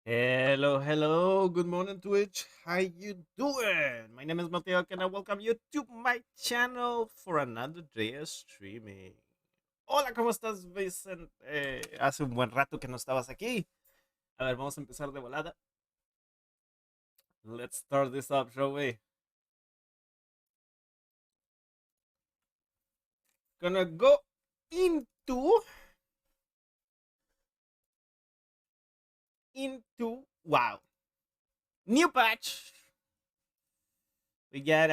Hello, hello. Good morning, Twitch. How you doing? My name is Mateo, and I welcome you to my channel for another day of streaming. Hola, ¿cómo estás, Vicente? Hace un buen rato que no estabas aquí. A ver, vamos a empezar de volada. Let's start this up, shall we? Gonna go into wow. New patch. We got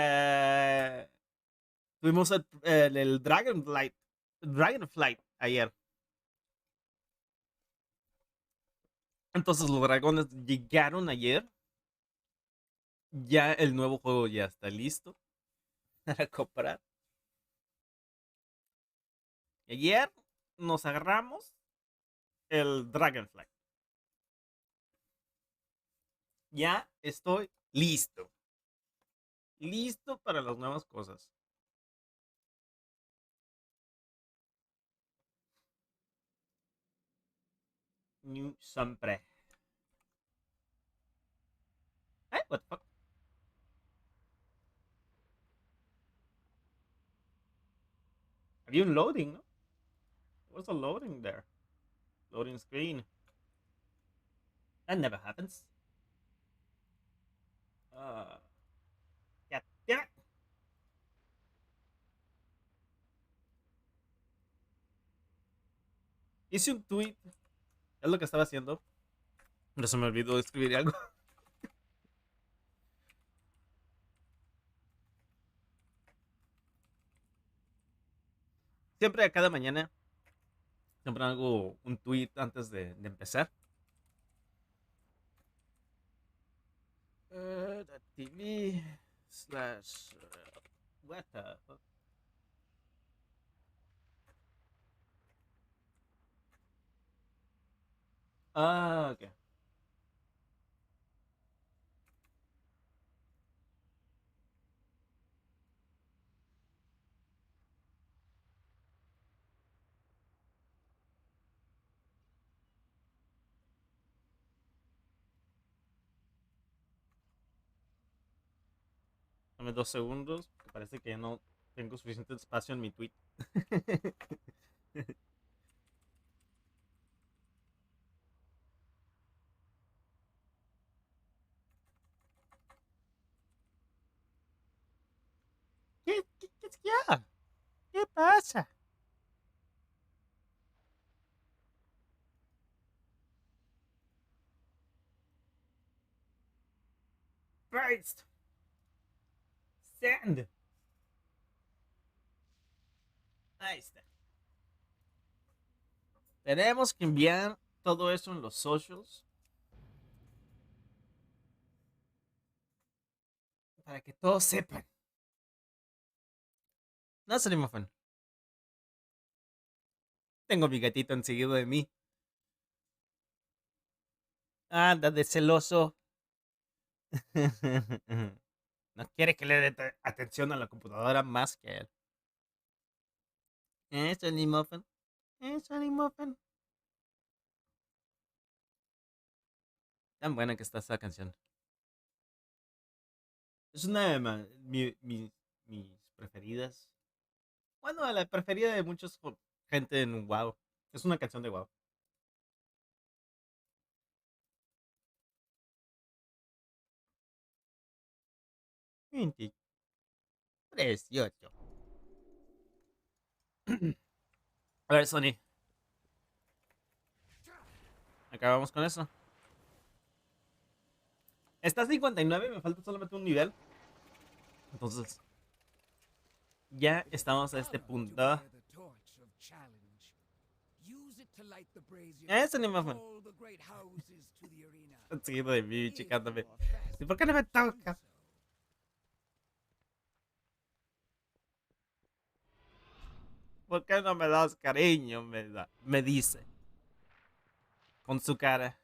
tuvimos el Dragonflight ayer. Entonces los dragones llegaron ayer. Ya el nuevo juego ya está listo para comprar. Ayer nos agarramos el Dragonfly. Ya estoy listo. Listo para las nuevas cosas. New siempre. What the fuck? Había un loading, ¿no? There was a loading there. Loading screen. That never happens. Yeah, damn it. Hice un tweet. Es lo que estaba haciendo. Pero se me olvidó escribir algo. Siempre a cada mañana. Siempre hago un tweet antes de empezar. TV slash what the fuck? Ah, ok. Dame 2 segundos. Que parece que ya no tengo suficiente espacio en mi tweet. ¿Qué ya? ¿Qué pasa? Paste. Send. Ahí está. Tenemos que enviar todo eso en los socials para que todos sepan. No salimos fan. Tengo mi gatito enseguida de mí. Anda de celoso. No quiere que le dé atención a la computadora más que a él. Sonny Muffin. Sonny Muffin. Tan buena que está esa canción. Es una de mis preferidas. Bueno, la preferida de muchos gente en WoW. Es una canción de WoW. Precioso. A ver, Sony. Acabamos con eso. Está 59, me falta solamente un nivel. Entonces, ya estamos a este punto. Eso ni más bueno. Seguido de mí, chicándome. ¿Y por qué no me tocas? ¿Por qué no me das cariño? Me dice. Con su cara.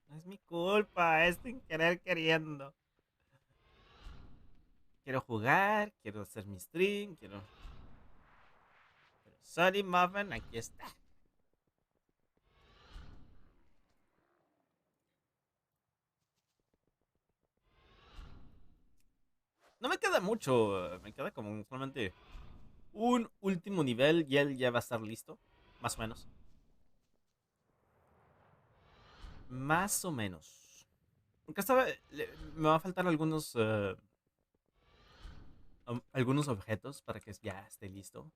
No es mi culpa, es sin querer queriendo. Quiero jugar, quiero hacer mi stream, quiero. Sorry, Muffin, aquí está. No me queda mucho, me queda como solamente un último nivel y él ya va a estar listo. Más o menos. Más o menos. Aunque me va a faltar algunos objetos para que ya esté listo.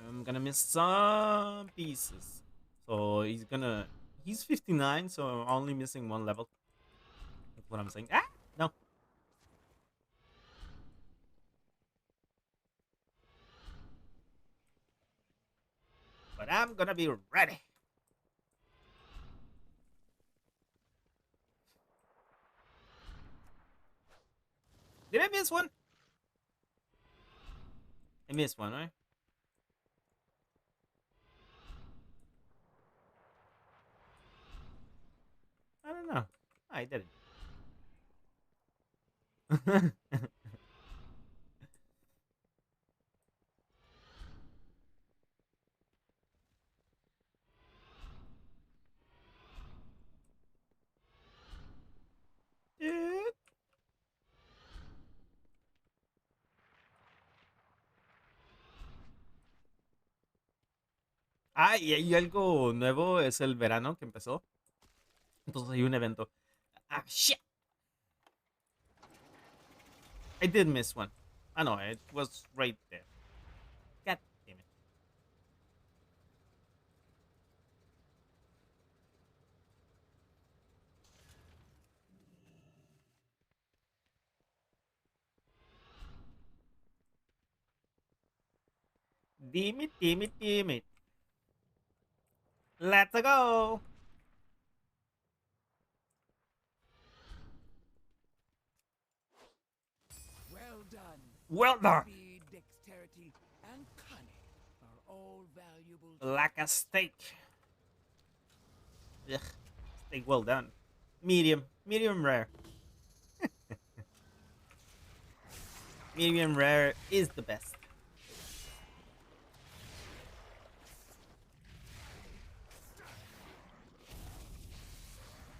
I'm gonna miss some pieces. So he's 59, so only missing one level. That's what I'm saying. Ah, no. But I'm gonna be ready. Did I miss one? I missed one, right? I don't know. I didn't. Ah, y hay algo nuevo, es el verano que empezó. Entonces hay un evento. Ah, shit. I did miss one. Ah, no, it was right there. God damn it. Damn it. Let's go. Well done. Well done. Speed, dexterity, and cunning are all valuable. Like a steak. Ugh. Steak well done. Medium rare. Medium rare is the best.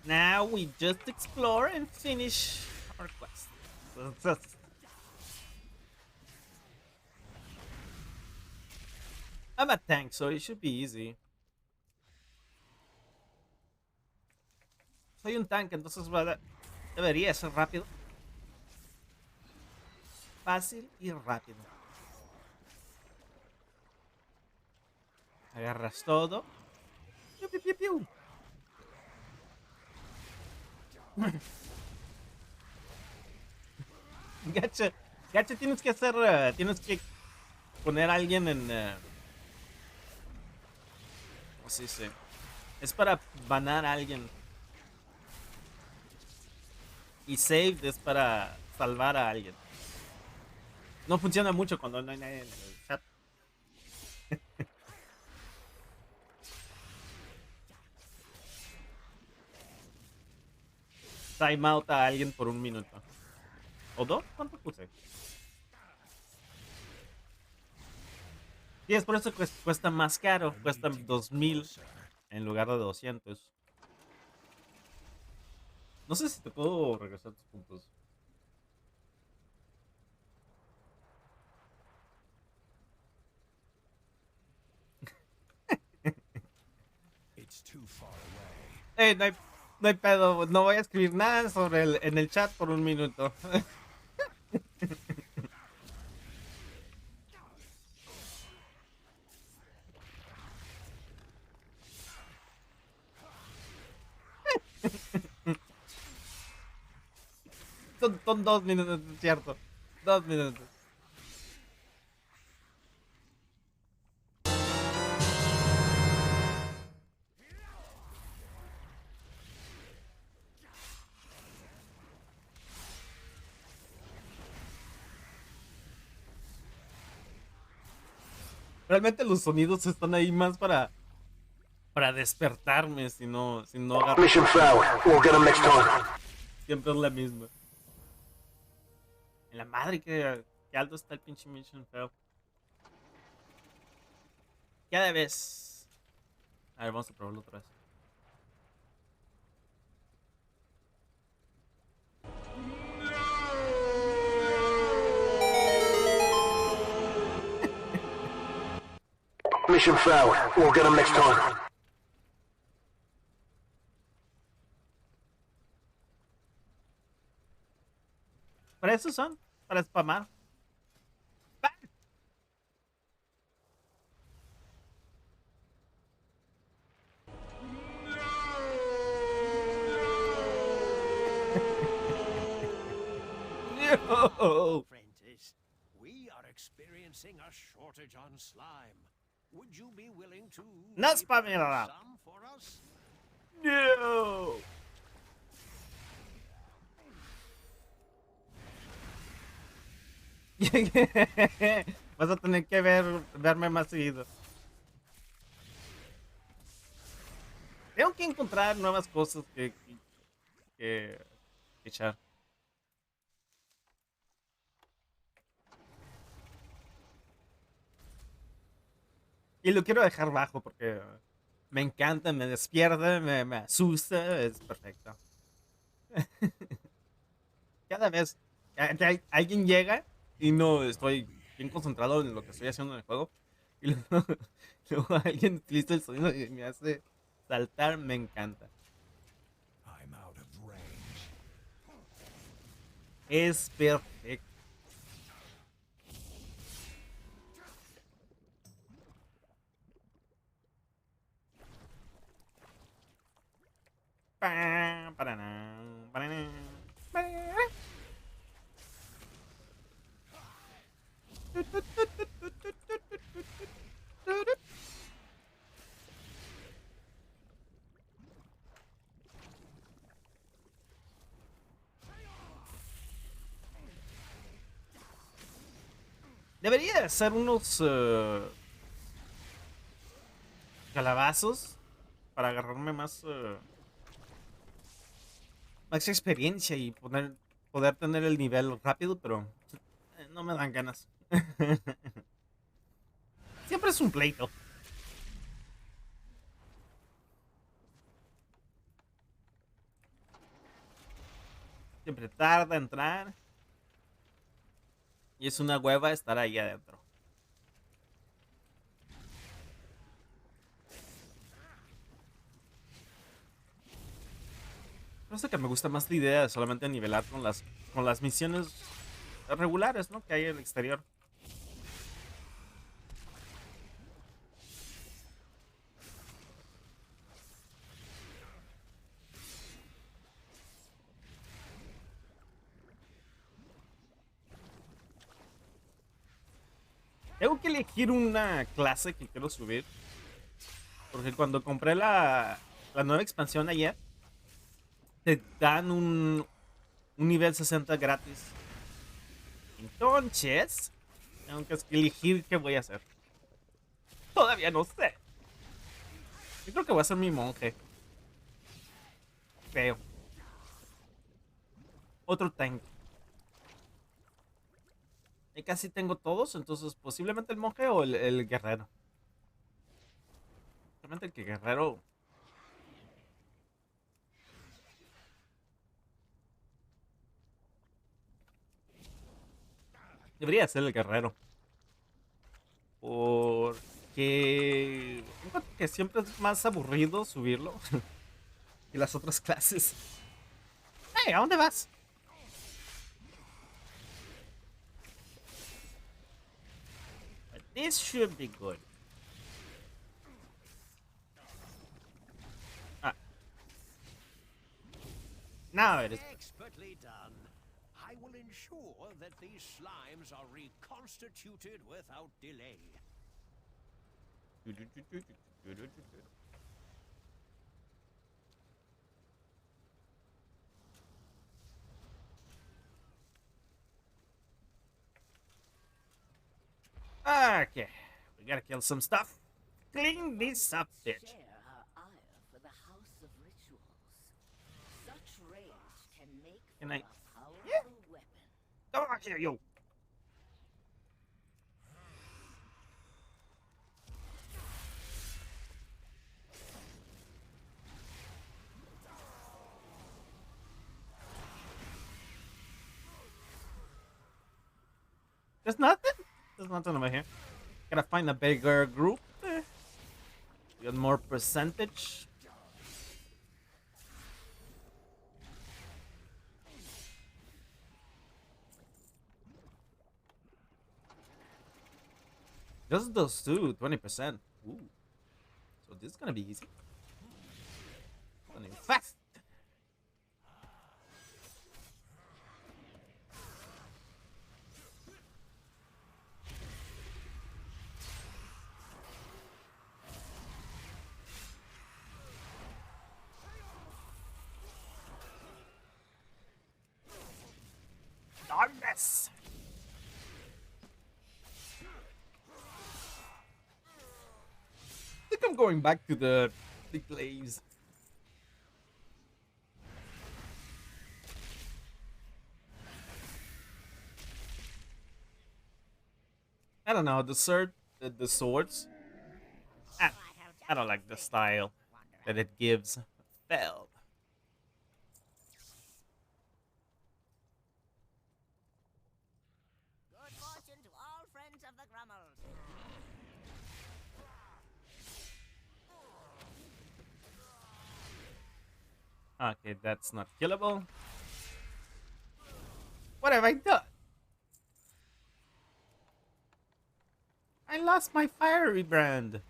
Now we just explore and finish our quest. I'm a tank, so it should be easy. Soy un tanque, entonces debería ser rápido. Fácil y rápido. Agarras todo. Piu, piu, piu, piu. Gacha, gacha, tienes que hacer. Tienes que poner a alguien en. ¿Cómo se dice? Es para banar a alguien. Y save es para salvar a alguien. No funciona mucho cuando no hay nadie en el chat. Time out a alguien por un minuto. ¿O dos? ¿Cuánto puse? Y es por eso que cuesta más caro. Cuesta 2000 en lugar de 200. No sé si te puedo regresar tus puntos. No hay pedo. No voy a escribir nada en el chat por un minuto. Son 2 minutos, es cierto. 2 minutos. Realmente los sonidos están ahí más para despertarme, si no agarro. Mission failed. We'll get them next time. Siempre es la misma. En la madre que alto está el pinche Mission feo. Cada vez. A ver, vamos a probarlo otra vez. Mission failed. We'll get them next time. Para eso son. Para spamar. No. Apprentice, we are experiencing a shortage on slime. Would you be willing to No prepare spam it around. some for us? No. Vas a tener que verme más seguido. Tengo que encontrar nuevas cosas que echar. Y lo quiero dejar bajo porque me encanta, me despierta, me asusta, es perfecto. Cada vez que alguien llega y no estoy bien concentrado en lo que estoy haciendo en el juego, y luego, luego alguien utiliza el sonido y me hace saltar, me encanta. I'm out of range. Es perfecto. Pa, paraná, paraná, paraná. Debería hacer unos calabazos para agarrarme más experiencia y poder tener el nivel rápido, pero no me dan ganas. Siempre es un pleito. Siempre tarda entrar. Y es una hueva estar ahí adentro. No sé que me gusta más la idea de solamente nivelar con las misiones regulares, ¿no? Que hay en el exterior. Tengo que elegir una clase que quiero subir. Porque cuando compré la nueva expansión ayer, te dan un nivel 60 gratis. Entonces, tengo que elegir qué voy a hacer. Todavía no sé. Yo creo que voy a ser mi monje. Creo. Otro tank. Y casi tengo todos, entonces posiblemente el monje o el guerrero. Realmente el que guerrero. Debería ser el guerrero. Porque encuentro que siempre es más aburrido subirlo que las otras clases. Hey, ¿a dónde vas? This should be good. Ah, now it is. Expertly done. I will ensure that these slimes are reconstituted without delay. Okay, we gotta kill some stuff. Clean this up, bitch. Share our ire for the House of Rituals. Such rage can make Can for I- a powerful Yeah. weapon. Come on here, you. There's nothing. There's nothing over here. Gotta find a bigger group. Get more percentage. Just those two, 20%. Ooh. So this is gonna be easy. Running fast. Darkness. I think I'm going back to the glaze. I don't know, the swords. I, I don't like the style that it gives. Fell. Good fortune to all friends of the Grummels. Okay, that's not killable. What have I done? I lost my fiery brand.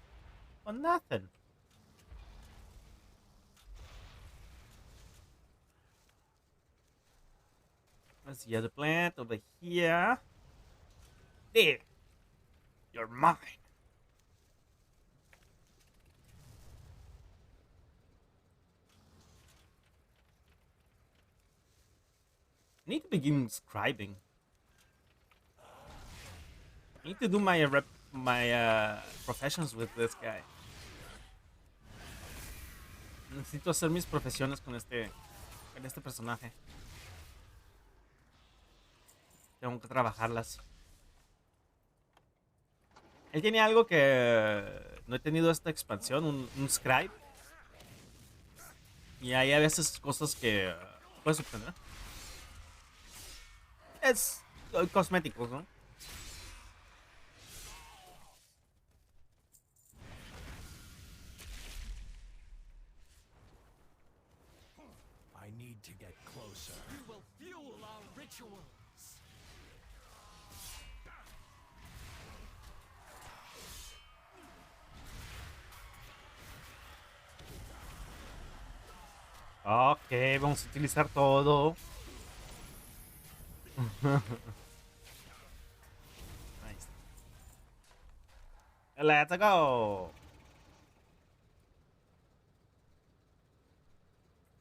For nothing. Where's the other plant? Over here. There. You're mine. I need to begin scribing. I need to do my professions with this guy. Necesito hacer mis profesiones con este personaje. Tengo que trabajarlas. Él tiene algo que no he tenido esta expansión, un scribe. Y hay a veces cosas que puedes obtener. Es cosméticos, ¿no? I need to get closer. You will fuel our rituals. Ok, vamos a utilizar todo. Nice. Let's go.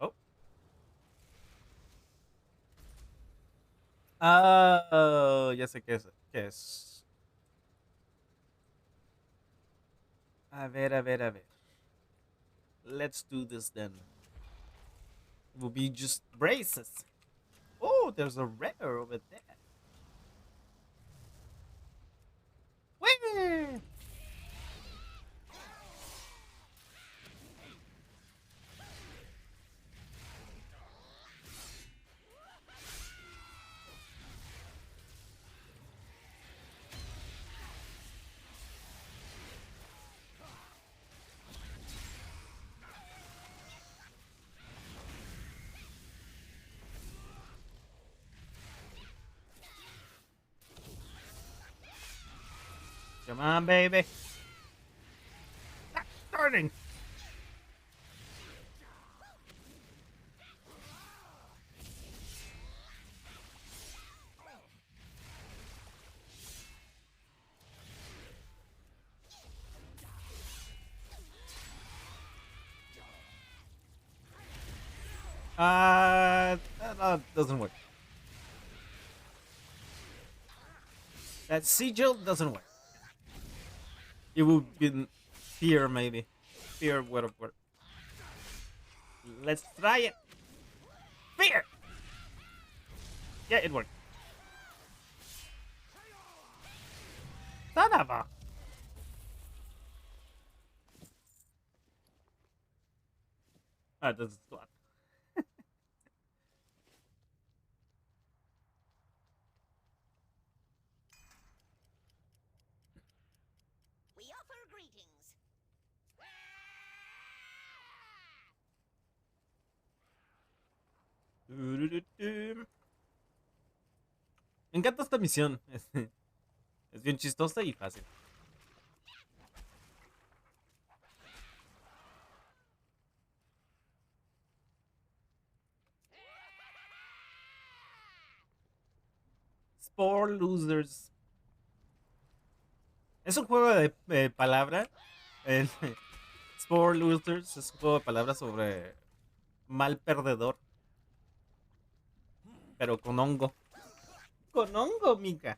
Oh. Oh, ya sé qué es. ¿Qué es? A ver, a ver, a ver. Let's do this then. It will be just braces. Oh, there's a rare over there. Whee! Come on, baby. Stop starting. That doesn't work. That sigil doesn't work. It would be fear, maybe. Fear would have worked. Let's try it. Fear! Yeah, it worked. lava. Ah, das ist dort. We offer greetings. Me encanta esta misión. Es bien chistosa y fácil. Spore Losers. Es un juego de palabra. El Spore Losers es un juego de palabras sobre mal perdedor. Pero con hongo. Con hongo, mica.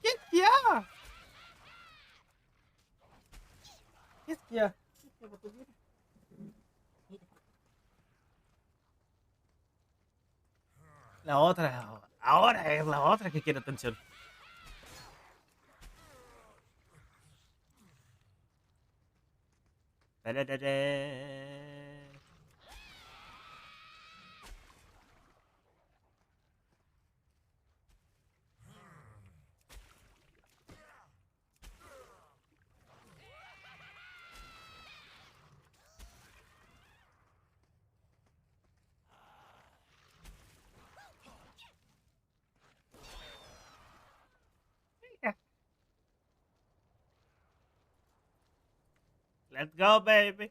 Qu'est-ce qu'il y a? Qu'est-ce qu'il y a? La otra. Ahora es la otra que quiere atención. Tararara. Let's go, baby.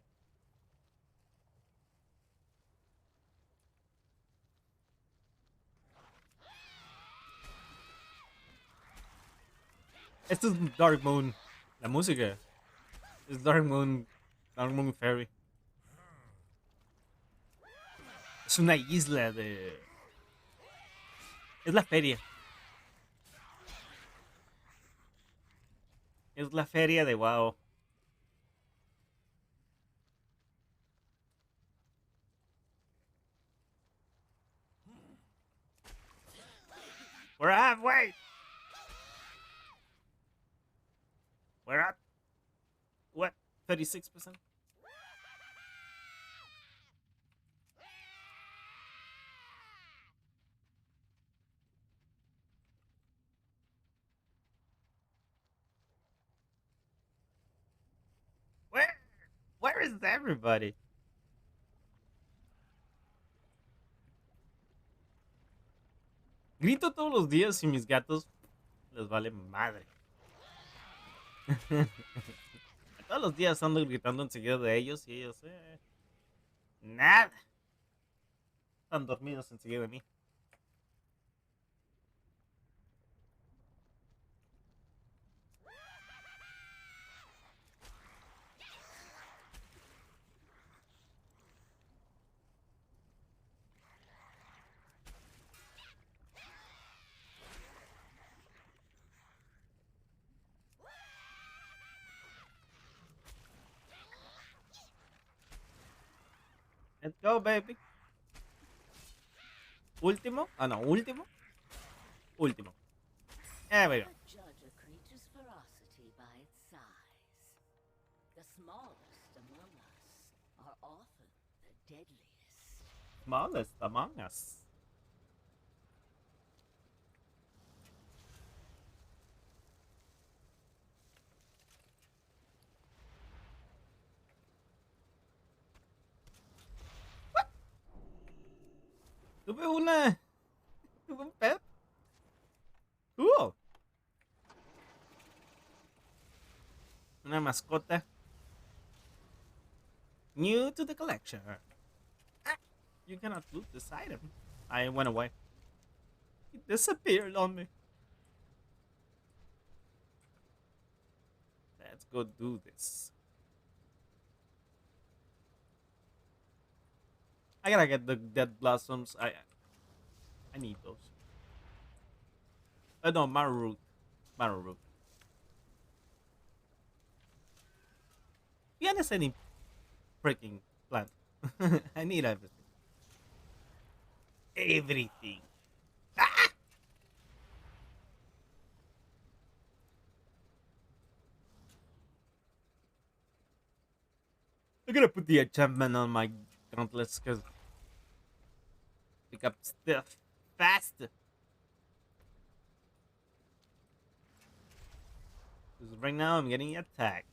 Esto es Dark Moon. La música es Dark Moon. Dark Moon Ferry. Es una isla de. Es la feria. Es la feria de WoW. We're halfway. We're at what? 36%. Where? Where is everybody? Grito todos los días y mis gatos les vale madre. Todos los días ando gritando enseguida de ellos y ellos, nada. Están dormidos enseguida de mí. Let's go, baby. Último. Ah, no, último. Último. There we go. Judge a creature's ferocity by its size. The smallest among us are often the deadliest. Smallest among us. Tuve una. Tuve un pet. Cool. Una mascota. New to the collection. Ah, you cannot loot this item. I went away. It disappeared on me. Let's go do this. I gotta get the dead blossoms. I need those. No, Marrow Root. Marrow Root. Tienes any freaking plant? I need everything. everything. I'm gonna put the enchantment on my gauntlets because pick up stuff fast. Because right now I'm getting attacked.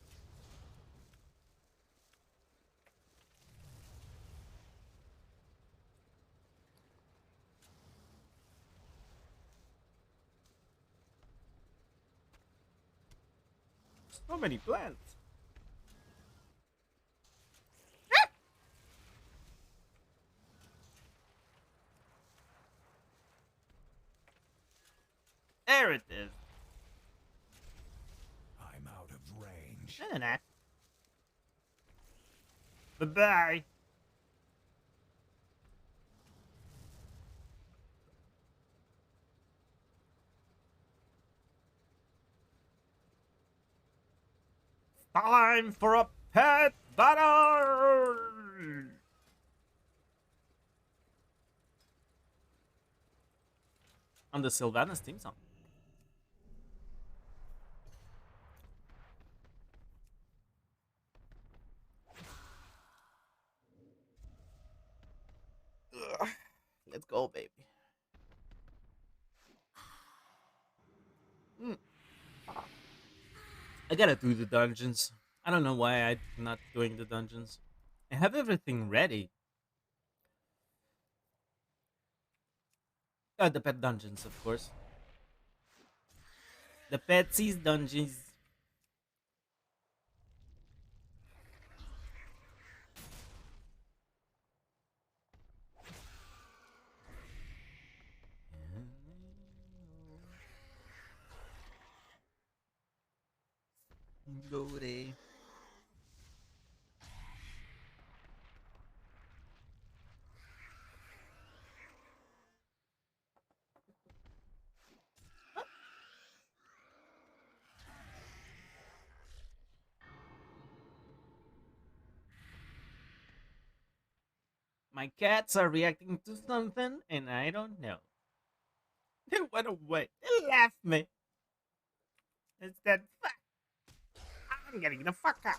So many plants. There it is. I'm out of range. No, no, no. Bye-bye. Time for a pet battle! On the Sylvanas theme song. Ugh. Let's go, baby. Mm. I gotta do the dungeons. I don't know why I'm not doing the dungeons. I have everything ready. The pet dungeons, of course. The Petsies dungeons. Go there. My cats are reacting to something, and I don't know. They went away. They left me. It's that fuck. I'm getting the fuck out.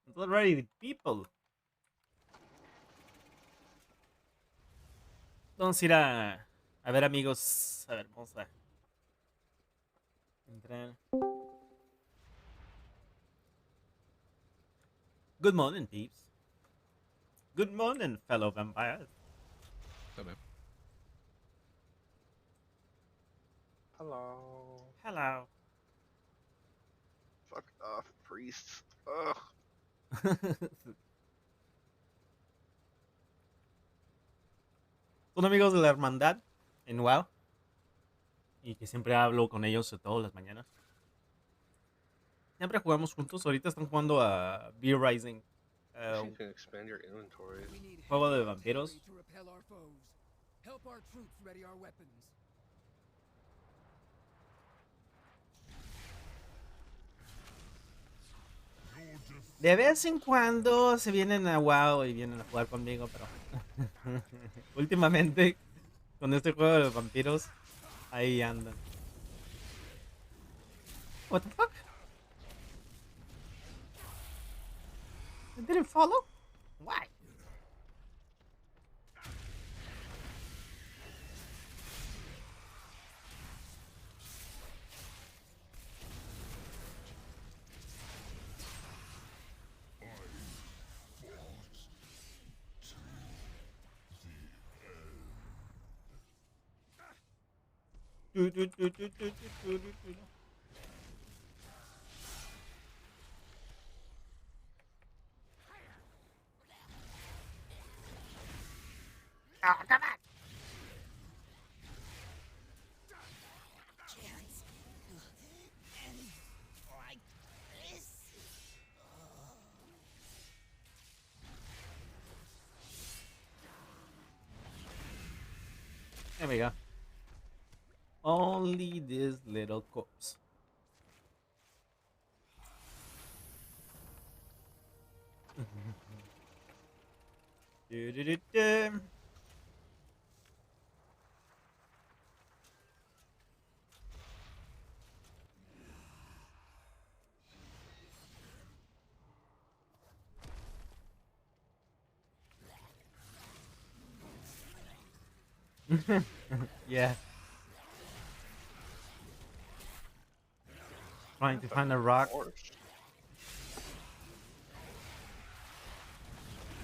It's already with people. Vamos a ir a ver, amigos. A ver, vamos a entrar. Good morning, peeps. Good morning, fellow vampires. Hello. Hello. Fuck off, priests. Ugh. Son amigos de la hermandad en WoW. Y que siempre hablo con ellos todas las mañanas. Siempre jugamos juntos. Ahorita están jugando a Beer Rising. Wish you can expand your inventory. We need Juego de heavy vampiros. artillery to repel our foes. Help our troops ready our weapons. De vez en cuando se vienen a WoW y vienen a jugar conmigo, pero últimamente con este juego de los vampiros ahí andan. What the fuck? It didn't follow? Why? Oh, come on! Chance. And like this. There we go. Only this little corpse. Du-du-du-du. Yeah, trying to find a rock. Horse.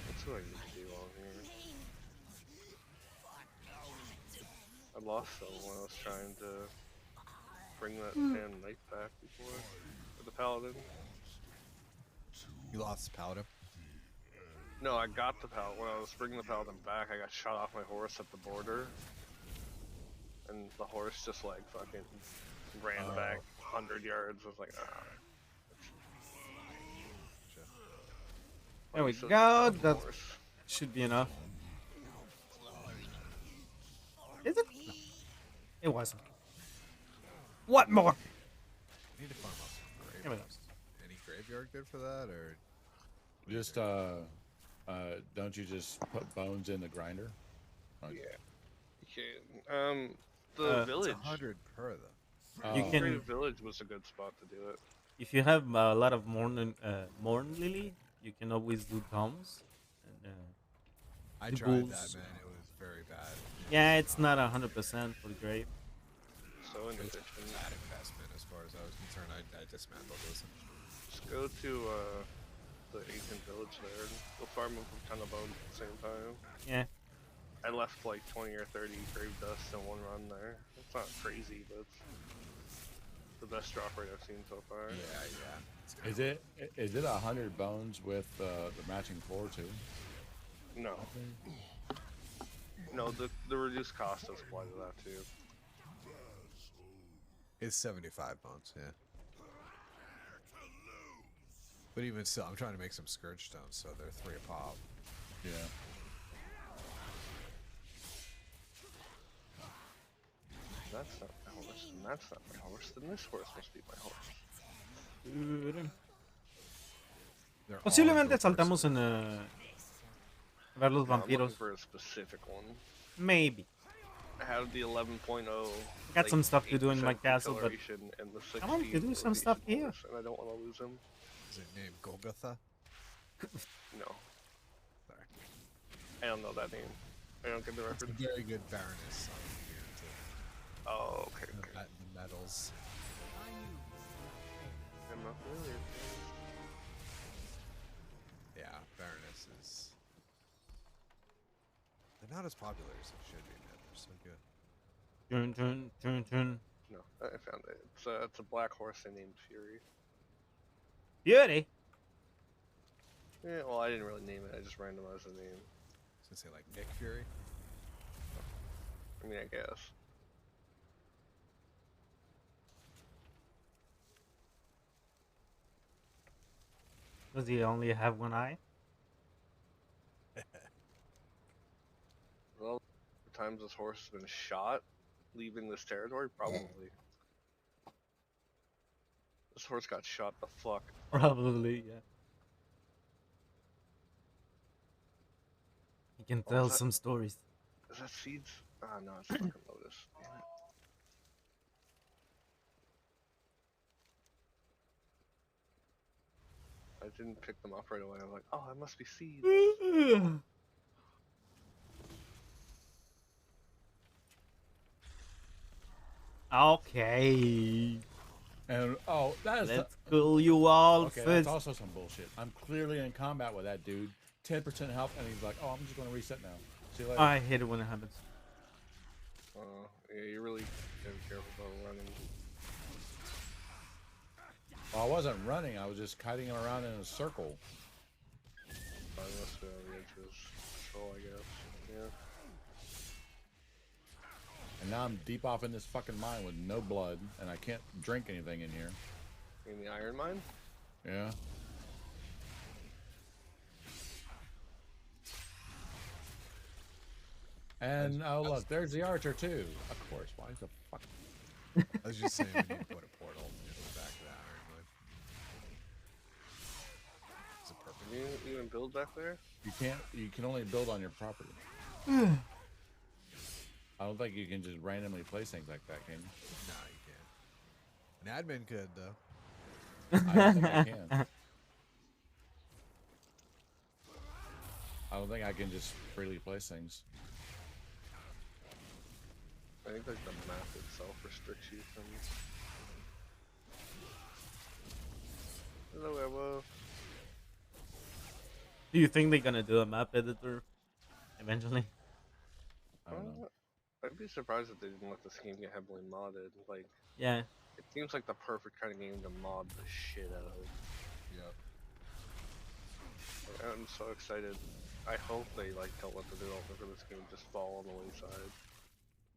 That's what I need to do on here. I lost some when I was trying to bring that damn knight back before. For the paladin. You lost the paladin. No, I got the paladin. When I was bringing the paladin back, I got shot off my horse at the border. And the horse just like fucking ran back 100 yards. I was like, ah. There we So go. dumb That horse. should be enough. Is it? No, it wasn't. What more? Need to farm up some Here we graveyard. go. Any graveyard good for that, or Just don't you just put bones in the grinder? Okay. Yeah. You can. The Uh, village. 100 per though? You Oh. can- Creative Village was a good spot to do it. If you have a lot of morn lily, you can always do toms. And, I The tried ghouls. that, man. It was very bad. yeah, it's not 100% for the grave. So in It was addition, a bad investment as far as I was concerned. I dismantled those. just go to the ancient village there and we'll farm up a ton of bones at the same time. Yeah. I left like 20 or 30 grave dust in one run there. It's not crazy, but it's the best drop rate I've seen so far. Yeah. Is it 100 bones with the matching floor too? No. No, the reduced cost does apply to that too. It's 75 bones, yeah. But even still, I'm trying to make some scourge stones, so they're 3 a pop. Yeah. That's not my horse, and that's not my horse, then this horse must be my horse. They're all Posiblemente good saltamos person. en ver los No, I'm looking vampiros. for a specific one. Maybe. I have the 11.0. Got some stuff to do in my 8% castle, but acceleration and the 16 I want to do some stuff rotation here. horse, and I don't want to lose him. Is it named Golgotha? No, Sorry. I don't know that name. I don't get the It's a reference. very good Baroness on here, too. Oh, okay, The, okay. the medals. I'm not familiar. Yeah, Baronesses. They're not as popular as they should be, man. They're so good. Dun, dun, dun, dun. No, I found it. It's a black horse named Fury. Beauty. Yeah, well, I didn't really name it. I just randomized the name. I was gonna say like Nick Fury. I mean, I guess. Does he only have one eye? Well, the times this horse has been shot leaving this territory, probably. This horse got shot the fuck. Probably, yeah. He can Oh, tell is that- some stories. Is that seeds? Ah, no, it's fucking lotus. Damn it. I didn't pick them up right away. I was like, oh, that must be seeds. Okay. And that is Let's cool you all okay. first. That's also some bullshit. I'm clearly in combat with that dude. 10% health, and he's like, "Oh, I'm just going to reset now." See you later. I hate it when it happens. Yeah, you really gotta be careful about running. Well, I wasn't running. I was just kiting him around in a circle. I must be on the edge of his control, I guess. Yeah. And now I'm deep off in this fucking mine with no blood, and I can't drink anything in here. In the iron mine? Yeah. And oh look, there's the archer too. Of course. Why is the fuck? I was just saying we need to put a portal into the back of that iron mine. It's a perfect. Can you even build back there? You can't. You can only build on your property. I don't think you can just randomly place things like that, can you? No, you can't. An admin could though. I don't think I can. I don't think I can just freely place things. I think like the map itself restricts you from. Hello, Evo. Do you think they're gonna do a map editor eventually? I don't know. I'd be surprised if they didn't let this game get heavily modded. Like, Yeah. it seems like the perfect kind of game to mod the shit out of. Yep. Like, I'm so excited. I hope they like don't let the development for this game just fall on the wayside.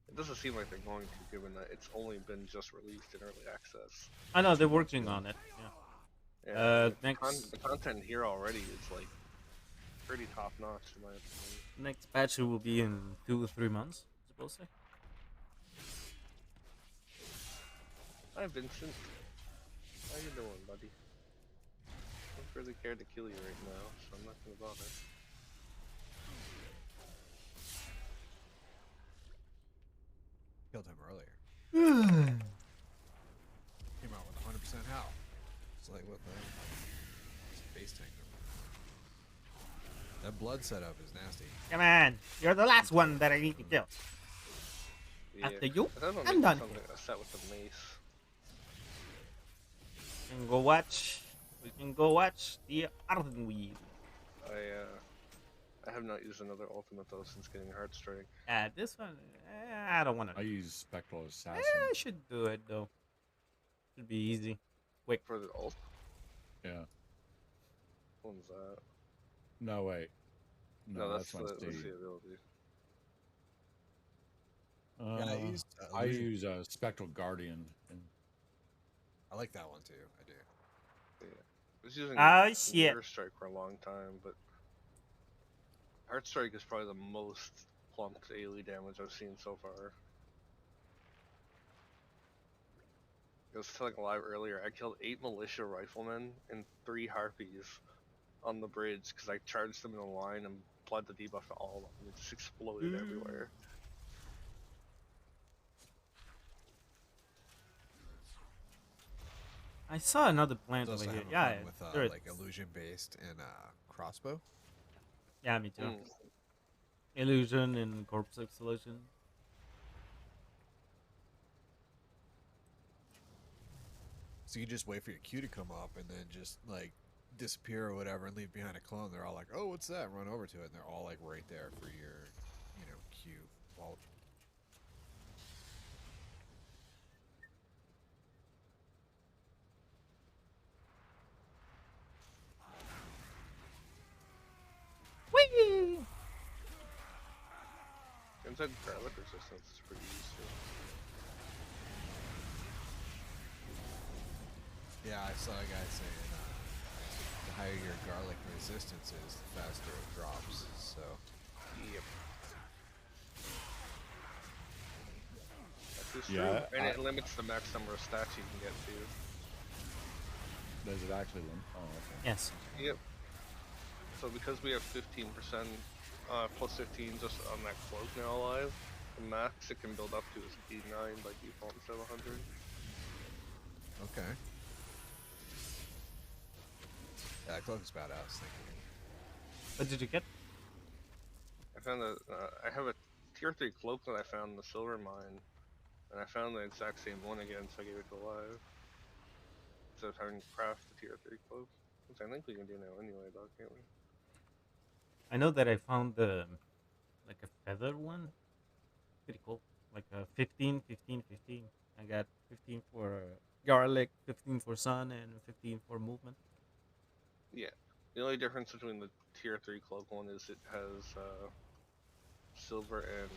It doesn't seem like they're going to, given that it's only been just released in early access. I know they're working on it. Yeah. Yeah, Next the content here already is like pretty top notch in my opinion. next patch will be in 2 or 3 months, supposedly. Hi Vincent. How you doing, buddy? I don't really care to kill you right now, so I'm not gonna bother. Killed him earlier. Came out with 100% health. It's like what the hell? It's a base tank. That blood setup is nasty. Come on, you're the last one that I need to kill. Yeah. After you, I thought I'm done. Something a set with the mace. We can go watch. We can go watch the Ardenweed. I have not used another ultimate though since getting Heartstrike. This one, I don't want to. I use Spectral Assassin. I should do it though. Should be easy. Quick. For the ult? Yeah. One's that? No, wait. No, that's when the Steve. ability. Yeah, I use Spectral Guardian. And I like that one too. I do. Yeah. I was using Oh shit! Strike for a long time, but Heartstrike is probably the most plumped AoE damage I've seen so far. I was telling Live earlier, I killed 8 militia riflemen and 3 harpies on the bridge because I charged them in a line and applied the debuff to all of them. It just exploded everywhere. I saw another plant Also over here. having Yeah, fun with there it like is. illusion based and crossbow. Yeah, me too. Illusion and corpse explosion. So you just wait for your Q to come up and then just like disappear or whatever and leave behind a clone. They're all like, "Oh, what's that?" Run over to it, and they're all like right there for your, Q vault. Whee! Inside garlic resistance is pretty useful. Yeah, I saw a guy saying the higher your garlic resistance is, the faster it drops. So Yep. That's true. Yeah, And it limits the max number of stats you can get to. Does it actually limit? Oh, okay. Yes. Yep. So because we have 15%, plus 15 just on that cloak now alive, the max it can build up to is 89 by default instead of 100. okay. Yeah, that cloak is badass. Thank you. What did you get? I found I have a tier 3 cloak that I found in the silver mine, and I found the exact same one again, so I gave it to Live. Instead of having to craft the tier 3 cloak, which I think we can do now anyway, though, can't we? I know that I found like a feather one. Pretty cool. Like a 15, 15, 15. I got 15 for garlic, 15 for sun, and 15 for movement. Yeah. The only difference between the tier 3 cloak one is it has silver and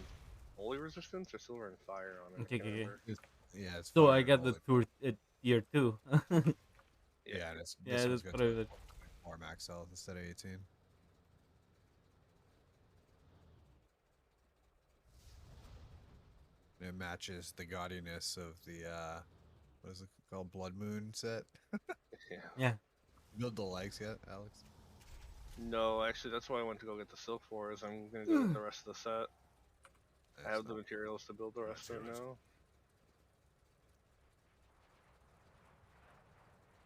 holy resistance, or silver and fire on it. Okay, I can't okay. remember. Yeah, it's So fire I and got the holy. tier 2. Yeah, and it's, Yeah, this one's that's going to probably more max health instead of 18. And it matches the gaudiness of the what is it called? Blood Moon set. Yeah. Yeah. Build the legs yet, Alex? No, actually, that's why I went to go get the silk for. Is I'm gonna go get the rest of the set. I have the Excellent. materials to build the rest of it now.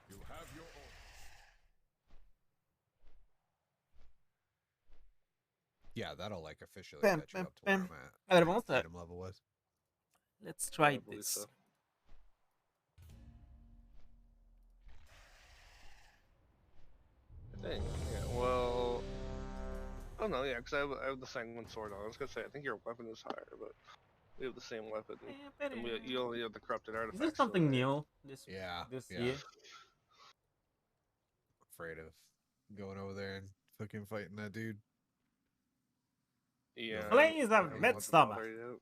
You have your orders. Yeah, that'll like officially Bam, catch you bam, up to where bam. I'm at. A ver, Where vamos a ver. item level was. Let's Yeah, try I believe this. so. I think. Yeah. Well. Oh no, yeah, because I have the sanguine sword on. I was gonna say I think your weapon is higher, but we have the same weapon, and you only have the corrupted Is artifacts. there something though, right? new this Yeah, this yeah. year? Afraid of going over there and fucking fighting that dude. Yeah. Flames I of haven't wanted to Midsummer. bother yet.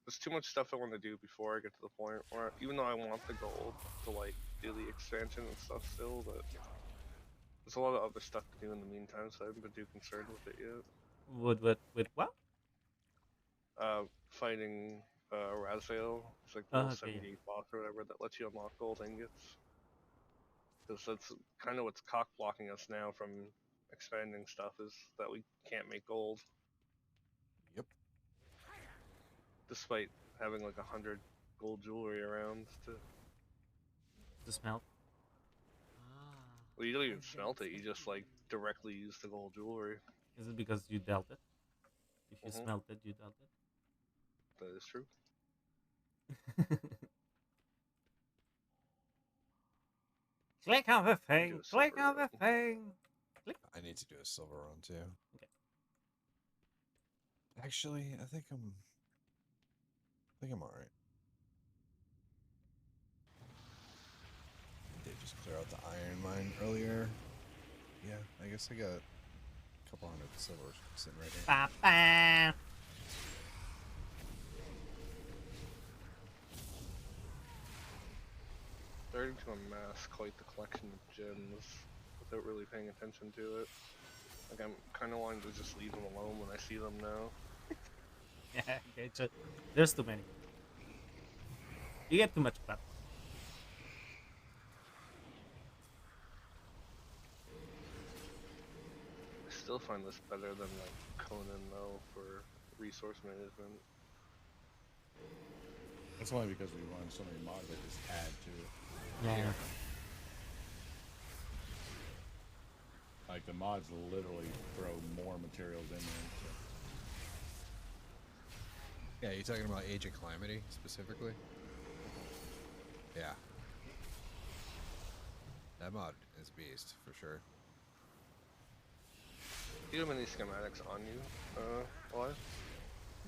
There's too much stuff I want to do before I get to the point where, even though I want the gold to like do the expansion and stuff still, but there's a lot of other stuff to do in the meantime, so I haven't been too concerned with it yet. With what? Fighting Razvale. It's like the little Okay. 78 boss or whatever that lets you unlock gold ingots. Because that's kind of what's cock blocking us now from expanding stuff, is that we can't make gold. Yep. Despite having like 100 gold jewelry around To smelt. Well, you don't even smelt it, you just like directly use the gold jewelry. Is it because you dealt it? If you Mhm. smelt it, you dealt That is true. it. Click on the thing. Do a Click silver on the run. thing. I need to do a silver run too. Okay. Actually, I think I'm alright. Did just clear out the iron mine earlier. Yeah, I guess I got a couple hundred silver sitting right here. Ba-ba. Starting to amass quite the collection of gems without really paying attention to it. Like, I'm kind of wanting to just leave them alone when I see them now. Yeah, okay, so there's too many. You get too much crap. I still find this better than like Conan though for resource management. That's only because we run so many mods that just add to it. Yeah. Like the mods literally throw more materials in there. So. Yeah, you talking about Age of Calamity specifically? Yeah. That mod is beast for sure. Do you have any schematics on you, Alive?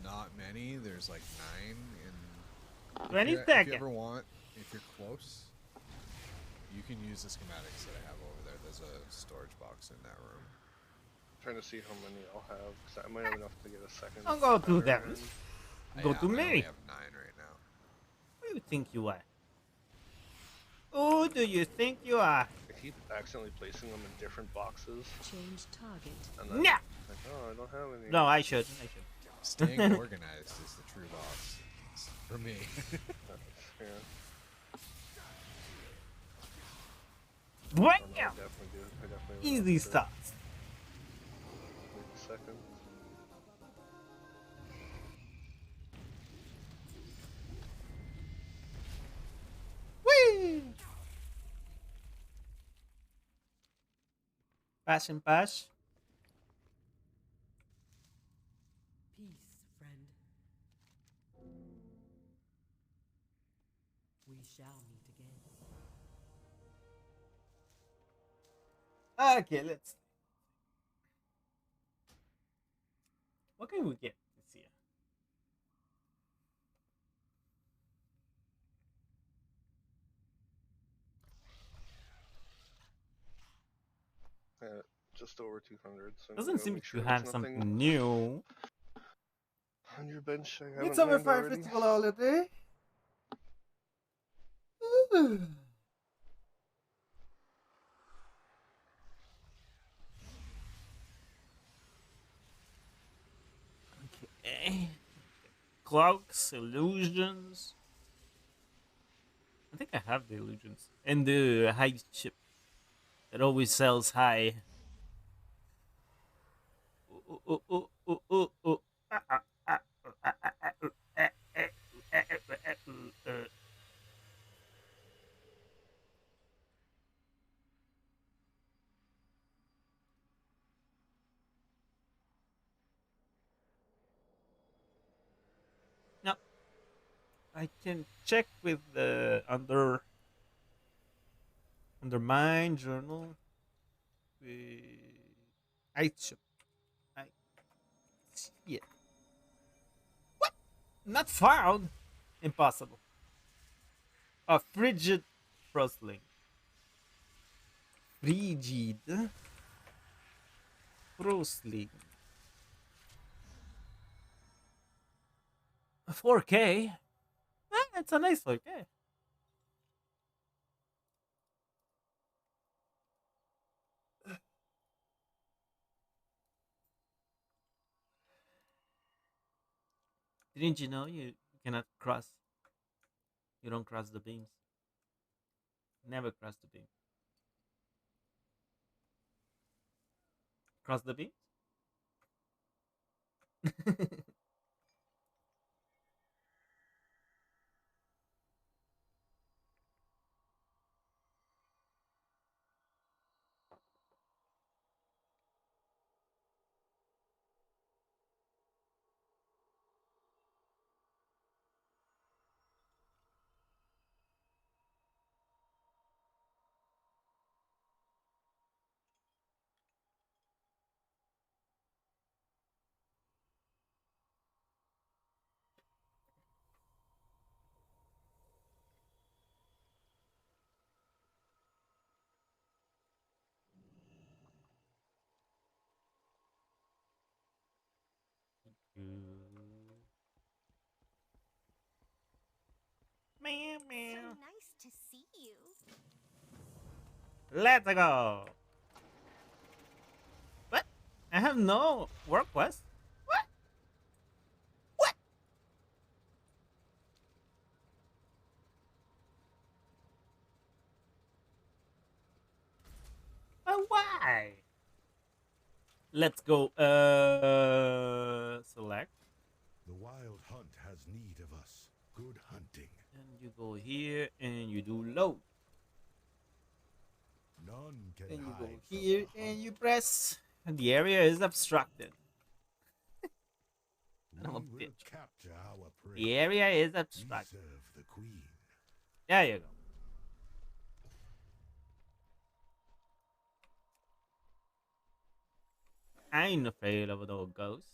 Not many. There's like 9 in. 20 If you seconds. ever want, if you're close, you can use the schematics that I have over there. There's a storage box in that room. I'm trying to see how many I'll have, because I might have enough to get a second. Don't go to them. pattern. Go Yeah, to I only me. have 9 right now. Who do you think you are? Who do you think you are? I keep accidentally placing them in different boxes, Change target. and then Nah. like, oh, I don't have any. No, I should. Staying organized is the true boss for me. Yeah. Bam! Oh, no, I definitely do. I definitely Easy remember. stuff. Wait a second. Whee! Pass and pass. Peace, friend. We shall meet again. Okay, let's. What can we get this year? Just over 200. So I'm Doesn't gonna seem make to sure have there's something nothing new. on your bench. I haven't Midsummer learned Fire already. Festival holiday. Okay. cloaks, illusions. I think I have the illusions. And the high chip that always sells high. Ooh, ooh, ooh, ooh, ooh, ooh. Ah, ah, ah, ah, ah, ah, No, I can check with the under mine journal. I chip. I see it. What? Not found. Impossible. A frigid frostling. Frigid frostling. 4K. It's a nice 4K. Didn't you know you cannot cross? You don't cross the beams. Never cross the beam. Cross the beams? Meow, So meow. nice to see you. Let's go. What? I have no work quest. What? What? Why? Let's go. Select. The wild hunt has need of us. Good hunting. And you go here and you do load. None can Then you go hide here from the and you hunt. press. And the area is obstructed. I'm a We will bitch. capture our prey. The area is We obstructed. serve the queen. There you go. I ain't afraid of no ghosts.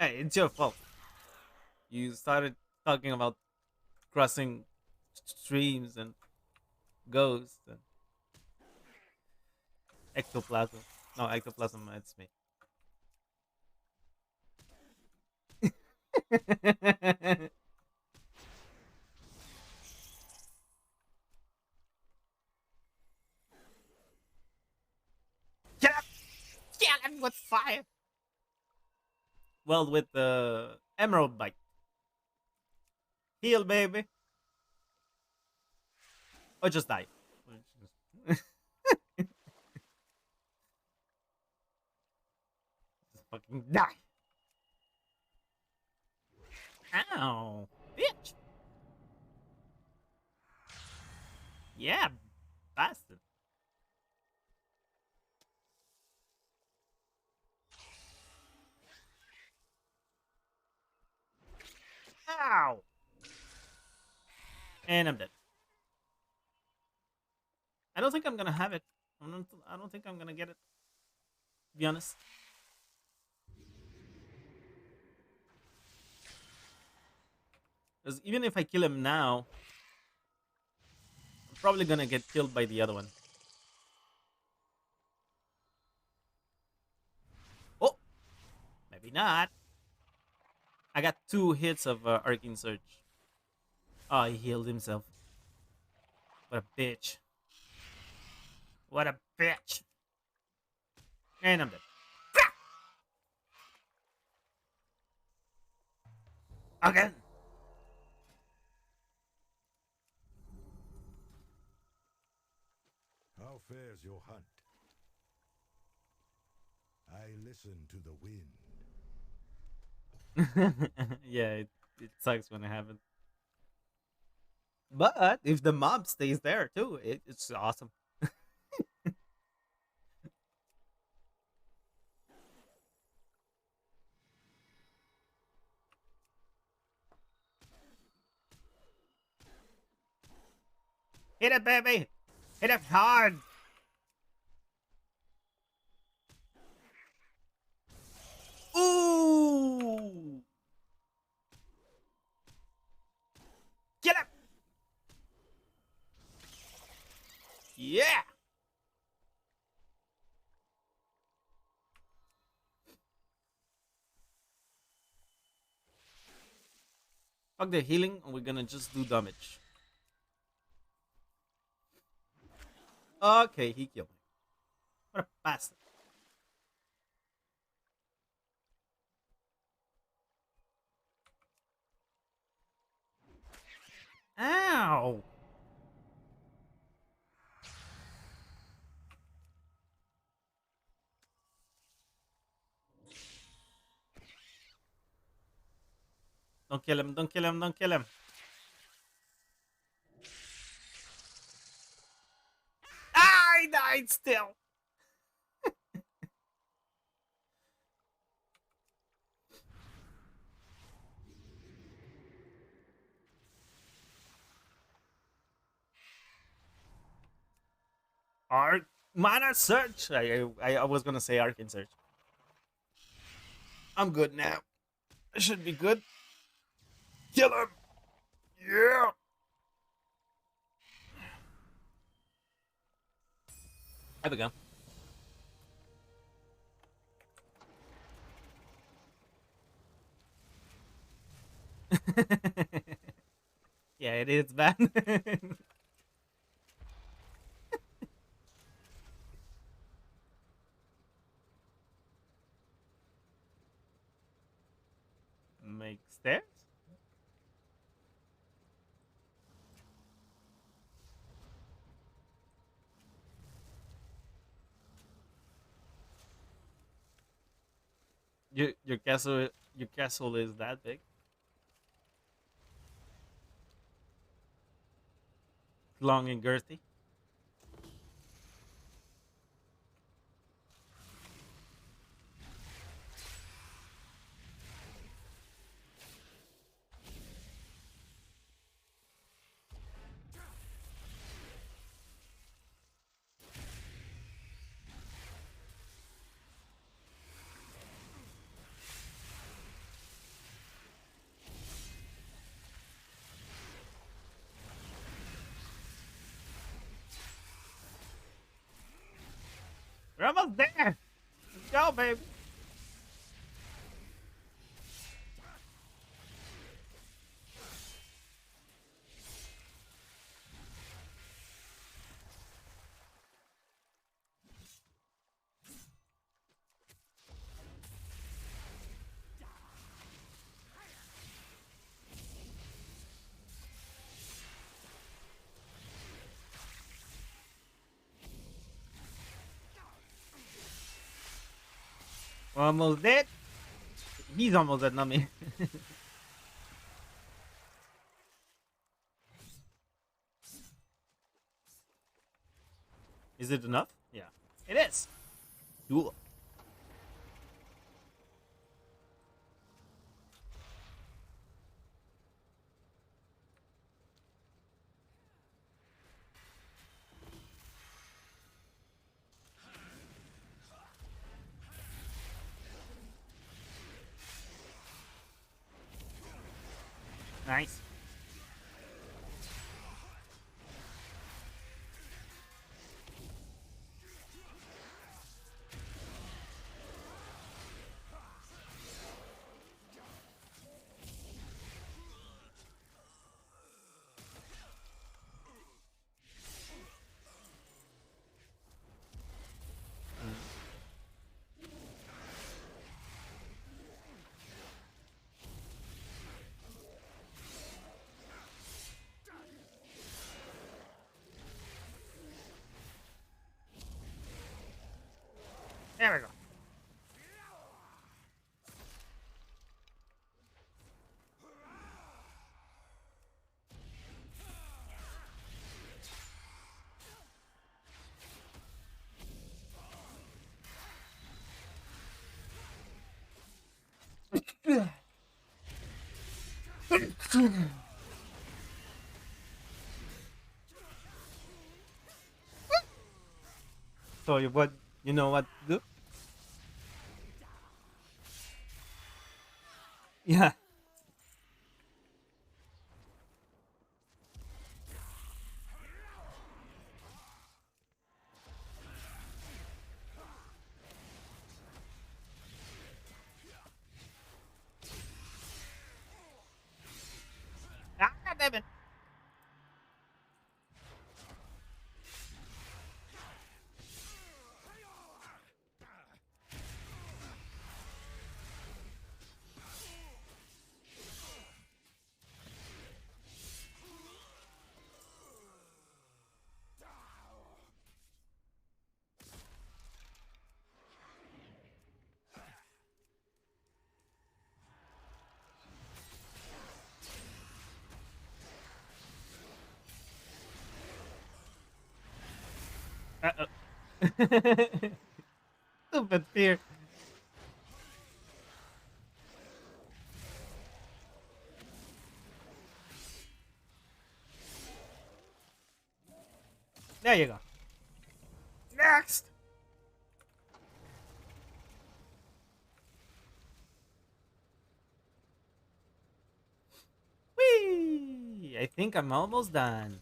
Hey, it's your fault. You started talking about crossing streams and ghosts and ectoplasm. No, ectoplasm, it's me. Get up! Get him with fire! Well, with the emerald bite. Heal, baby. Or just die. Just fucking die. Ow. Bitch. Yeah, bastard. Ow. And I'm dead. I don't think I'm gonna have it. I don't think I'm gonna get it. To be honest. Because even if I kill him now, I'm probably gonna get killed by the other one. Oh! Maybe not. I got 2 hits of Arcane Surge. Oh, he healed himself. What a bitch. What a bitch. And I'm dead. Again. How fares your hunt? I listen to the wind. Yeah, it sucks when it happens. But if the mob stays there too, it's awesome. Hit it, baby! Hit it hard! Ooh! Get him! Yeah! Fuck the healing, and we're gonna just do damage. Okay, he killed me. What a bastard. Ow! Don't kill him, don't kill him, don't kill him. I died still! Arc mana search. I was gonna say arcane search. I'm good now. I should be good. Kill him. Yeah. There we go. Yeah, it is bad. Make stairs? Your castle is that big? Long and girthy? We're almost there. Let's go, baby. We're almost dead. He's almost dead, not me. Is it enough? Yeah. It is. Cool. Nice. There we go. So you know what to do? Yeah. Ah, damn it. Uh-oh. Stupid fear. There you go. Next. Whee! I think I'm almost done.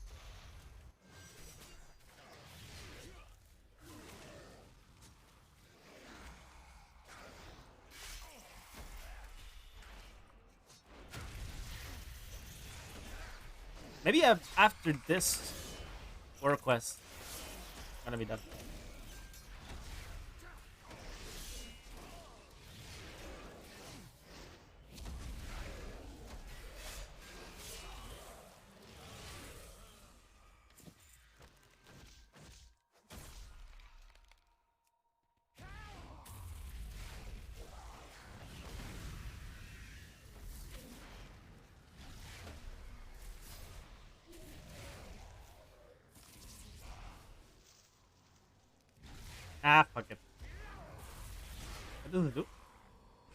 Maybe after this work quest, gonna be done. Ah, fuck it. What does it do?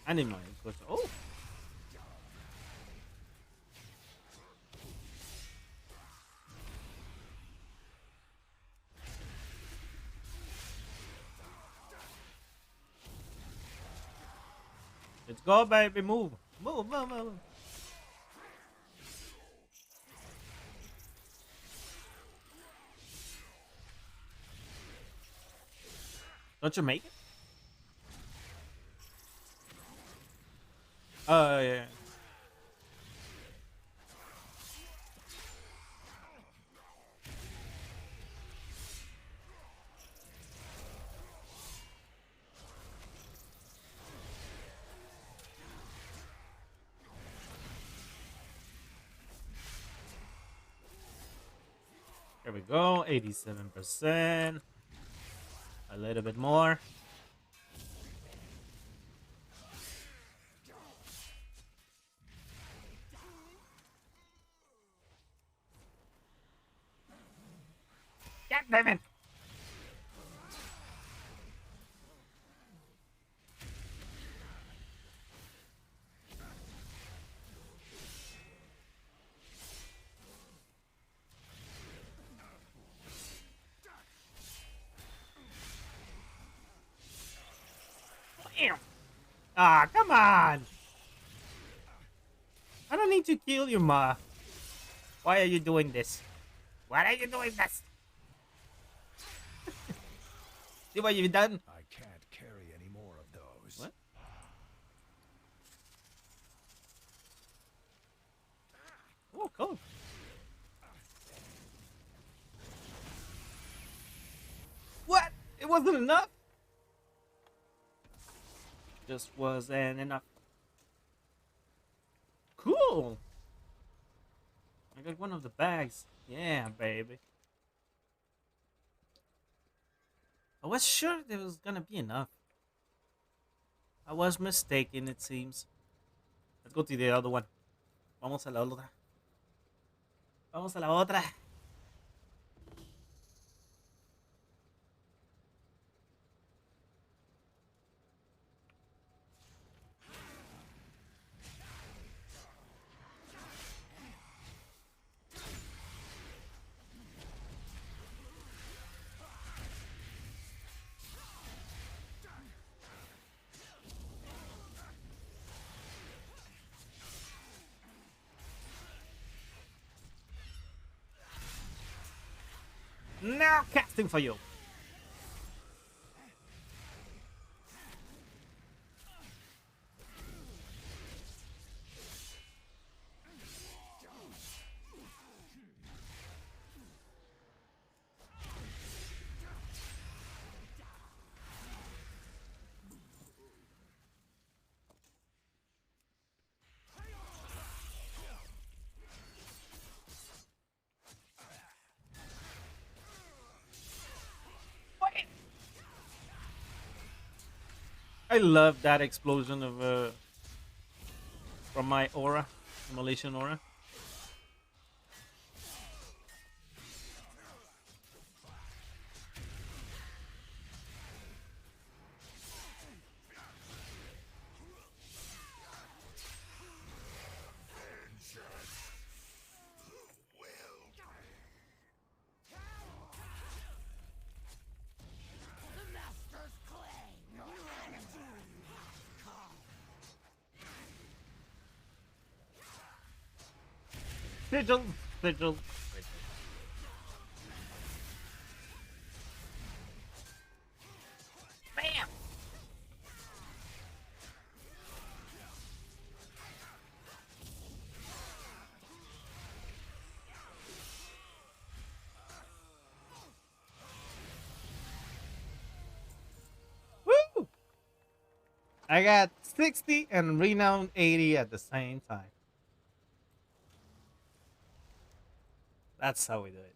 Animal. Oh. Let's go, baby. Move. Move, move, move. Don't you make it? Oh, yeah. Here we go. 87%. A little bit more. God damn it. Bam. Ah, come on. I don't need to kill you, Ma. Why are you doing this? Why are you doing this? See what you've done? I can't carry any more of those. What? Oh, cool. What? It wasn't enough? Just wasn't enough. Cool. I got one of the bags. Yeah, baby. I was sure there was gonna be enough. I was mistaken, it seems. Let's go to the other one. Vamos a la otra. Vamos a la otra. Now casting for you. I love that explosion of from my aura, immolation aura. The Master's claim. Sigil, sigil. Bam! Woo! I got 60 and renown 80 at the same time. That's how we do it.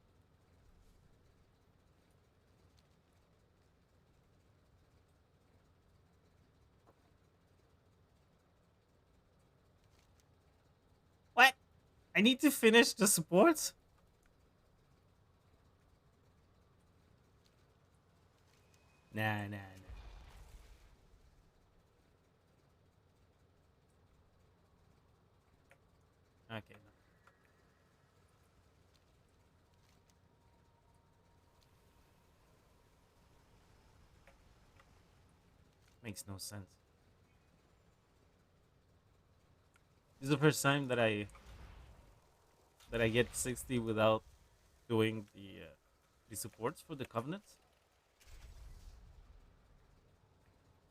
What? I need to finish the supports? Nah, nah, nah. Okay. No. Makes no sense. This is the first time that I get 60 without doing the supports for the covenants,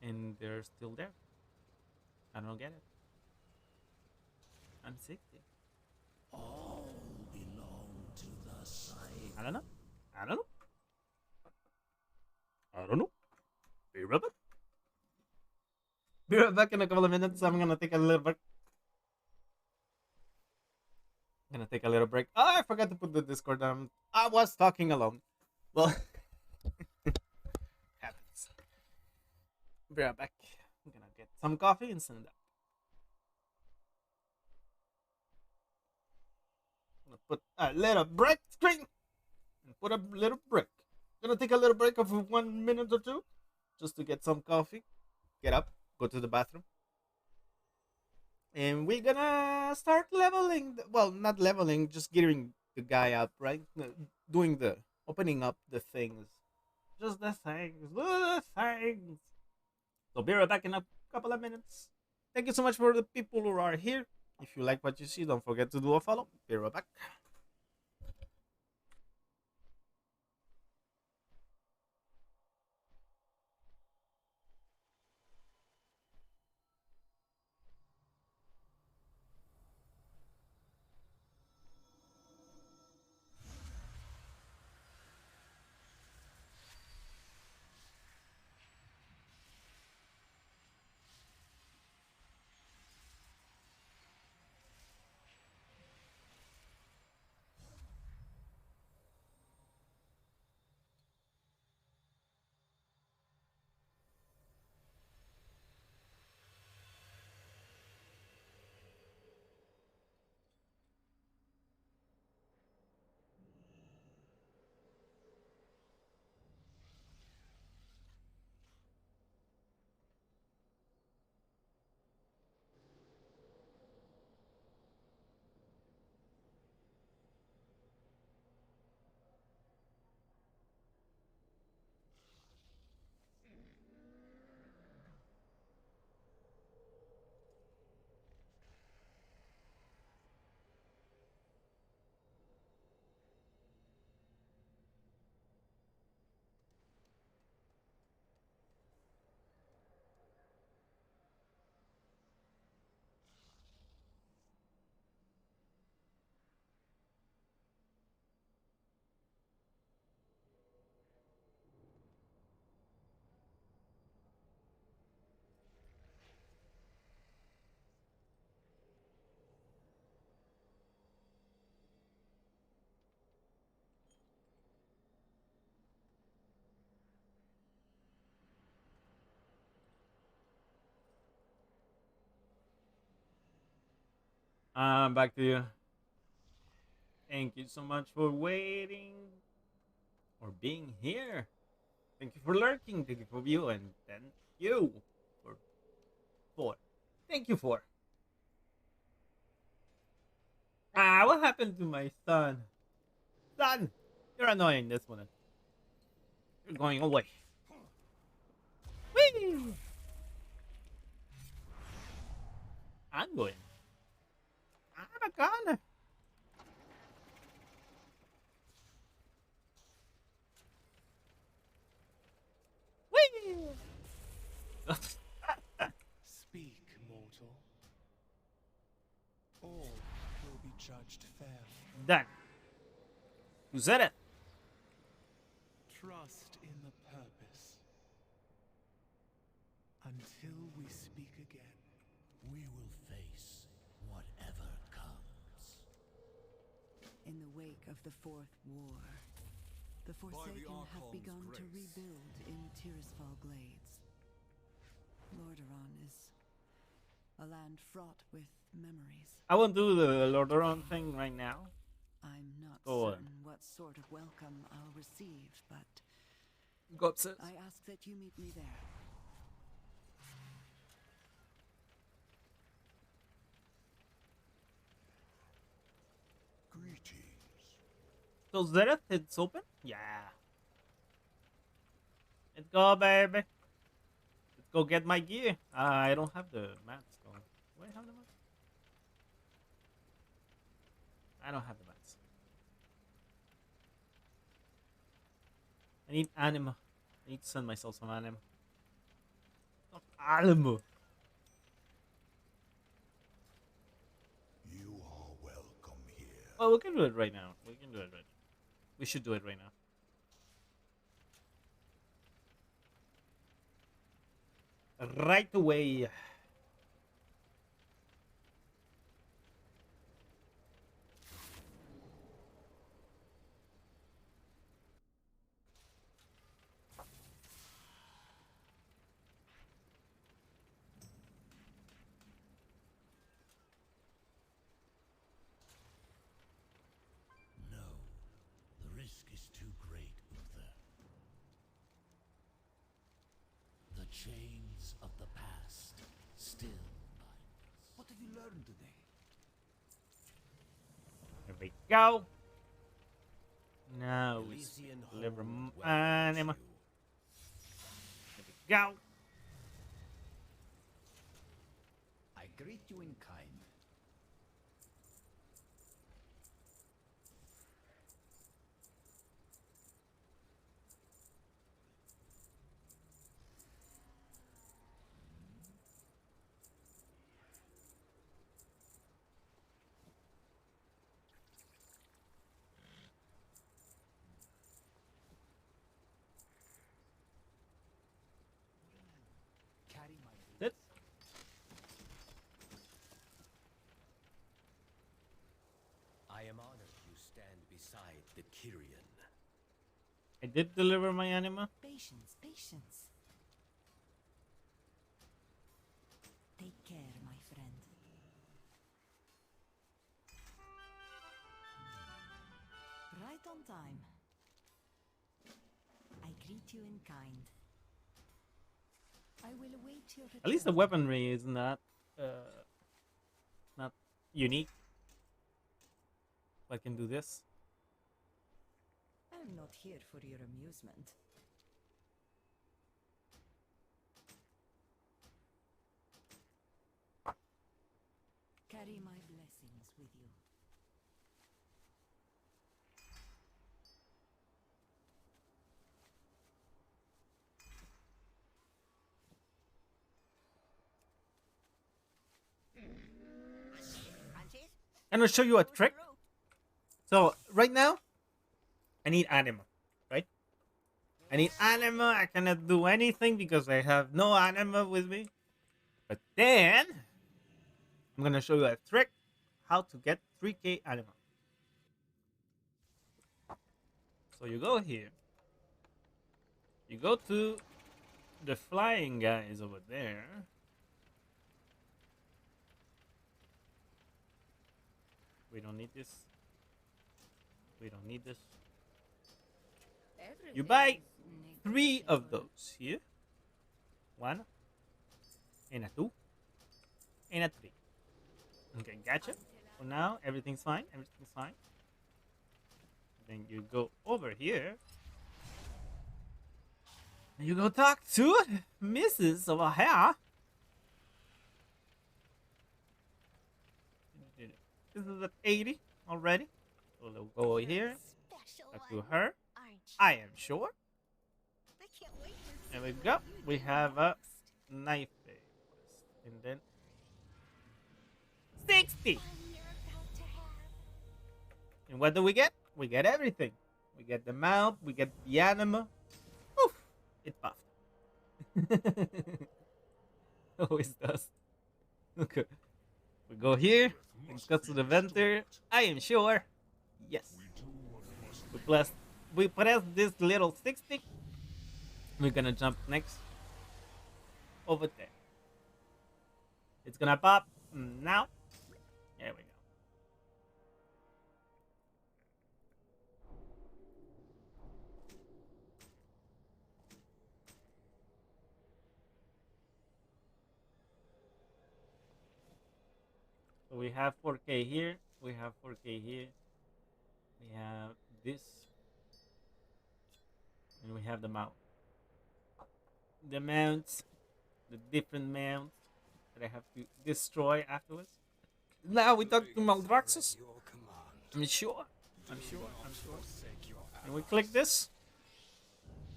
and they're still there. I don't get it. I'm 60. All belong to the side. I don't know. I don't know. I don't know. Be right back. Be right back in a couple of minutes. I'm gonna take a little break. Gonna take a little break. Oh, I forgot to put the Discord down. I was talking alone. Well, happens. Be right back. I'm gonna get some coffee and send it up. I'm gonna put a little break screen and put a little break. Gonna take a little break of 1 minute or two just to get some coffee. Get up, go to the bathroom, and we're gonna start leveling. Well, not leveling, just gearing the guy up, right? Doing the opening up the things, just the things, the things. So be right back in a couple of minutes. Thank you so much for the people who are here. If you like what you see, don't forget to do a follow. Be right back. Back to you. Thank you so much for waiting or being here. Thank you for lurking. Thank you for viewing. Thank you for. Thank you for. What happened to my son? Son, you're annoying this one. You're going away. Whee! I'm going. I'm gone. Whee! Speak, mortal. All will be judged fairly. Done. You said it. Trust in the purpose. Until we speak again. We will face whatever comes. In the wake of the Fourth War, the Forsaken have begun to rebuild in Tirisfal Glades. Lordaeron is a land fraught with memories. I won't do the Lordaeron thing right now. I'm not Go on. certain what sort of welcome I'll receive, but Go upstairs. I ask that you meet me there. Greetings. So Zereth, it's open? Yeah. Let's go, baby. Let's go get my gear. I don't have the mats though. Do I have the mats? I don't have the mats. I need anima. I need to send myself some anima. Some anima. You are welcome here. Well, we can do it right now. We can do it right now. We should do it right now. Right away. No, the risk is too great, Uther. The chains of the past still bind us. What have you learned today? There we go. Now we Elysian deliver hold welcomes anima. you. There we go. I greet you in kind. Carry my Sit. I am honored you stand beside the Kyrian. I did deliver my anima. Patience, patience. Take care, my friend. Right on time. I greet you in kind. I will await your return. At least the weaponry is not unique. I can do this. I'm not here for your amusement. Carry my blessings with you. I'm gonna show you a trick. So right now, I need anima, right? I need anima. I cannot do anything because I have no anima with me. But then, I'm gonna show you a trick how to get 3k anima. So you go here. You go to the flying guys over there. We don't need this. We don't need this. You buy 3 of those here. 1 and a 2 and a 3. Okay, gotcha. For now, everything's fine. Everything's fine. Then you go over here. And you go talk to Mrs. over here. This is at 80 already. So we'll go here. Talk to her. I am sure. There we go. We have a knife quest. And then 60. And what do we get? We get everything. We get the mount. We get the animal. Oof. It buffed. Always does. Okay. We go here. Let's go to the venter. I am sure. Yes. We press this little 60. We're gonna jump next. Over there. It's gonna pop now. There we go. So we have 4K here. We have 4K here. We have this. And we have the mount. The mounts. The different mounts that I have to destroy afterwards. Now we talk to Maldraxxus. I'm sure. I'm sure. I'm sure. And we click this.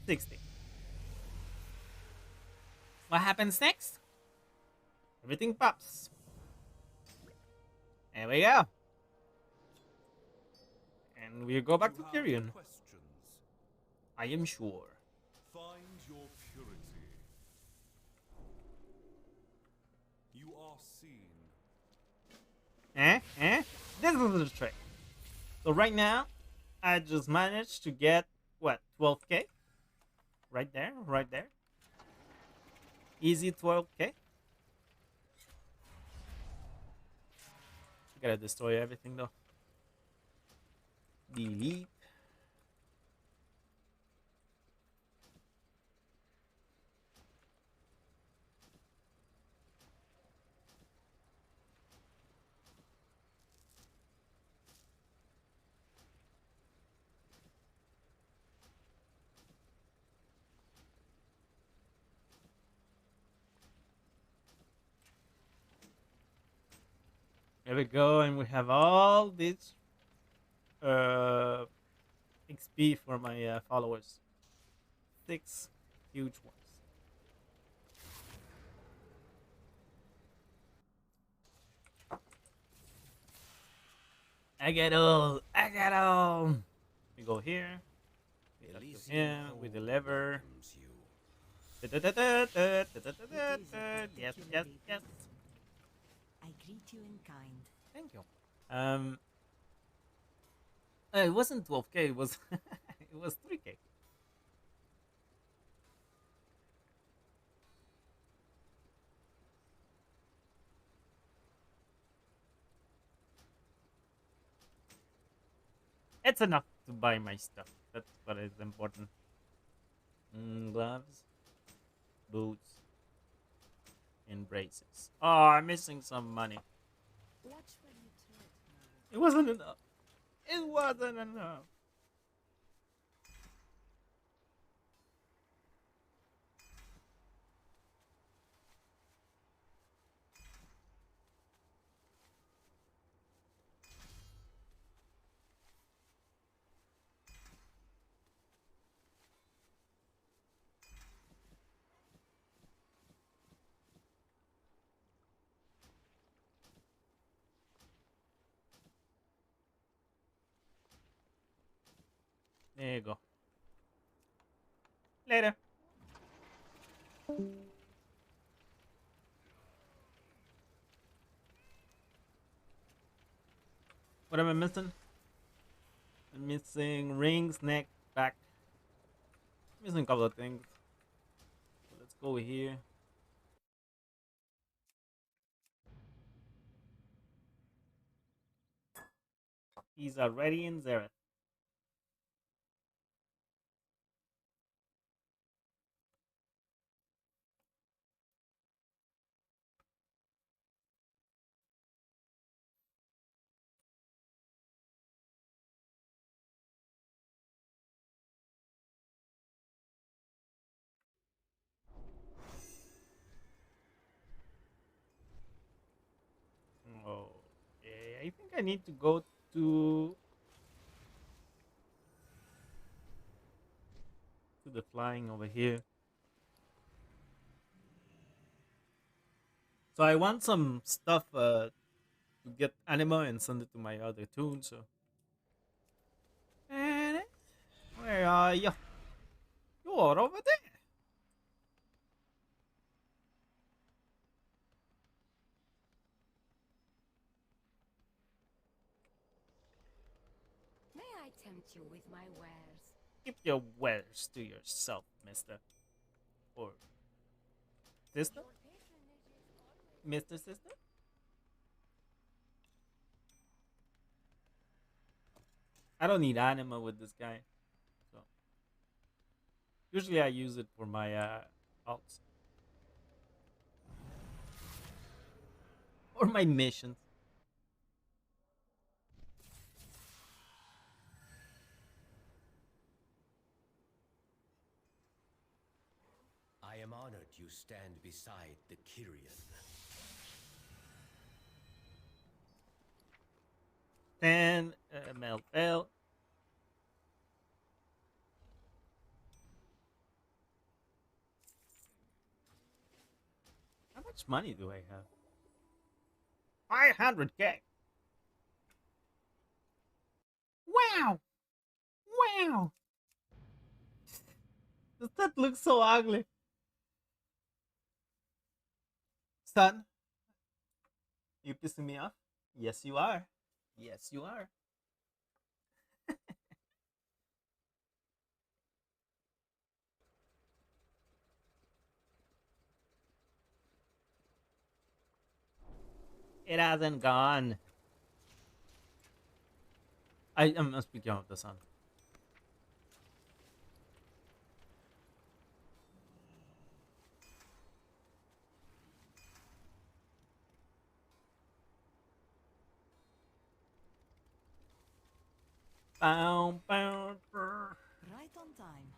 60. What happens next? Everything pops. There we go. And we go back to Tyrion. I am sure. Find your purity. You are seen. This is the trick. So right now, I just managed to get, what, 12K? Right there, right there. Easy 12K. Gotta destroy everything though. Delete. There we go, and we have all this XP for my followers. 6 huge ones. I get all. We go here. We talk to him. We deliver. Yes, yes, yes. I greet you in kind. Thank you. It wasn't 12K. It was it was 3K. It's enough to buy my stuff. That's what is important. Gloves, boots, and braces. Oh, I'm missing some money. It wasn't enough. It wasn't enough. There you go. Later. What am I missing? I'm missing rings, neck, back. Missing a couple of things. So let's go here. He's already in Zereth. Oh, yeah, I think I need to go to the flying over here. So I want some stuff to get anima and send it to my other tune. So, and where are you? You're over there. May I tempt you with my wares? Keep your wares to yourself, Mister or Sister, Mister Sister. I don't need anima with this guy. So usually I use it for my alts or my missions. I am honored you stand beside the Kyrian. 10 ml fail. How much money do I have? 500k. Wow! Wow! Does that look so ugly? Son, you pissing me off? Yes, you are. Yes, you are. It hasn't gone. I'm speaking of the sun. Bow, bow, brr. Right on time.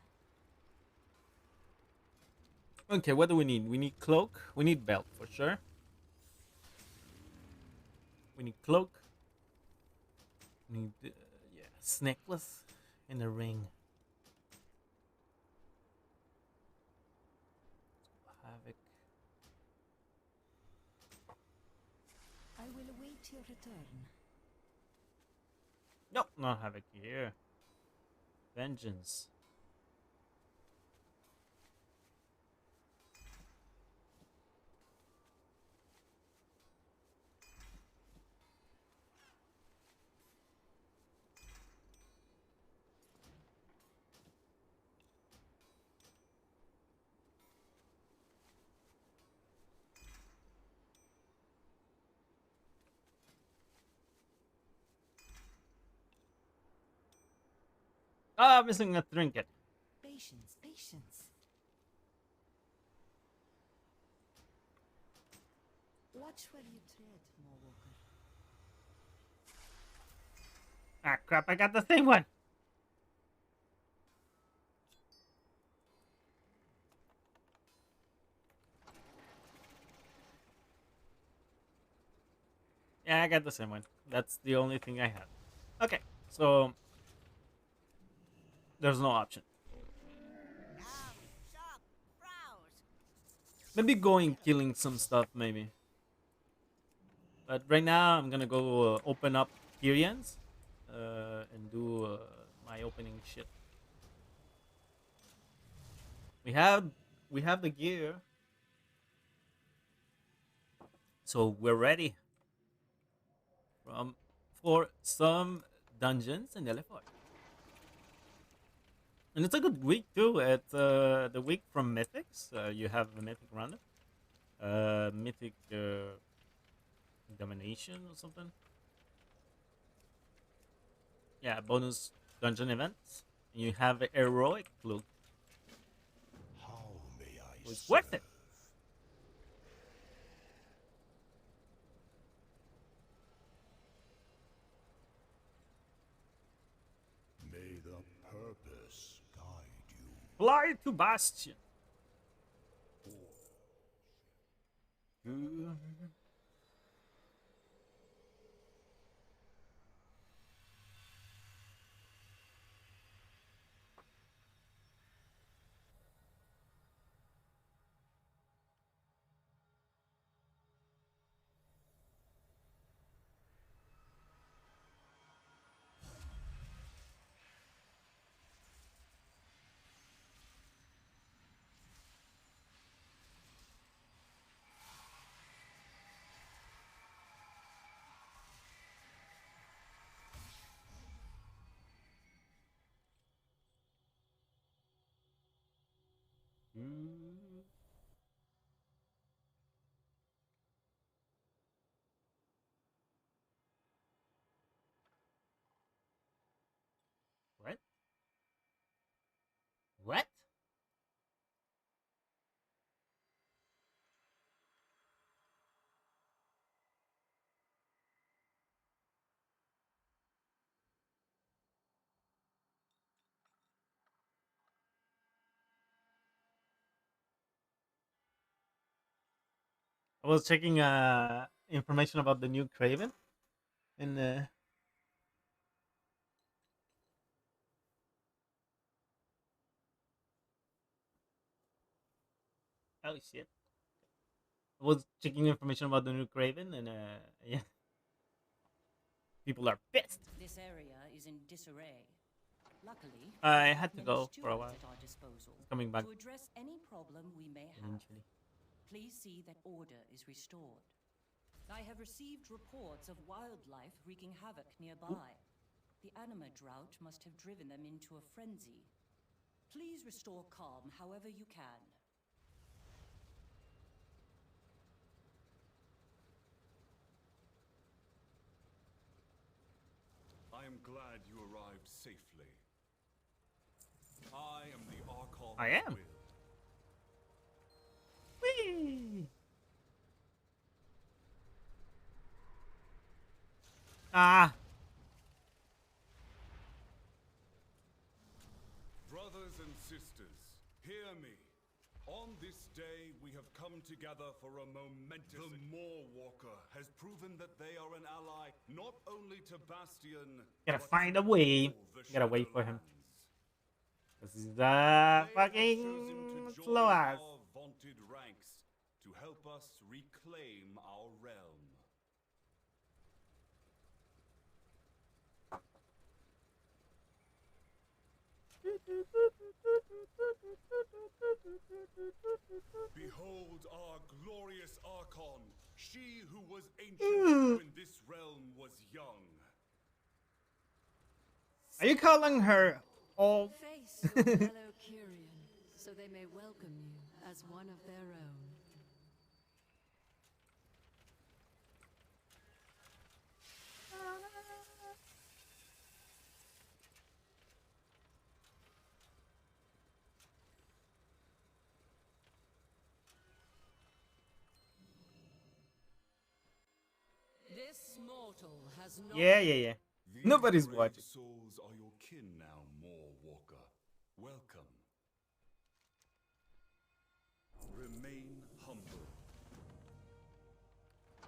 Okay, what do we need? We need cloak. We need belt for sure. We need cloak. We need yes, necklace and a ring. Havoc. I will await your return. Nope, not havoc here. Vengeance. Ah, missing a trinket. Patience, patience. Watch where you tread, Mawwalker. Ah, crap! I got the same one. Yeah, I got the same one. That's the only thing I have. Okay, so there's no option. Maybe going killing some stuff, maybe. But right now, I'm gonna go open up Tyrians and do my opening shit. We have the gear, so we're ready for some dungeons in LFR. And it's a good week too. It's the week from Mythics. You have the Mythic Roundup, Mythic Domination or something. Yeah, bonus dungeon events. You have a heroic cloak. How may I So it's serve? worth it. May the purpose guide you. Fly to Bastion. Ooh. Ooh. What? What? I was checking information about the new Craven, and oh shit, I was checking information about the new Craven, and yeah, people are pissed. This area is in disarray. Luckily, I we had have to many go for a stewards while. at our disposal It's coming back to address any problem we may have. eventually. Please see that order is restored. I have received reports of wildlife wreaking havoc nearby. The anima drought must have driven them into a frenzy. Please restore calm however you can. I am glad you arrived safely. I am the Archon I of am. Will. Whee! Ah, Brothers and sisters, hear me. On this day, we have come together for a momentous... The Moorwalker has proven that they are an ally not only to Bastion, gotta but find to a way. all the Gotta wait for him. Shadowlands. This is They have fucking chosen to slow join ass. our vaunted ranks to help us reclaim our realm. Behold our glorious Archon, she who was ancient when this realm was young. Are you calling her old? Face your fellow Kyrian, so they may welcome you as one of their own. This mortal has not... Yeah, yeah, yeah. These Nobody's brave watching. souls are your kin now, Moorwalker. Welcome. Remain humble.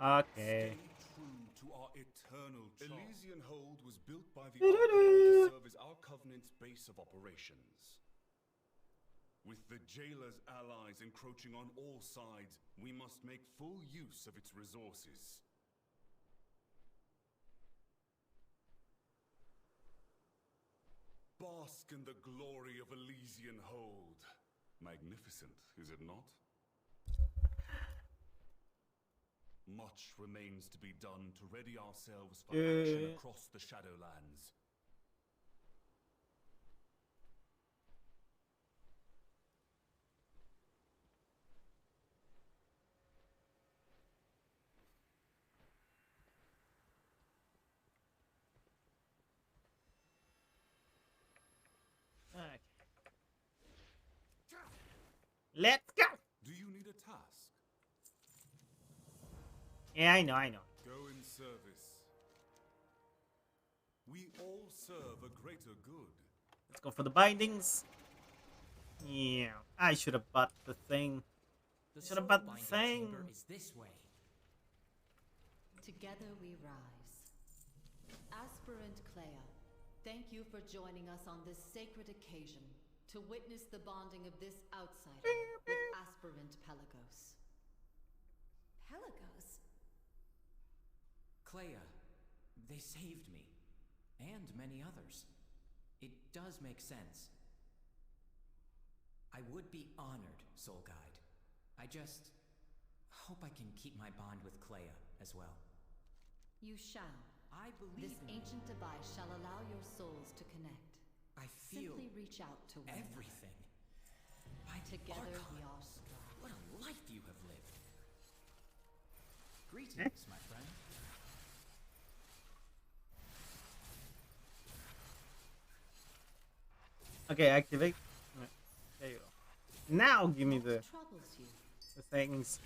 Okay. Stay true to our eternal charm. Elysian Hold was built by the Archon to serve as our Covenant's base of operations. With the Jailer's allies encroaching on all sides, we must make full use of its resources. Bask in the glory of Elysian Hold. Magnificent, is it not? Much remains to be done to ready ourselves for action across the Shadowlands. Let's go. Do you need a task? Yeah, I know. Go in service. We all serve a greater good. Let's go for the bindings. Yeah, I should have bought the thing. Should have bought the thing. Is this way. Together we rise. Aspirant Clea, thank you for joining us on this sacred occasion to witness the bonding of this outsider with Aspirant Pelagos. Pelagos? Clea, they saved me. And many others. It does make sense. I would be honored, Soul Guide. I just hope I can keep my bond with Clea as well. You shall. I believe This ancient device shall allow your souls to connect. I feel Simply reach out to one everything. By Together Archon, we are strong. what a life you have lived. Greetings, my friend. Okay, activate. Right, there you go. Now give me the Troubles you. things.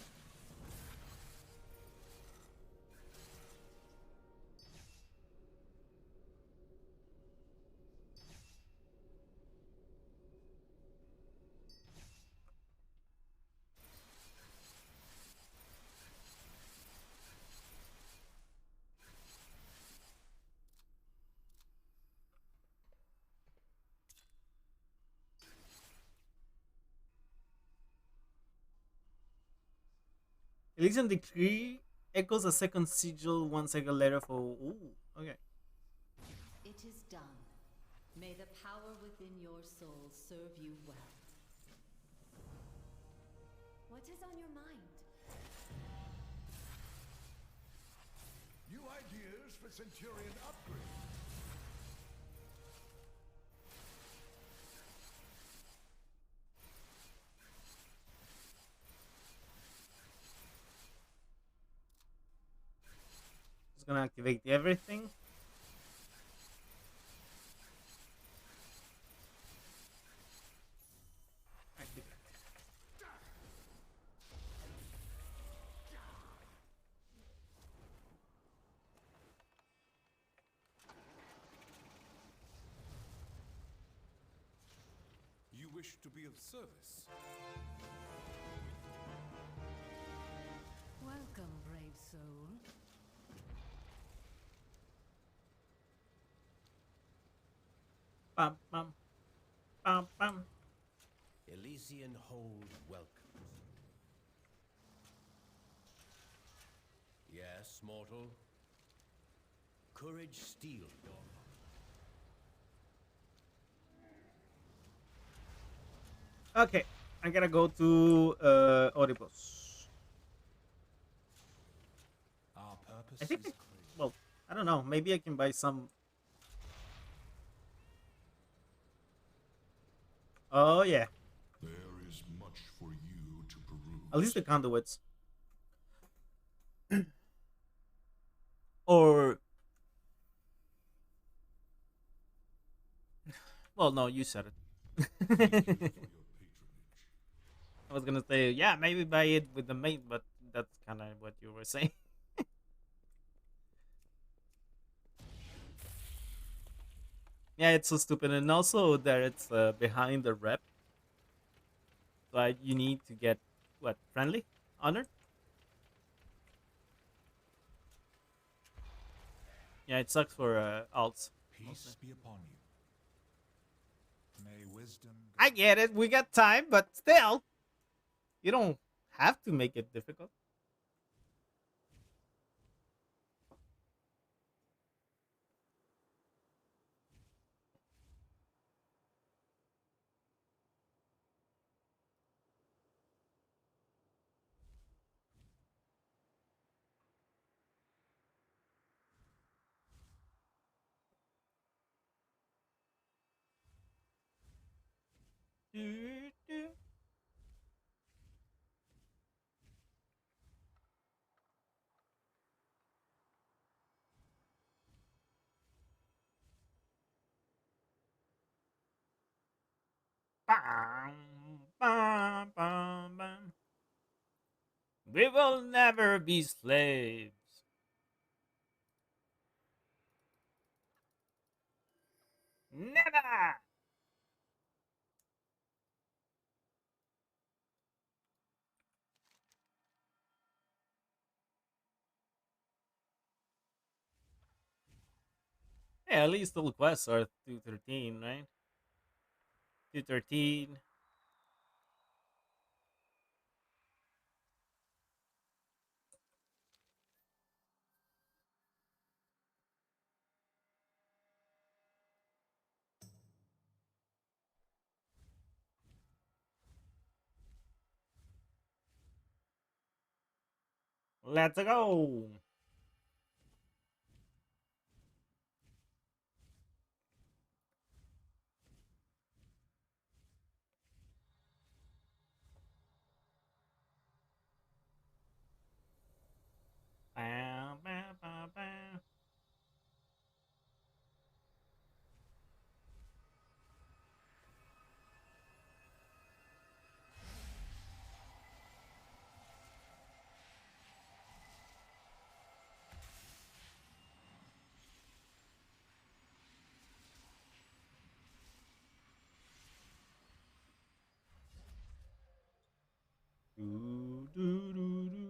Elysian Decree echoes a second sigil 1 second later for. Ooh, okay. It is done. May the power within your soul serve you well. What is on your mind? New ideas for Centurion upgrade. Just gonna activate everything. You wish to be of service? Welcome, brave soul. Bum bum bum bum. Elysian Hold welcomes. Yes, mortal. Courage steel your Okay, I gotta go to Oedipus. Our purpose I think. is Well, I don't know. Maybe I can buy some. Oh yeah. There is much for you to peruse. At least the conduits. Or. Well, no, you said it. I was gonna say, yeah, maybe buy it with the mate, but that's kind of what you were saying. Yeah, it's so stupid, and also that it's behind the rep. So you need to get what, friendly, honored. Yeah, it sucks for alts. peace be upon you. May wisdom. I get it. We got time, but still, you don't have to make it difficult. Bam, bam, bam. We will never be slaves. Never! Yeah, at least all quests are 213, right? 213. Let's go! Bow, bow, bow, bow. Do, do, do, do, do.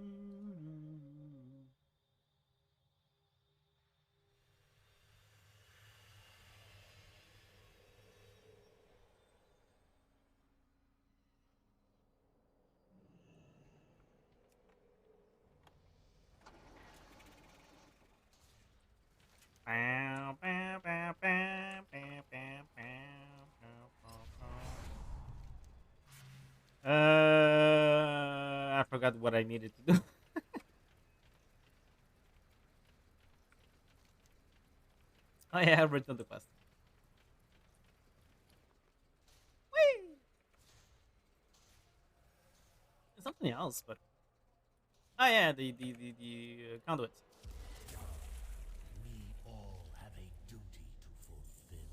Bow, bow, bow, bow, bow, bow, bow, bow, bow. I forgot what I needed to do. Oh yeah, I returned the quest. Whee! Something else, but oh yeah, the conduits. We all have a duty to fulfill.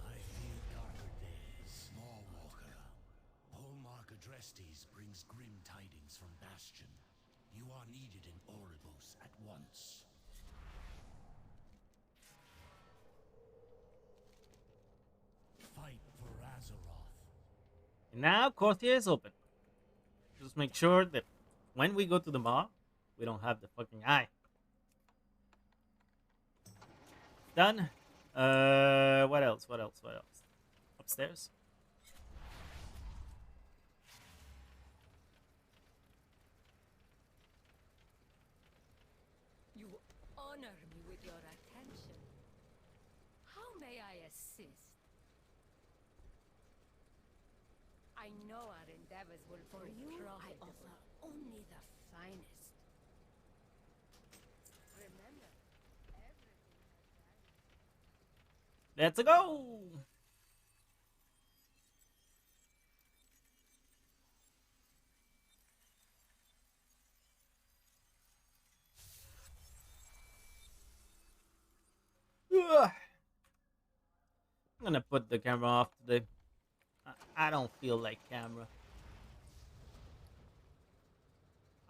I fear darker days. Small Walker. Hallmark Adrestes brings grim tidings from Bastion. You are needed in Oribos at once. Fight for Azeroth. And now Courtier is open. Just make sure that when we go to the mall, we don't have the fucking eye. Done. What else? What else? What else? Upstairs. You honor me with your attention. How may I assist? I know our endeavors will For prove you, I profitable. offer only the finest. Remember, everything has value. Let's go. Ugh. I'm gonna put the camera off today. I don't feel like camera.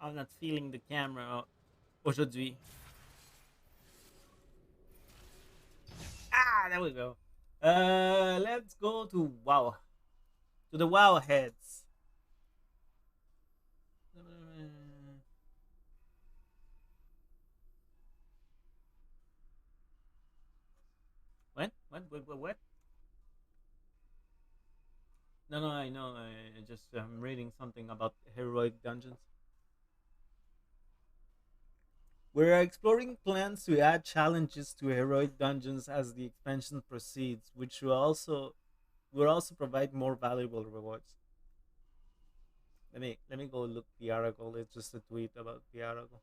I'm not feeling the camera aujourd'hui. Ah, there we go. Let's go to WoW. To the WoW heads. When? What? No, no, I know. I just am reading something about heroic dungeons. We're exploring plans to add challenges to heroic dungeons as the expansion proceeds, which will also provide more valuable rewards. Let me go look the article. It's just a tweet about the article.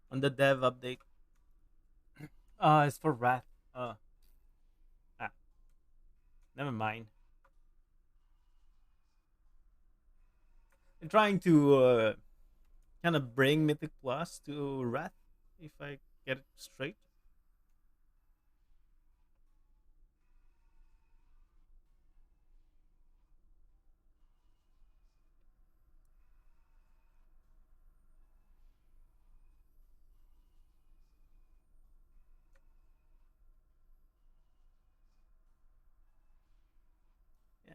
On the dev update. It's for Wrath. Ah. Never mind. I'm trying to kind of bring Mythic Plus to Wrath, if I get it straight. Yeah.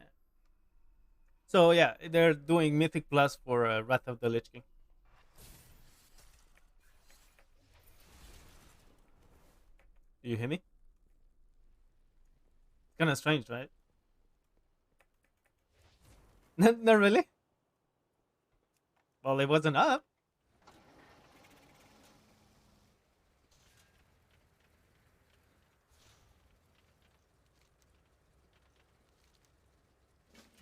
So yeah, they're doing Mythic Plus for Wrath of the Lich King. Do you hear me? Kind of strange, right? Not really. Well, it wasn't up.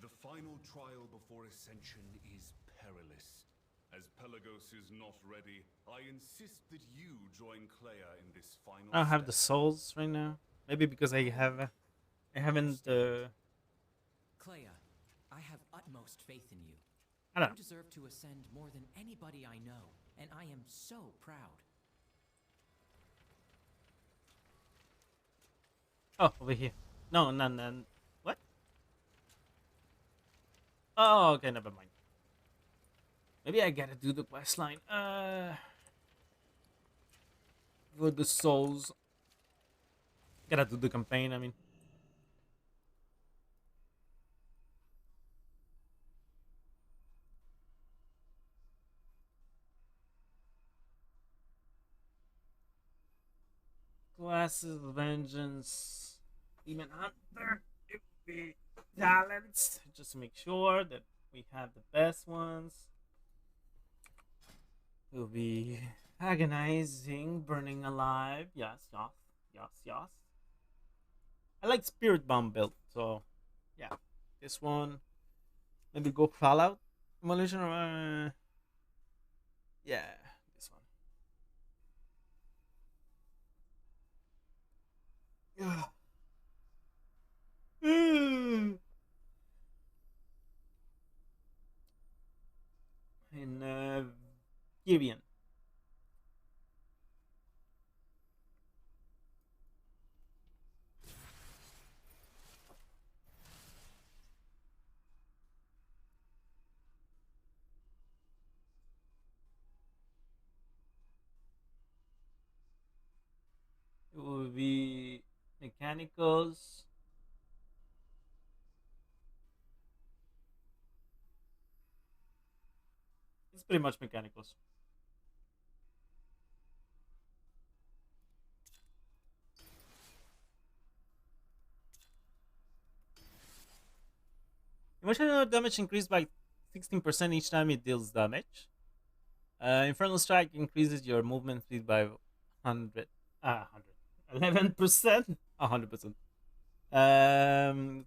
The final trial before Ascension is perilous. As Pelagos is not ready, I insist that you join Clea in this final I don't have the step. souls right now. Maybe because I haven't. Clea, I have utmost faith in you. I don't You deserve to ascend more than anybody I know, and I am so proud. Oh, over here. No, none. What? Oh, okay, never mind. Maybe I gotta do the quest line. For the souls. Gotta do the campaign, I mean. Classes, Vengeance, Demon Hunter. It would be talents. Just to make sure that we have the best ones. It will be Agonizing, Burning Alive. Yes. I like Spirit Bomb build, so yeah. This one. Maybe go Fallout Demolition or yeah, this one. In Gibeon. It will be mechanicals. It's pretty much mechanicals. Emotional damage increased by 16% each time it deals damage. Infernal Strike increases your movement speed by 100. 11%? 100%.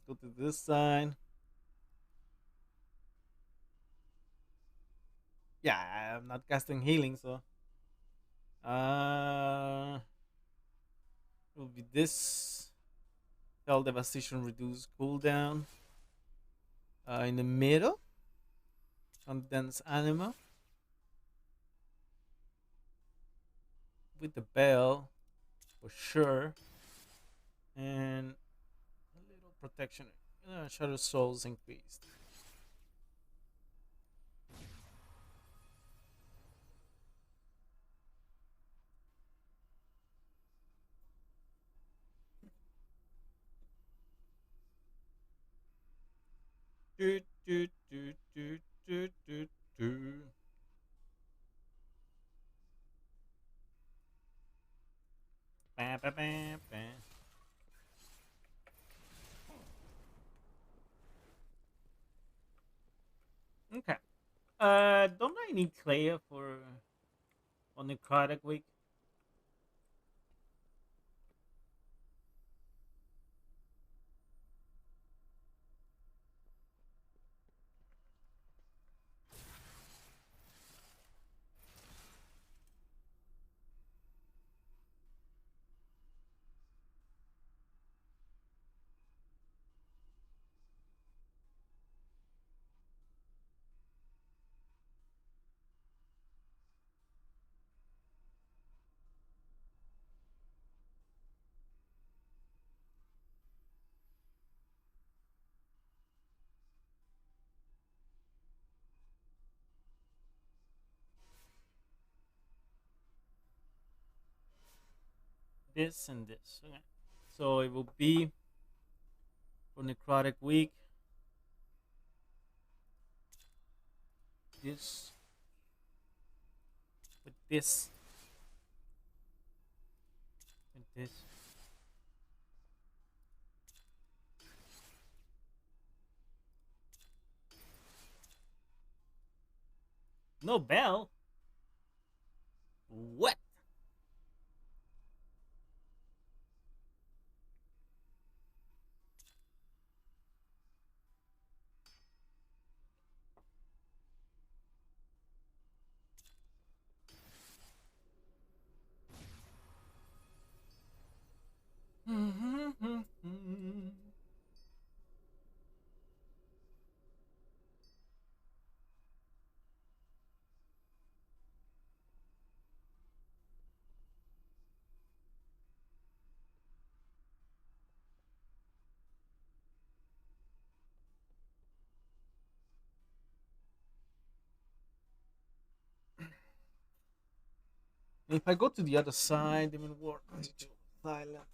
Go to this side. Yeah, I'm not casting healing, so. It will be this. Spell Devastation reduce cooldown. In the middle. Condense Anima. With the bell, for sure. And a little protection. Shadow Souls increased. Do, do, do, do, do, do, do. Ba, ba, ba, ba. Okay. Don't I need Clea for on Necrotic Week? this and this. Okay. So it will be for necrotic week. This with this with this. No bell. What? If I go to the other side, Demon War, silent.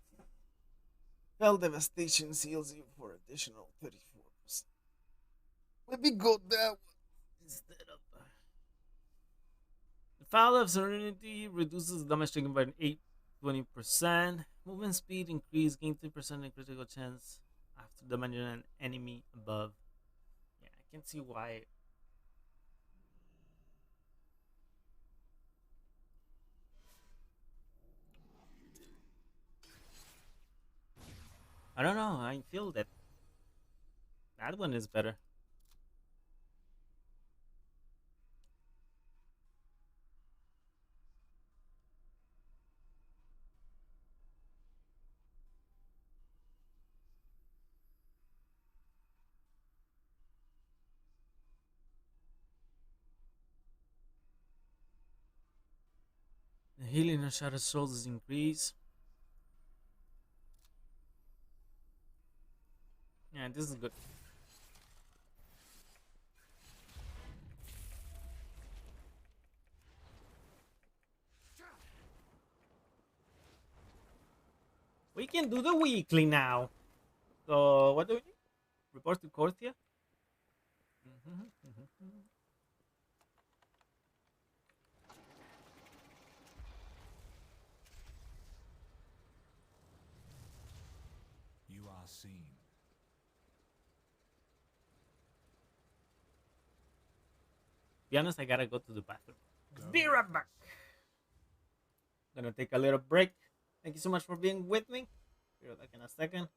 Spell devastation seals you for additional 34%. Maybe go that one instead of the Foul of Serenity reduces damage taken by an 20%. Movement speed increase, gain 3% in critical chance after damaging an enemy above. Yeah, I can see why. I don't know. I feel that that one is better. The healing of Shadow Souls is increased. Yeah, this is good. We can do the weekly now. So, what do we need? Report to Corthia? You are seen. Be honest, I gotta go to the bathroom. Be right back. Gonna take a little break. Thank you so much for being with me. Be right back in a second.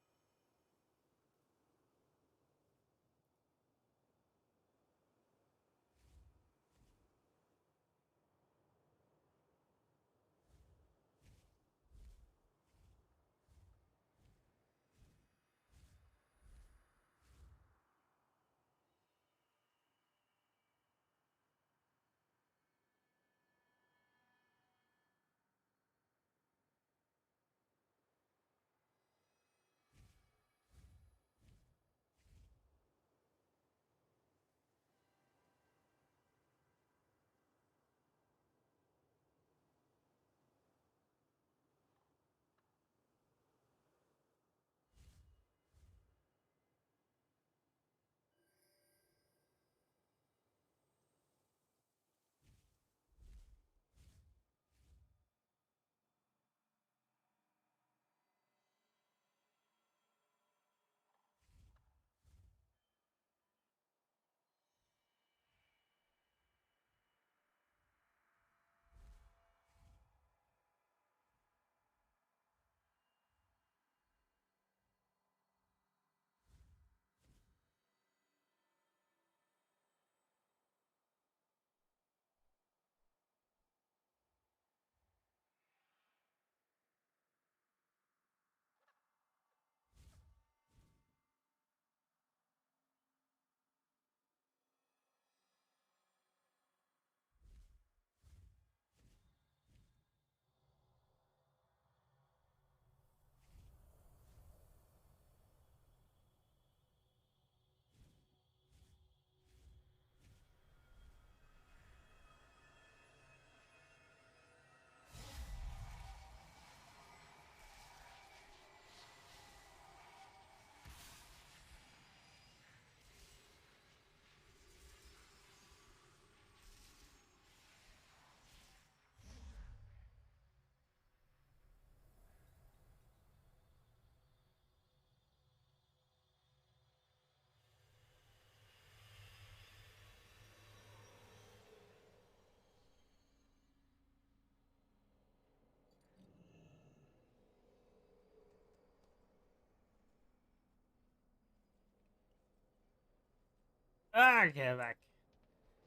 Okay,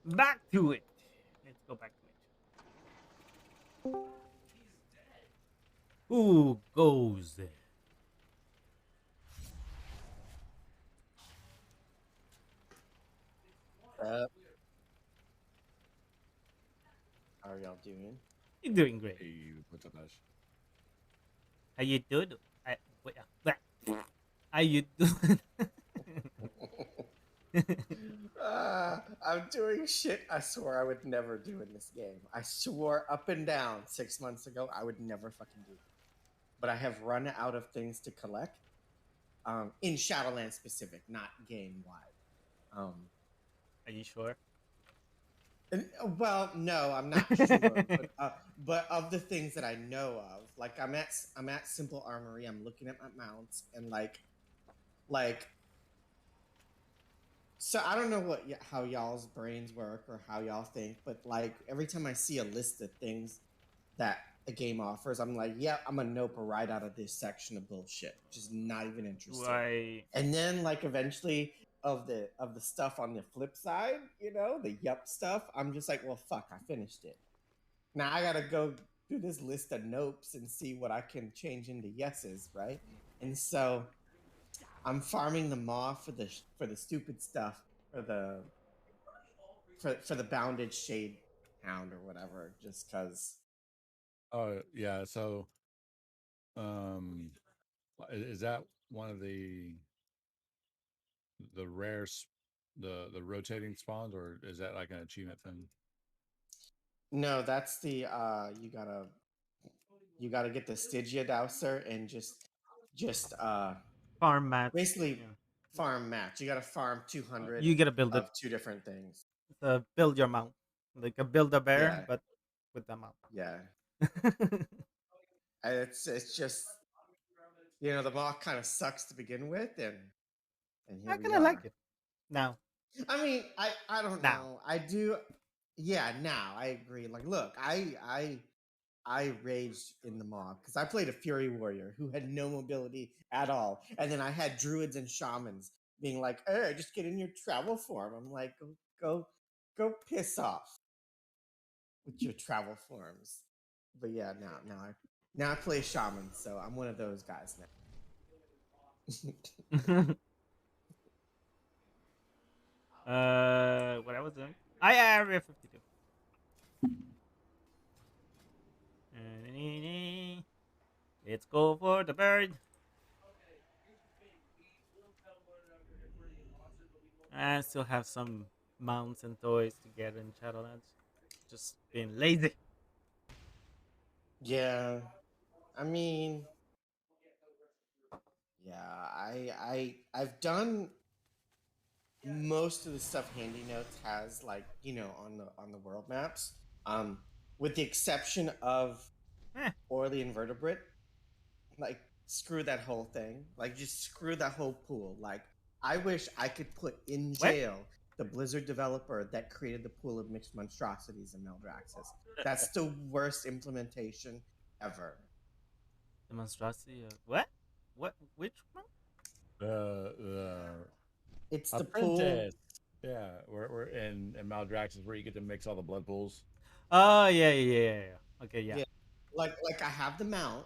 back to it. Let's go back to it. Who goes there? How are y'all doing? You're doing great. Hey, what's up, Ash? How you doing? Wait, how you doing? I'm doing shit I swore I would never do in this game. I swore up and down 6 months ago I would never fucking do. But I have run out of things to collect. In Shadowlands specific, not game wide. Are you sure? Well, no, I'm not sure. But of the things that I know of, like I'm at Simple Armory. I'm looking at my mounts and like so I don't know how y'all's brains work or how y'all think, but like every time I see a list of things that a game offers, I'm like, yeah, I'm gonna nope right out of this section of bullshit. Just not even interested. Why? And then like eventually of the stuff on the flip side, the yup stuff, I'm just like, well, fuck, I finished it. Now I gotta go through this list of nopes and see what I can change into yeses, right? And so I'm farming them off for the stupid stuff for the bounded shade hound or whatever, just because. Oh yeah, so is that one of the rare the rotating spawns, or is that like an achievement thing? No, that's the you gotta get the Stygia Dowser and just Farm mats. basically Yeah. farm match. You gotta farm 200 You gotta build it. of two different things. Build your mount, like a build a bear, Yeah, but with the mount. yeah. And it's just the mock kind of sucks to begin with, and here I we kind of like are. it now. I mean, I don't Now. know. I do. Yeah, now I agree. Like, look, I raged in the mob because I played a Fury Warrior who had no mobility at all, and then I had druids and shamans being like, "Hey, just get in your travel form." I'm like, go piss off with your travel forms. But yeah, now I play shaman, so I'm one of those guys now. What I was doing? I area 52. Let's go for the bird. I still have some mounts and toys to get in Shadowlands. Just being lazy. Yeah, I mean, yeah, I've done most of the stuff Handy Notes has, like on the world maps, with the exception of Eh, Orly Invertebrate. Like, screw that whole thing. Like, just screw that whole pool. Like, I wish I could put in what? jail the Blizzard developer that created the pool of mixed monstrosities in Maldraxxus. That's the worst implementation ever. The monstrosity of what? What? Which one? The It's the pool. apprentice. Yeah, we're in Maldraxxus where you get to mix all the blood pools. Oh yeah. Okay, yeah. Yeah, like I have the mount.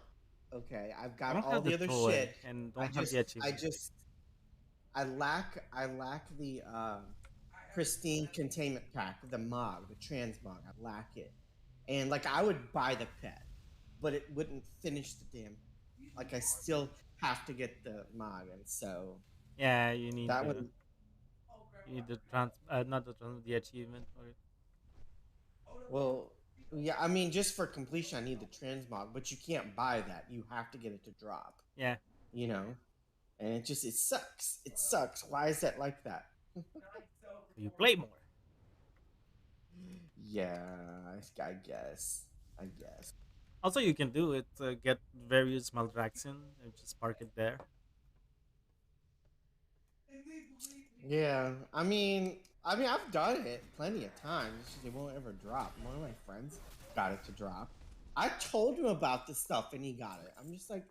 Okay, I've I got don't all have the the other toy shit. and I don't have just, the I achievement. just, I lack the pristine containment pack, the Mog, the transmog. I lack it, and like I would buy the pet, but it wouldn't finish the damn. Like I still have to get the Mog, and so Yeah, you need that the one. not the achievement for it. Well, yeah, I mean, just for completion, I need the transmog, but you can't buy that. You have to get it to drop. Yeah. You know, and it sucks. It sucks. Why is that like that? So you play more. Yeah, I guess. I guess. Also, you can do it. Get various Maldraxxin and just park it there. Yeah, I mean, I've done it plenty of times. It's just it won't ever drop. One of my friends got it to drop. I told him about this stuff and he got it. I'm just like,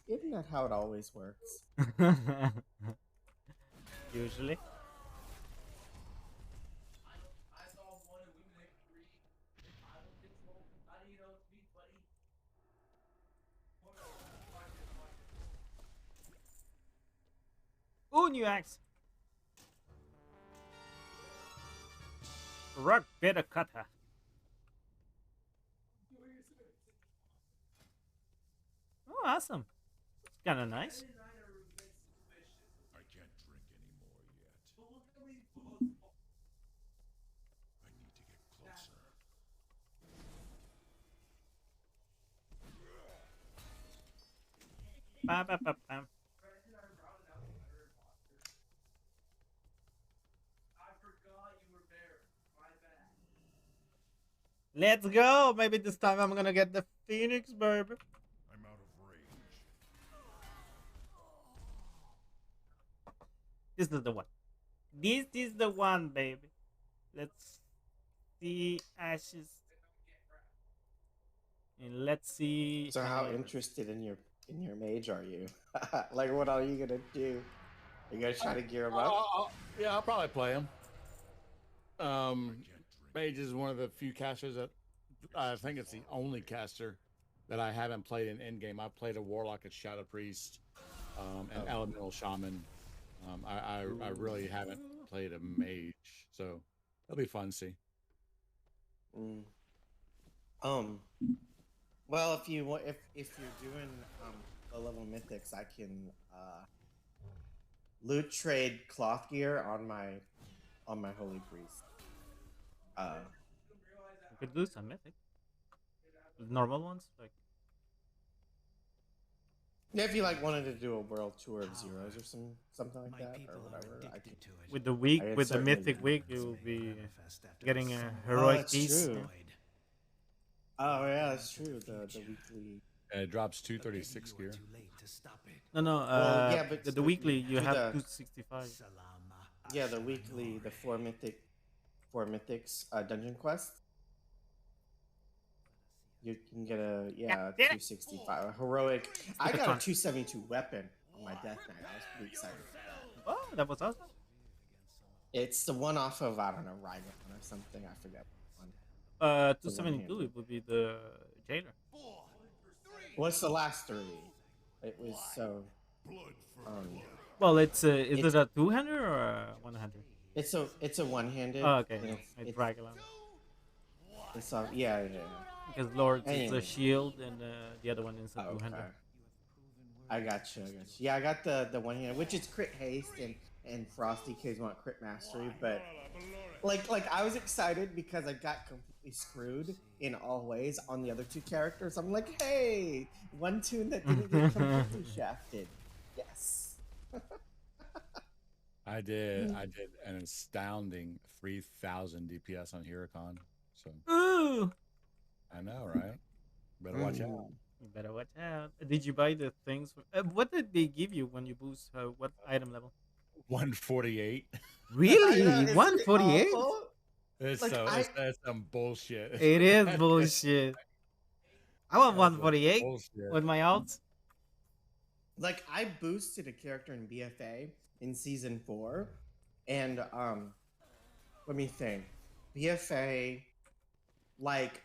isn't that how it always works? Usually. Ooh, new axe. Rock better cutter. Oh, awesome. It's kind of nice. I can't drink anymore yet. I need to get closer. Ba, ba, ba, ba. Let's go. Maybe this time I'm gonna get the Phoenix, baby. I'm out of range. This is the one. This is the one, baby. Let's see ashes. And let's see. So how interested in your mage are you? Like, what are you gonna do? Are you gonna try to gear him up? Yeah, I'll probably play him. Mage is one of the few casters that I think it's the only caster that I haven't played in endgame. I've played a warlock, a shadow priest, an elemental shaman. I really haven't played a mage, so it'll be fun to see. Well, if you if you're doing low level mythics, I can loot trade cloth gear on my holy priest. We could do some mythic. Normal ones, like. Yeah, if you like wanted to do a world tour of zeros or something like that or whatever, I could. With the week, I with the certainly- mythic week, you'll be getting a Oh, heroic that's piece. true. Yeah. Oh yeah, that's true. The weekly. It drops 236 gear. No, no. Well, yeah, but the weekly you do have the- 265. Yeah, the weekly, the four mythics dungeon quest. You can get a 265 a heroic. I got a 272 weapon on my death knight. I was pretty excited for that. Oh, that was awesome. It's the one off of I don't know Rhino or something. I forget. One. 272 it would be the jailer. What's the last three? It was so. Well, it's is it a 200 or a 100? It's a one-handed. Oh, okay. and I drag along. It's yeah. Because Lord is Anyway. a shield and the other one is a 200. Okay. I got you. Yeah, I got the one hand, which is crit haste and Frosty Kids want crit mastery, but like I was excited because I got completely screwed in all ways on the other two characters. I'm like, hey, one tune that didn't get completely shafted. Yes. I did an astounding 3,000 DPS on Huracan. So Ooh! I know, right? Better watch out. You better watch out. Did you buy the things? What did they give you when you boost? What item level? 148. Really? Isn't it 148? awful? It's Like, that's some bullshit. It is bullshit. I want That's 148 bullshit. with my alts. Like I boosted a character in BFA in season 4, and let me think. BFA, like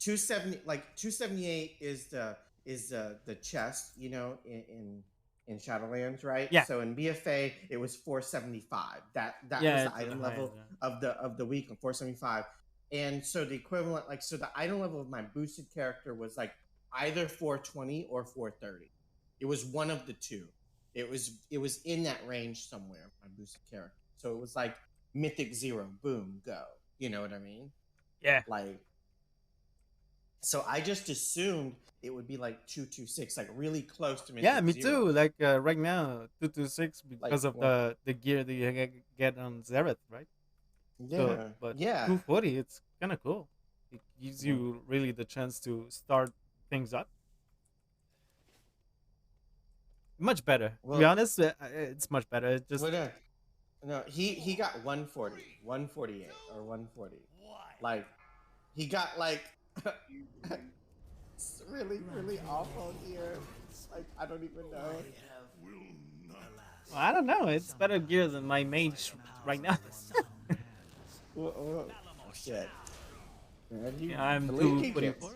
278 is the chest, you know, in Shadowlands, right? Yeah. So in BFA it was 475. That Yeah, was it's the item the level highest, of the week of 475. And so the equivalent, like, so the item level of my boosted character was like either 420 or 430. It was one of the two. It was in that range somewhere, my boosted character. So it was like Mythic 0, boom, go. You know what I mean? Yeah. Like, so I just assumed it would be like 226, like really close to Mythic Yeah, me 0. too. Like right now, 226 because Like, of the gear that you get on Zereth, right? Yeah, So, but yeah. 240, it's kind of cool. It gives you really the chance to start things up. Much better. To be Well- honest, it's much better. It just Well, no, he got 140, 148 or 140. Like, he got like it's really awful here. Like, I don't even know. I don't know. It's better gear than my mage right now. Oh, shit. Man, you I'm believe 244,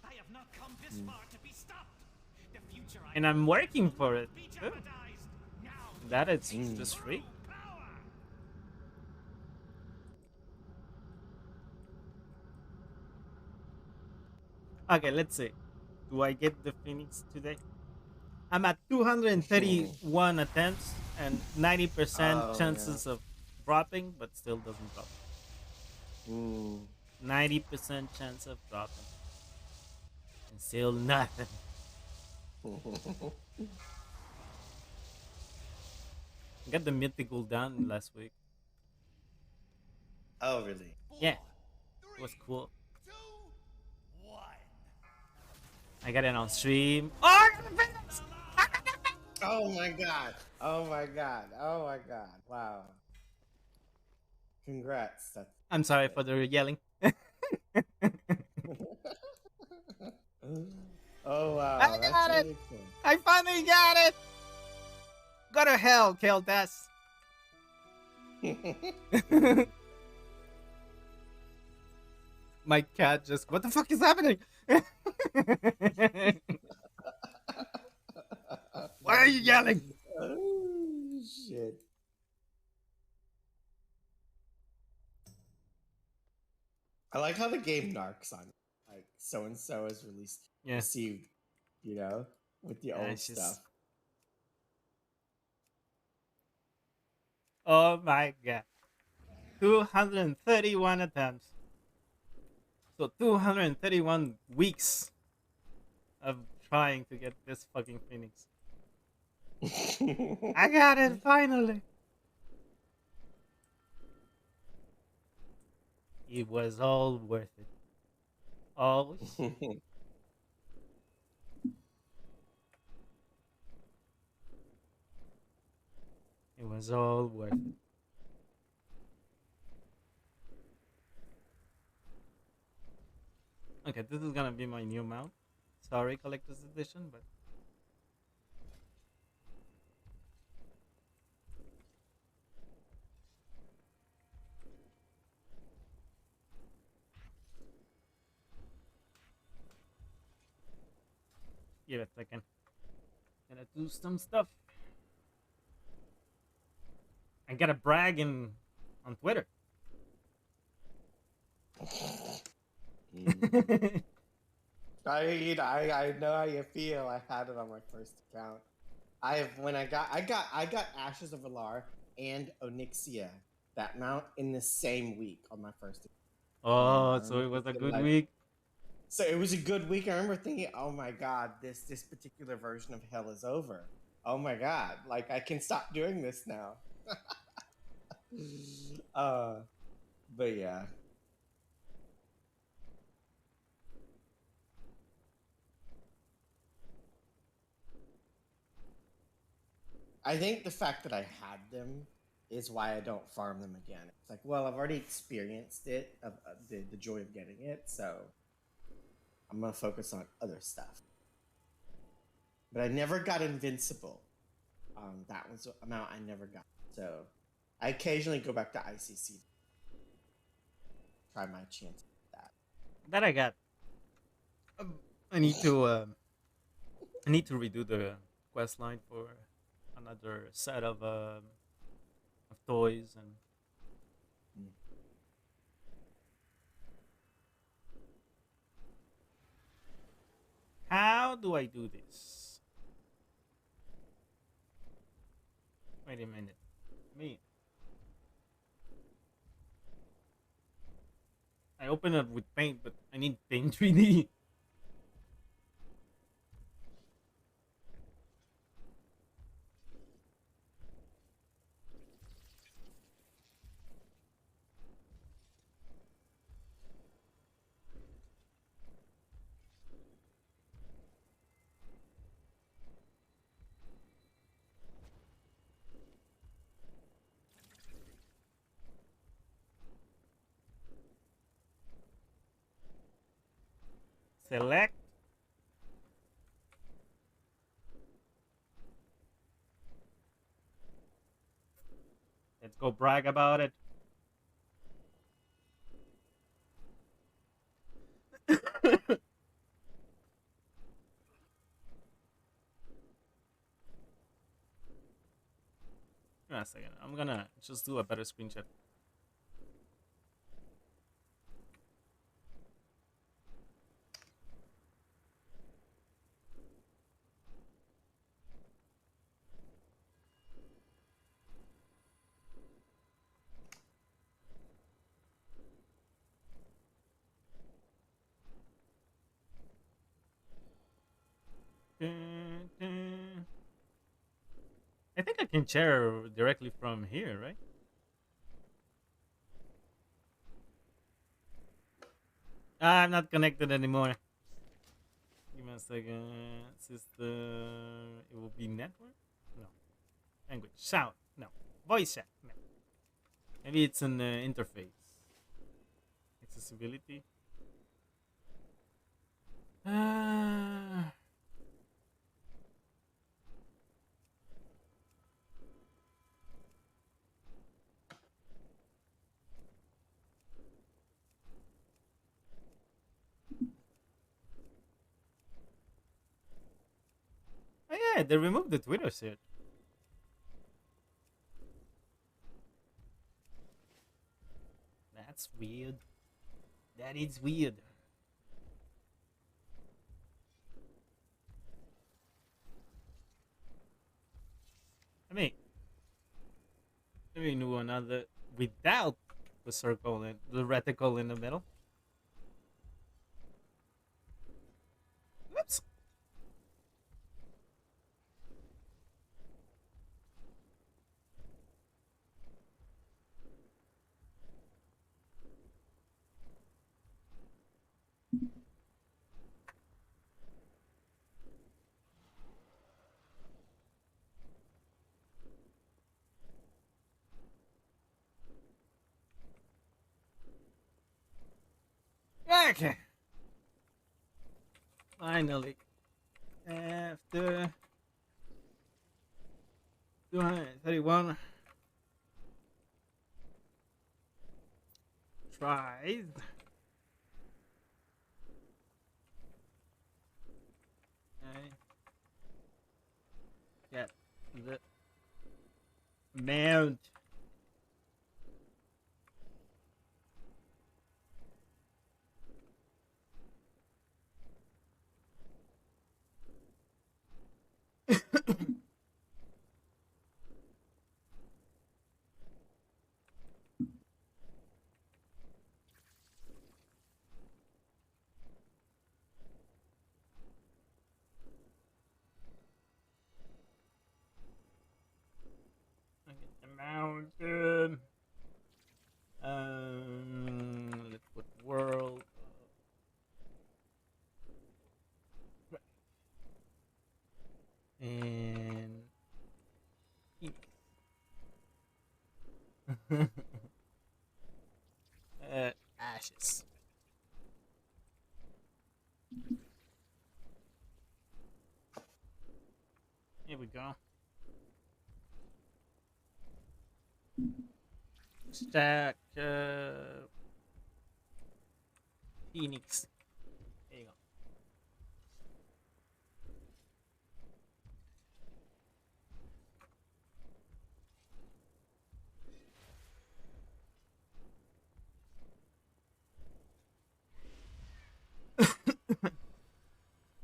I have not come this far to be stopped. The future I and I'm working for it. too. That it's just free. Okay, let's see. Do I get the Phoenix today? I'm at 231 attempts and 90% Oh, chances of dropping, but still doesn't drop. 90% chance of dropping. And still nothing. Got the mythical down last week. Oh, really? Yeah. It was cool. I got it on stream. Oh, I got the Phoenix! Oh my god! Oh my god! Oh my god! Wow! Congrats! I'm sorry for the yelling. Oh wow! I That's got it! really cool. I finally got it! Go to hell, Keltas. My cat just, what the fuck is happening? Why are you yelling? Oh shit! I like how the game narcs on it. Like so and so has received, you know, with the old stuff. Oh my god. 231 attempts. So 231 weeks of trying to get this fucking Phoenix. I got it finally. It was all worth it. Oh shit. It was all worth it. Okay, this is gonna be my new mount. Sorry, collector's edition, but give it a second. Gonna do some stuff. I gotta brag on Twitter. I know how you feel. I had it on my first account. I got Ashes of Valar and Onyxia, that mount, in the same week on my first account. Oh, so it was a good week. So it was a good week. I remember thinking, "Oh my god, this particular version of hell is over. Oh my god, like I can stop doing this now." But yeah. I think the fact that I had them is why I don't farm them again. It's like, well, I've already experienced it, of the joy of getting it, so I'm gonna focus on other stuff. But I never got invincible. That was an amount I never got. So I occasionally go back to ICC. Try my chance at that. That I got. I need to redo the quest line for another set of toys and. How do I do this? Wait a minute. I open it with paint, but I need paint 3D. Select. Let's go brag about it. on a second. I'm gonna just do a better screenshot. I think I can share directly from here, right? I'm not connected anymore. Give me a second. System. It will be network? No. Language. Sound? No. Voice chat? No. Maybe it's an interface. Accessibility? Uh, oh yeah, they removed the Twitter search. That's weird. That is weird. Let me do another without the circle and the reticle in the middle. Whoops. Okay. Finally. After 231 tries. I get the mount. I get the mountain. Let's put world. And ashes. Here we go. Stack Phoenix. There you go.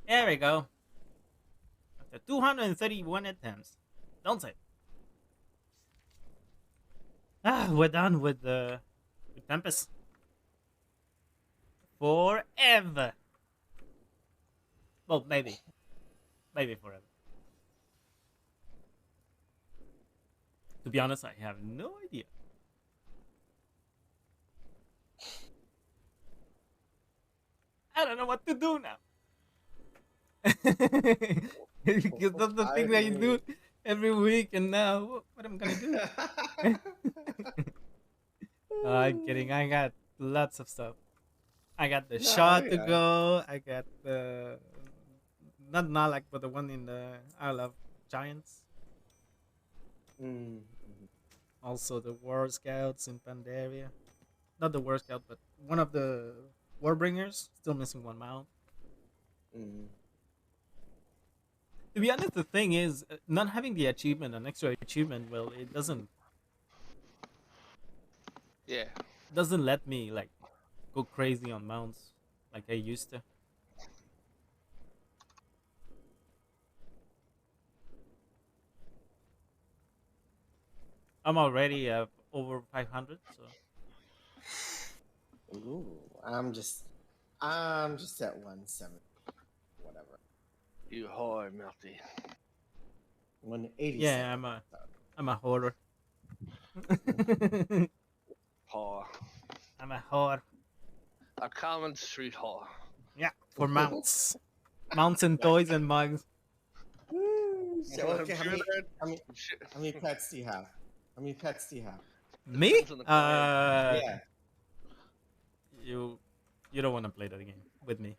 There we go. After 231 attempts. Don't say. We're done with the Tempest. Forever. Well, maybe. Maybe forever. To be honest, I have no idea. I don't know what to do now. Because that's the thing that you do every week, and now what am I gonna do? I'm kidding. I got lots of stuff. I got the shot to go. I got the not Nalak, but the one in the Isle of Giants. Also the War Scouts in Pandaria. Not the War Scout, but one of the Warbringers. Still missing one mount. To be honest, the thing is, not having the achievement, an extra achievement, well, it Yeah. doesn't let me like go crazy on mounts like I used to. I'm already over 500, so Ooh, I'm just at 170, whatever. You whore, Melty. 187. yeah, I'm a hoarder. Whore. I'm a whore. A common street whore. Yeah, for mounts, mounts and toys and mugs. So, I'm okay, sure that how many pets do you have? How many pets do you have? Me? depends on the card. Yeah. You you don't want to play that game with me.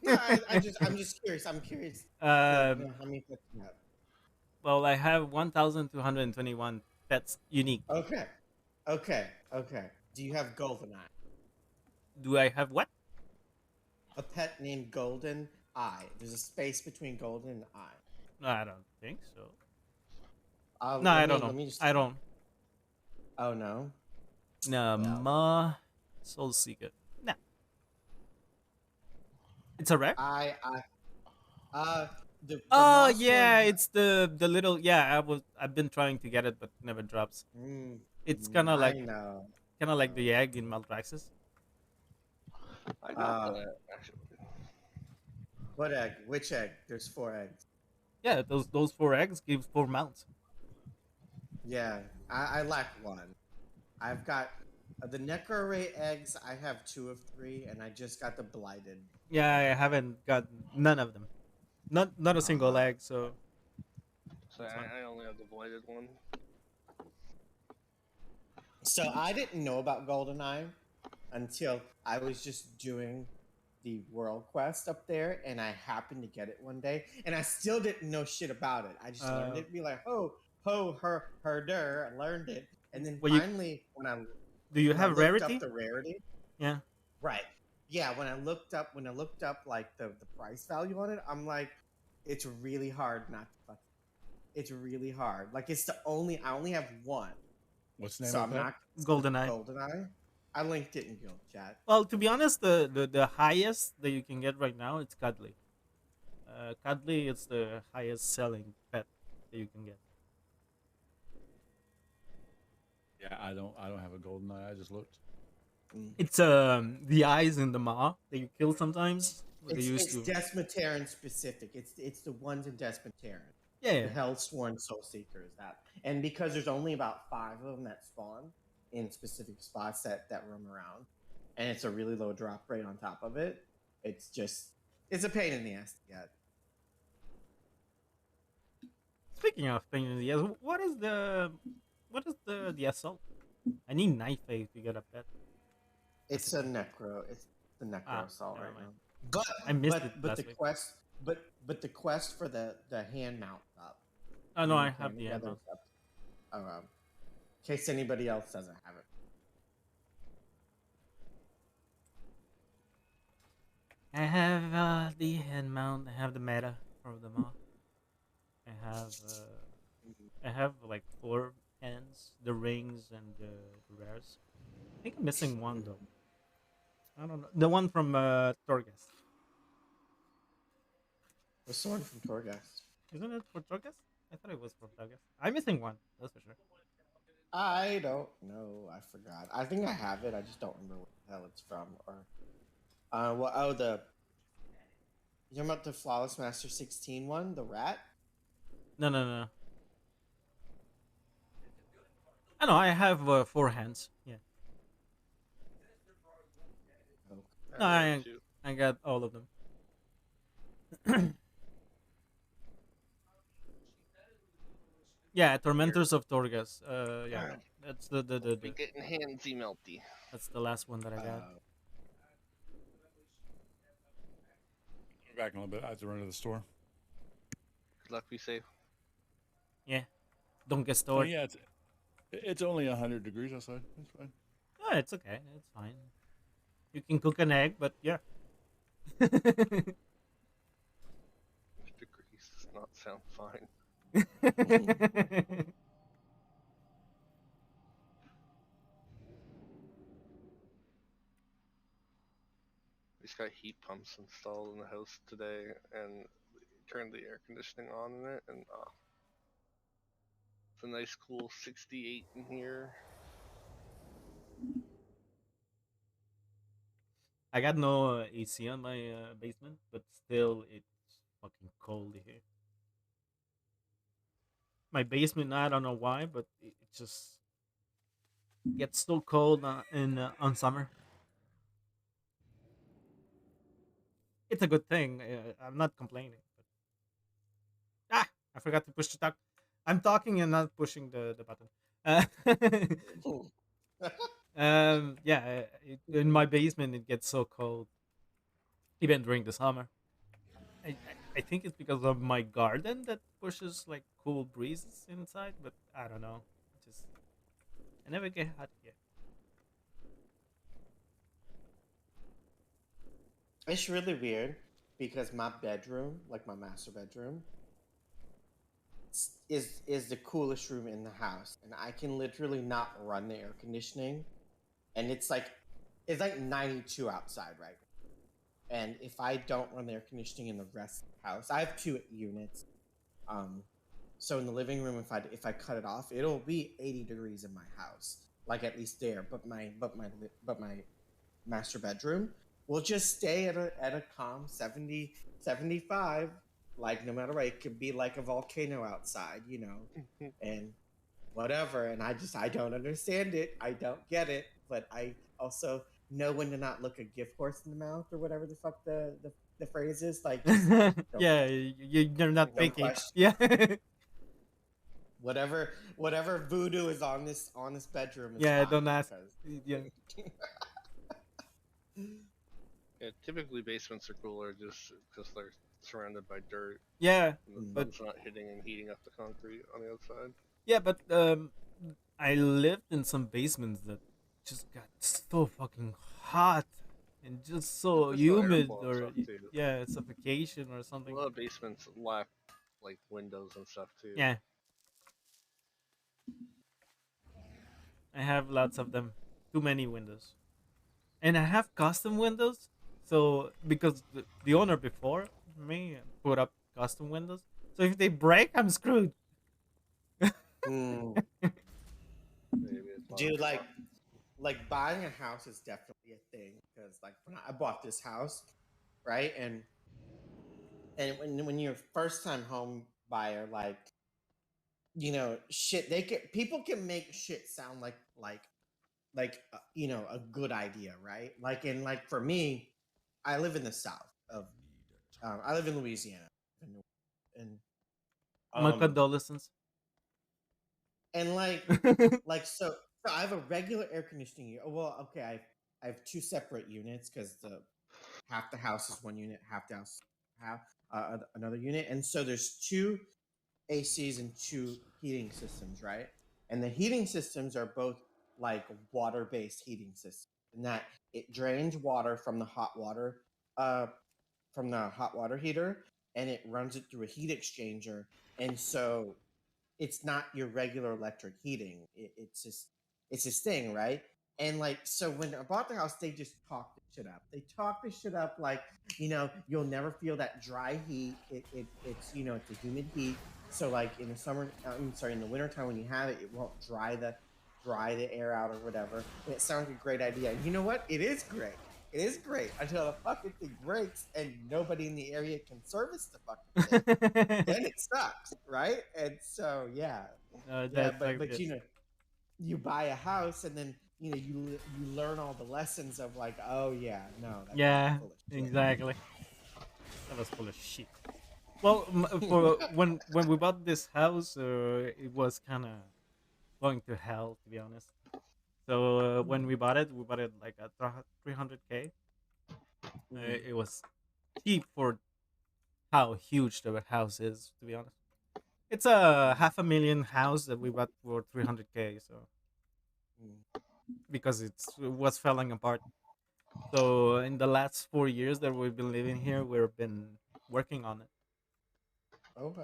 No, I'm just curious. I'm curious to um, know how many pets you have. well, I have 1,221 pets unique. Okay. Okay. Do you have Goldeneye? Do I have what? A pet named Golden Eye. There's a space between Golden and Eye. No, I don't think so. No, Let I don't me know. let me just. I don't. Oh no. No, Soul Seeker. No, it's a rare. The Oh lost one. yeah, it's the little yeah. I've been trying to get it, but never drops. It's I know. kind of like the egg in Malpraxis. I got that. What egg? Which egg? There's 4 eggs. Yeah, those 4 eggs give 4 mounts. Yeah, I lack one. I've got the Necro Ray eggs. I have 2 of 3, and I just got the Blighted. Yeah, I haven't got none of them. Not a single Uh, egg. So So that's fine. I only have the bladed one. So I didn't know about GoldenEye until I was just doing the world quest up there, and I happened to get it one day, and I still didn't know shit about it. I just learned it, be like, oh, ho, her, der. I learned it, and then Well, finally, do you when I have looked up rarity? the rarity, Yeah. right? Yeah, when I looked up like the price value on it, I'm like, it's really hard not to fuck. It's really hard. Like I only have one. What's the name So of I'm the pet? not GoldenEye. GoldenEye. I linked it in Guild Chat. Well, to be honest, the highest that you can get right now it's Cuddly. Cuddly is the highest selling pet that you can get. Yeah, I don't have a golden eye. I just looked. It's the eyes in the maw that you kill sometimes. They used It's to. Desmataran specific. It's the ones in Desmataran. Yeah. The Hellsworn Soul Seekers. That, and because there's only about 5 of them that spawn in specific spots that roam around, and it's a really low drop rate on top of it. It's a pain in the ass to get. Speaking of pain in the ass, what is the assault? I need knife aid to get a pet. It's a necro. It's the necro assault never right mind. now. But I missed it but last the week. quest but the quest for the hand mount up. Oh no, I You have can the together ammo. is up. In case anybody else doesn't have it. I have the hand mount. I have the meta for the maw. I have like 4 hands, the rings and the rares. I think I'm missing one though. I don't know. The one from Torghast. What's the one from Torghast? Isn't it for Torghast? I thought it was from Torghast. I'm missing one. That's for sure. I don't know. I forgot. I think I have it. I just don't remember what the hell it's from. Or you talking about the Flawless Master 16 one, the rat? No. I know. I have 4 hands. Yeah. Okay. No, I got all of them. Yeah, Tormentors of Torghast. Yeah, that's Be getting handsy melty. that's the last one that I got. Be back in a little bit. I have to run to the store. Good luck, be safe. Yeah, don't get Oh stored. yeah, it's only 100 degrees outside. It's fine. No, it's okay. It's fine. You can cook an egg, but yeah. Degrees. not sound fine. We just got heat pumps installed in the house today, and turned the air conditioning on in it, and it's a nice cool 68 in here. I got no AC on my basement, but still, it's fucking cold here. My basement, I don't know why, but it just gets so cold in on summer. It's a good thing. I'm not complaining. But, I forgot to push the talk. I'm talking and not pushing the button. Uh, yeah, in my basement it gets so cold, even during the summer. I think it's because of my garden that pushes like cool breezes inside, but I don't know. Just I never get hot here. It's really weird because my bedroom, like my master bedroom, is the coolest room in the house, and I can literally not run the air conditioning, and it's like 92 outside right now. And if I don't run the air conditioning in the rest of the house, I have two units. Um, so in the living room, if I cut it off, it'll be 80 degrees in my house, like at least there. But my master bedroom will just stay at a calm 70 75. Like no matter what, it could be like a volcano outside, and whatever. And I don't understand it. I don't get it. But I also know when to not look a gift horse in the mouth or whatever the fuck the phrase is. Like just don't Yeah, you're not don't thinking. question Yeah, whatever voodoo is on this bedroom is yeah. fine Don't ask. because Yeah, Yeah, typically basements are cooler just because they're surrounded by dirt, yeah, and the but sun's not hitting and heating up the concrete on the outside. yeah, but I lived in some basements that just got so fucking hot and just so There's no humid, airflow and or stuff too. yeah, suffocation or A something. lot of basements lack like windows and stuff too. Yeah, I have lots of them. Too many windows. And I have custom windows. So because the owner before me put up custom windows, so if they break, I'm screwed. mm, Maybe it's not dude, a like buying a house is definitely a thing because like when I bought this house, right, and when you're a first time home buyer, like shit, they can people can make shit sound like a good idea, right? Like for me, I live in the south of I live in Louisiana, and My um condolences. and like so I have a regular air conditioning unit. Oh, well, okay, I have two separate units because the half the house is one unit, half the house half another unit, and so there's two ACs and two heating systems, right? And the heating systems are both like water-based heating systems, in that it drains water uh, from the hot water heater, and it runs it through a heat exchanger, and so it's not your regular electric heating. It's this thing, right? And like so when I bought the house, they just talked the shit up. They talked the shit up like, you'll never feel that dry heat. It's a humid heat. So like in the summer, I'm sorry, in the wintertime when you have it, it won't dry the air out or whatever. And it sounds like a great idea. And you know what? It is great. It is great until the fucking thing breaks and nobody in the area can service the fucking thing. Then it sucks, right? And so yeah, That's but like but it. you buy a house and then you learn all the lessons of like, oh yeah, no, that's Yeah, full of exactly. That was full of shit. Well, for when we bought this house, it was kind of going to hell, to be honest. So when we bought it like at 300K. shit. It was cheap for how huge the house is, to be honest. It's a half a million house that we bought for 300K. So because it was falling apart. So in the last 4 years that we've been living here, we've been working on it. Okay.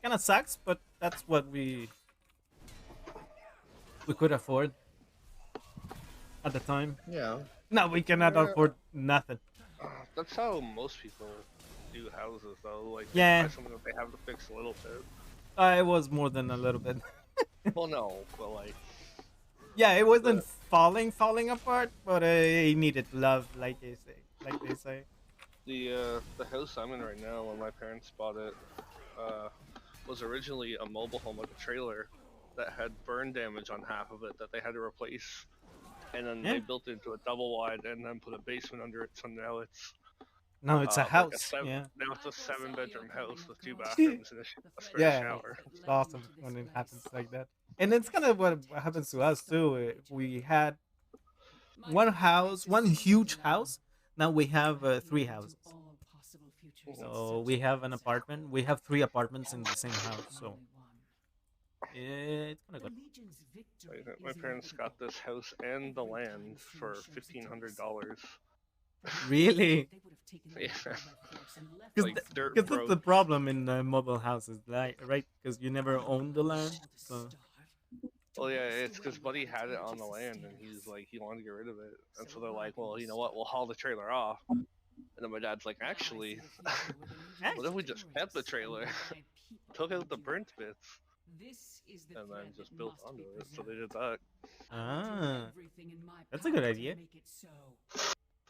Kind of sucks, but that's what we could afford at the time. Yeah. Now we cannot Yeah, afford nothing. that's how most people do houses, though. Like they buy Yeah, something that they have to fix a little bit. it was more than a little bit. Well, no, but like Yeah, it wasn't the falling apart, but it needed love, like they say. the house I'm in right now, when my parents bought it, uh, was originally a mobile home, like a trailer, that had burn damage on half of it that they had to replace, and then Yeah. they built it into a double wide and then put a basement under it. So now it's No, it's a like a house. Yeah. now it's a 7-bedroom house with 2 bathrooms and a spare Yeah, shower. it's awesome when it happens like that. And it's kind of what happens to us too. We had one house, one huge house. Now we have three houses. So we have an apartment. We have three apartments in the same house. So it's kind of good. My parents got this house and the land for $1,500. Really? Yeah. Because Like dirt that's broke. the problem in mobile houses, like, right? Because you never own the land. So Well, yeah, it's because Buddy had it on the land, and he's like, he wanted to get rid of it, and so they're like, well, you know what, we'll haul the trailer off. And then my dad's like, actually, what if we just kept the trailer, took out the burnt bits, and then just built onto it? So they did that. ah, that's a good idea.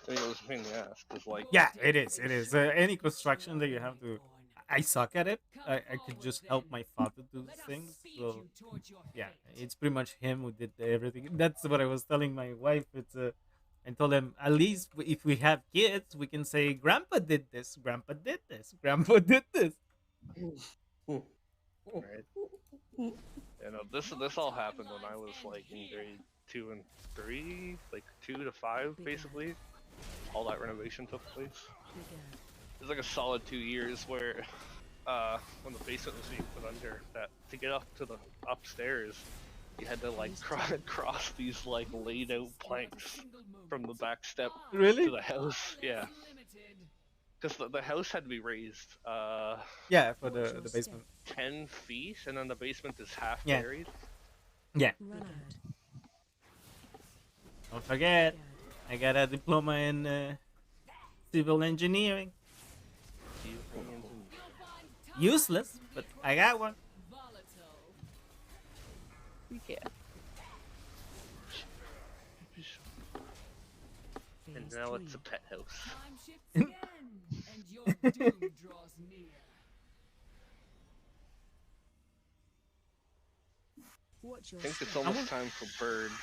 I mean, it was a pain in the ass, because like, Yeah, it is. It is. Any construction that you have to. I suck at it. I could just help my father do things. So yeah, it's pretty much him who did everything. That's what I was telling my wife. I told him, at least if we have kids, we can say Grandpa did this, Grandpa did this, Grandpa did this. right? You know, this all happened when I was like in grade 2 and 3, like 2 to 5, basically. All that renovation took place. It was like a solid 2 years where, when the basement was being put under, that to get up to the upstairs, you had to like cross these like laid out planks from the back step Really? to the house. Yeah, because the house had to be raised. Yeah, for the basement. 10 feet, and then the basement is half Yeah. buried. Yeah. Don't forget, I got a diploma in civil engineering. Useless, but I got one. Yeah. And now it's a pet house. I think it's almost time for birds.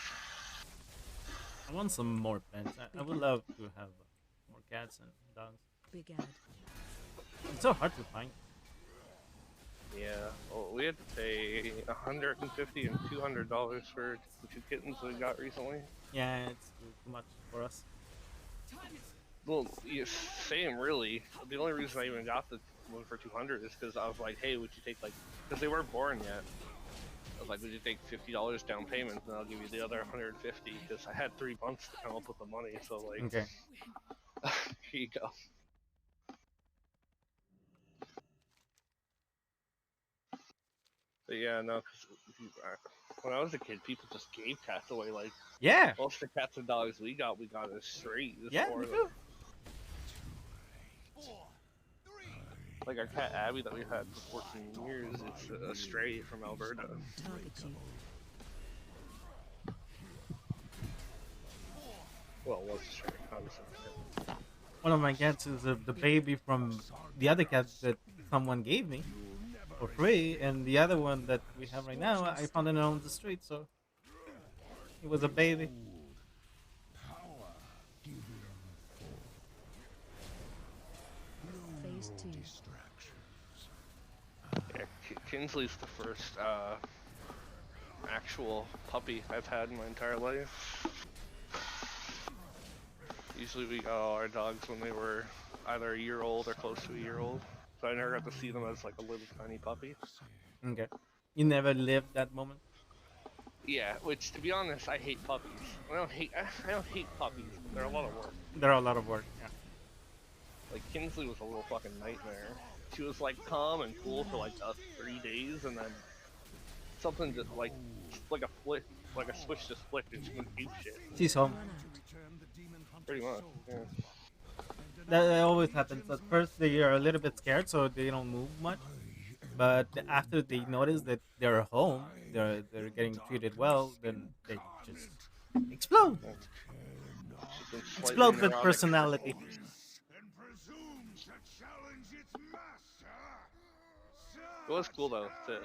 I want some more pets. I would love to have more cats and dogs. It's so hard to find. Yeah, well, we had to pay $150 and $200 for the 2 kittens we got recently. Yeah, it's too much for us. Well, yeah, same really. The only reason I even got the one for 200 is because I was like, hey, would you take like, because they weren't born yet. I was like, would you take $50 down payment, and I'll give you the other 150, because I had 3 months to come up with the money. So like, Okay. Here you go. But yeah, no, because when I was a kid, people just gave cats away. Like, yeah, most of the cats and dogs we got as straight. Yeah, me too. Like our cat Abby that we've had for 14 years, it's a stray from Alberta. Well, it was a stray, obviously. One of my cats is the baby from the other cat that someone gave me for free, and the other one that we have right now, I found it on the street, so it was a baby. Phase 2. Yeah, Kinsley's the first actual puppy I've had in my entire life. Usually we got all our dogs when they were either a year old or close to a year old, so I never got to see them as like a little tiny puppy. Okay. You never lived that moment? Yeah, which to be honest, I hate puppies. I don't hate puppies, but they're a lot of work. They're a lot of work, yeah. Like Kinsley was a little fucking nightmare. she was like calm and cool for like 3 days, and then something just like a flip, like a switch just flipped, and she went ape shit. She's home. Pretty much. Yeah. That always happens. At first, they are a little bit scared, so they don't move much. But after they notice that they're home, they're getting treated well, then they just explode. She's been slightly Explode with neurotic. personality. It was cool though to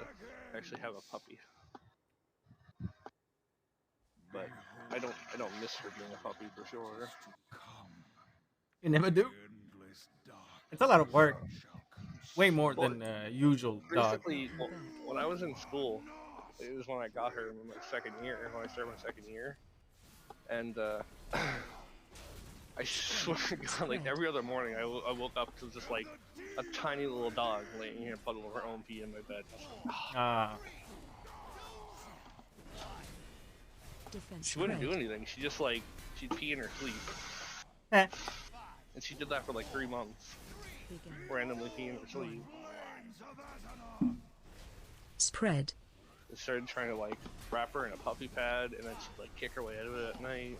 actually have a puppy, but I don't miss her being a puppy for sure. You never do. It's a lot of work. Way more than usual dog. Basically, when I was in school, it was when I got her in my second year, when I started my second year, and I swear to God, like every other morning, I woke up to just like a tiny little dog laying in a puddle of her own pee in my bed. Ah. She wouldn't do anything. She just like she'd pee in her sleep, Eh. and she did that for like 3 months. Randomly pee in her sleep. Spread. I started trying to like wrap her in a puppy pad, and then she'd like kick her way out of it at night.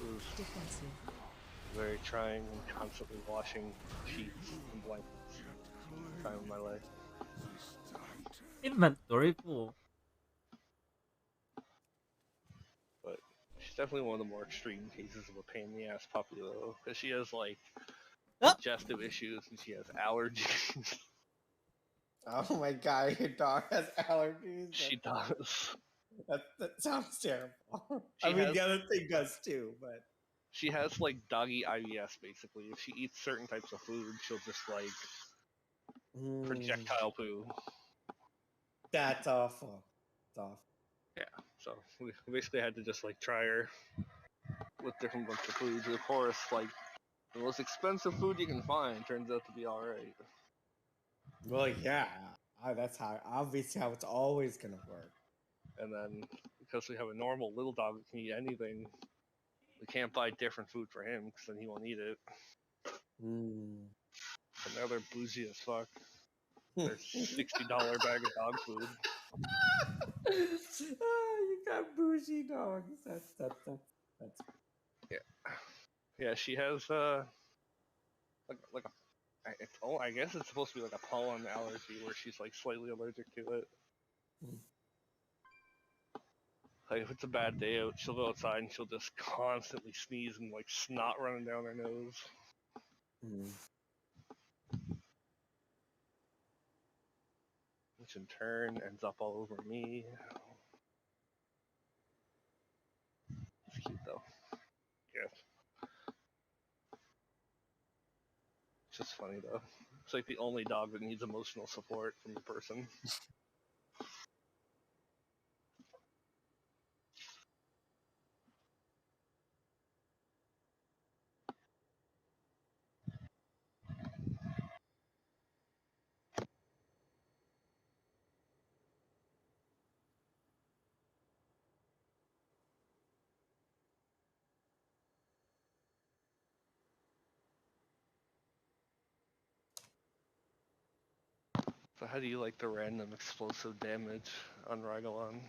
It was very trying and constantly washing sheets and blankets. Time of my life. Inventory full. But she's definitely one of the more extreme cases of a pain in the ass puppy though, because she has like digestive issues and she has allergies. Oh my god, your dog has allergies. She does. That sounds terrible. She I mean, has- the other thing does too, but She has like doggy IBS basically. If she eats certain types of food, she'll just like projectile poo. That's awful. It's awful. Yeah, so we basically had to just like try her with different bunch of foods. Of course, like the most expensive food you can find turns out to be alright. Well, yeah, that's obviously how it's always gonna work. And then because we have a normal little dog that can eat anything, we can't buy different food for him because then he won't eat it. And now they're bougie as fuck. They're $60 bag of dog food. You got bougie dogs. That's Yeah, yeah. She has like a. I guess it's supposed to be like a pollen allergy where she's like slightly allergic to it. Like if it's a bad day out, she'll go outside and she'll just constantly sneeze and like snot running down her nose. Which in turn ends up all over me. It's cute though. Yeah. It's just funny though. It's like the only dog that needs emotional support from the person. So how do you like the random explosive damage on Ragalan?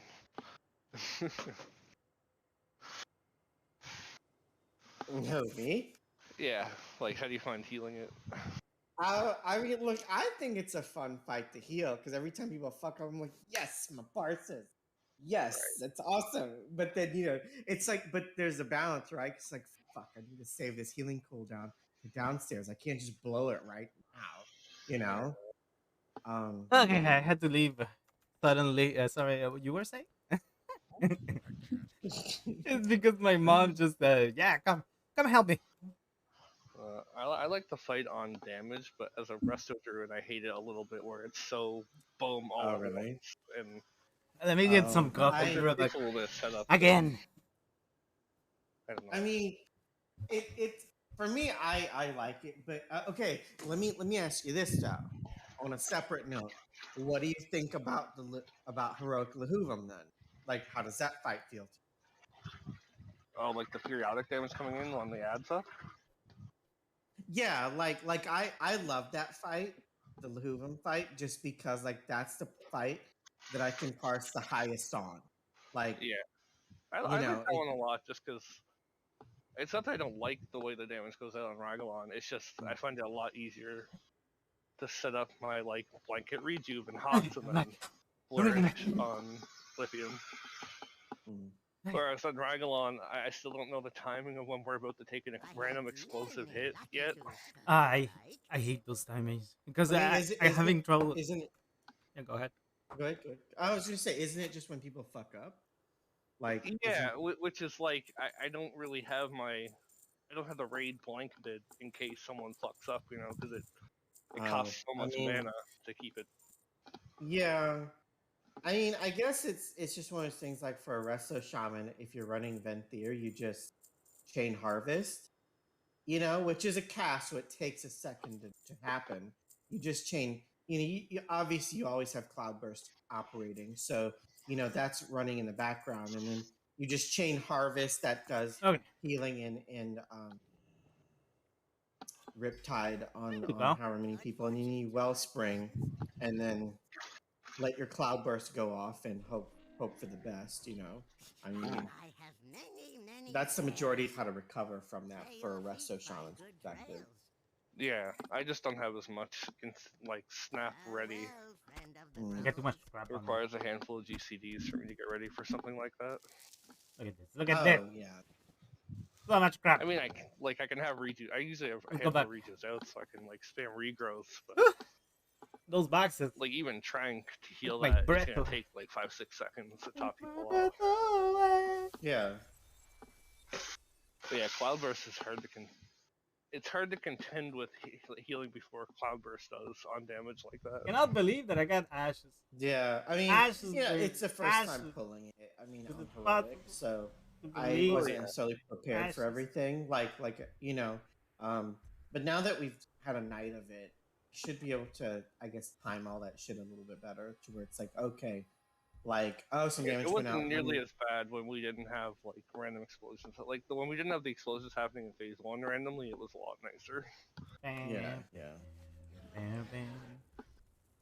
No, me? Yeah, like how do you find healing it? I mean, look, I think it's a fun fight to heal because every time people fuck up, I'm like, yes, my parses. Yes, that's awesome. But then, it's like, but there's a balance, right? It's like, fuck, I need to save this healing cooldown for downstairs. I can't just blow it right now, Okay, I had to leave suddenly. Sorry, you were saying? It's because my mom just yeah, come help me. I like the fight on damage, but as a resto druid, I hate it a little bit where it's so boom all at really? once. And Let me get some coffee. It Like, takes a little bit of setup. again. I don't know. I mean, it's for me. I like it, but okay. Let me ask you this though. On a separate note, what do you think about about heroic Lahuvum then? Like, how does that fight feel? Oh, like the periodic damage coming in on the ad stuff? Yeah, like I love that fight, the Lahuvan fight, just because like that's the fight that I can parse the highest on. Like, Yeah, you I like know, that one a lot just because it's not that I don't like the way the damage goes out on Ragolon. It's just I find it a lot easier to set up my like blanket rejuve and Hots and then flourish on Lithium. Whereas on Ragolon, I still don't know the timing of when we're about to take a random explosive hit yet. I hate those timings because I mean, I having trouble. Isn't it? Yeah, go ahead. Go ahead, go ahead. I was gonna say, isn't it just when people fuck up? Like, Yeah, which is like I don't really have I don't have the raid blanketed in case someone fucks up, you know, because it costs so I much mean, mana to keep it. yeah. I mean, I guess it's just one of those things. Like for a Resto Shaman, if you're running Venthyr, you just chain harvest, you know, which is a cast, so it takes a second to happen. You just chain, you know, obviously you always have Cloudburst operating, so you know that's running in the background, and then you just chain harvest that does healing and Riptide on however many people, and you need Wellspring, and then let your Cloudburst go off and hope for the best. You know, I mean, that's the majority of how to recover from that for a Resto Shaman's perspective. Yeah, I just don't have as much like snap ready. I get too much crap It on me. requires a handful of GCDs for me to get ready for something like that. Look at this. Look at this. Yeah. So much crap. I mean, I can have rejuve. I usually have a Go handful back. of rejuves out, so I can like spam regrowth. But those boxes, like even trying to heal my that, it's breath gonna away. take like 5-6 seconds to top people off. Yeah. But yeah, Cloudburst is hard to it's hard to contend with healing before Cloudburst does on damage like that. Cannot believe that I got ashes. Yeah, I mean, ashes. yeah, it's the first time pulling it. I mean, on heroic, so I wasn't necessarily prepared for everything. Like you know, but now that we've had a night of it, should be able to, I guess, time all that shit a little bit better to where it's like, okay, like some damage It went wasn't out. nearly as bad when we didn't have like random explosions. Like when we didn't have the explosions happening in phase 1 randomly, it was a lot nicer. Yeah.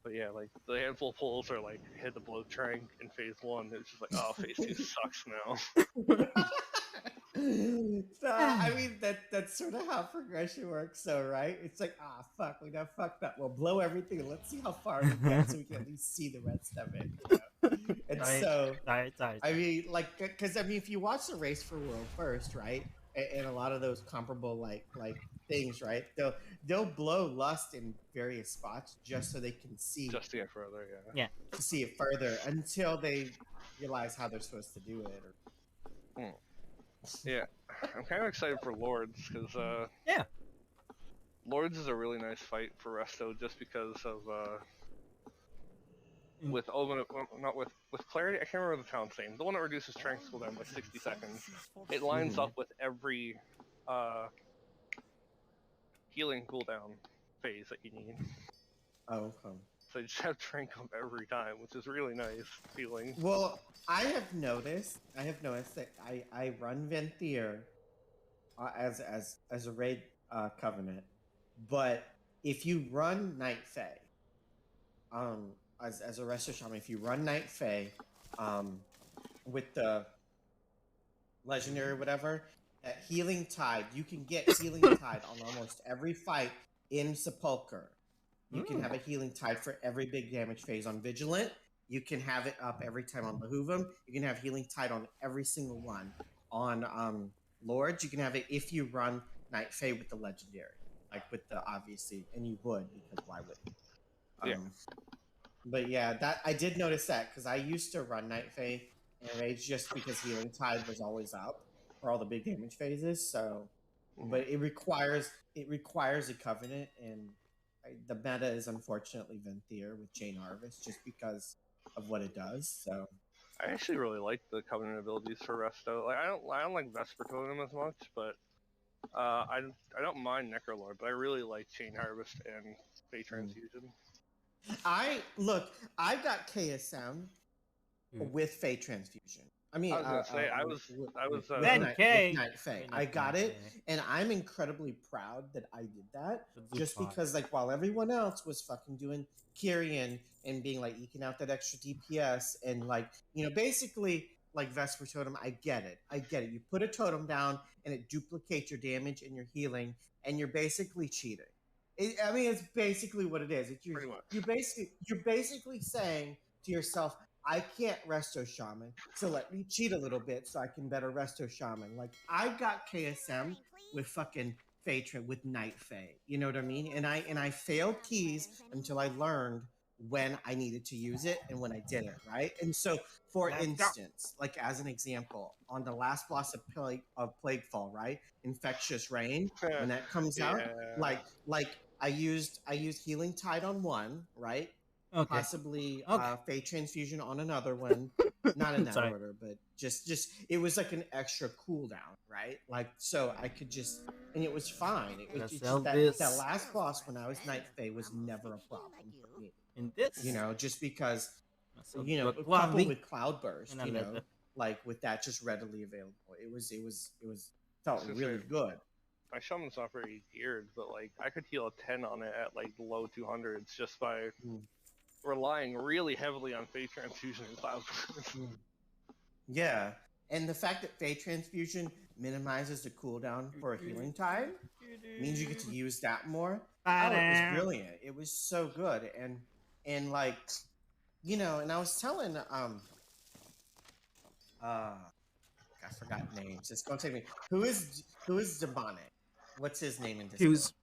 But yeah, like the handful of pulls are like hit the blow trank in phase 1. It's just like, oh, phase 2 sucks now. So I mean that's sort of how progression works, so right? It's like, fuck, we done fucked up. We'll blow everything and let's see how far we get so we can at least see the rest of it. You know? And so I mean, like, because I mean, if you watch the Race for World first, right, and a lot of those comparable like things, right? They'll blow Lust in various spots just so they can see, just to get further, yeah. To see it further until they realize how they're supposed to do it. Or yeah, I'm kind of excited for Lords because Lords is a really nice fight for Resto just because of with not with Clarity. I can't remember the town's name. The one that reduces strength cooldown by 60 seconds. It lines up with every healing cooldown phase that you need. Oh, okay. So you just have Trank up every time, which is really nice feeling. Well, I have noticed that I run Venthyr as a raid covenant, but if you run Night Fae, as a Resto Shaman, if you run Night Fae, with the legendary or whatever, at Healing Tide, you can get Healing Tide on almost every fight in Sepulcher. You can have a Healing Tide for every big damage phase on Vigilant. You can have it up every time on Behoovam. You can have Healing Tide on every single one. On Lords, you can have it if you run Night Fae with the Legendary. Like with the, obviously, and you would, because why wouldn't? But yeah, that I did notice that, because I used to run Night Fae and Rage just because Healing Tide was always up for all the big damage phases. So, but it requires a Covenant, and the meta is unfortunately Venthyr with Chain Harvest just because of what it does. So I actually really like the Covenant abilities for Resto. Like I don't like Vesper Totem as much, but I don't mind Necrolord, but I really like Chain Harvest and Fey Transfusion. I've got KSM with Fey Transfusion. I mean, I was gonna say I was with Then K. Night Fae. I got it, and I'm incredibly proud that I did that. Just because, like, while everyone else was fucking doing Kyrian and being like eking out that extra DPS and like, you know, basically like Vesper Totem, I get it. I get it. You put a totem down and it duplicates your damage and your healing, and you're basically cheating. I mean, it's basically what it is. pretty much. You're basically saying to yourself, I can't resto shaman, so let me cheat a little bit so I can better resto shaman. Like I got KSM with fucking Phaetron with Night Fae. You know what I mean? And I failed keys until I learned when I needed to use it and when I didn't, right? And so for instance, like as an example, on the last boss of Plaguefall, right? Infectious Rain, when that comes out, Yeah. like I used Healing Tide on one, right? Okay. Possibly Fate Transfusion on another one. Not in that Sorry. order, but just it was like an extra cooldown, right? Like so I could just and it was fine. It's just that last boss when I was Night Fae was never a problem for me. In this, You know, just because So you know, Cloudly coupled with Cloudburst, and you know, Aleta. like with that just readily available. It was felt It's really just good. my shaman's not very geared, but like I could heal a 10 on it at like low 200s just by relying really heavily on Fate Transfusion and Cloud. Yeah, and the fact that Fate Transfusion minimizes the cooldown for a Healing Tide means you get to use that more. Oh, it was brilliant. It was so good, and like, you know, and I was telling I forgot names. It's gonna take me. Who is demonic? What's his name in Discord? Fuse.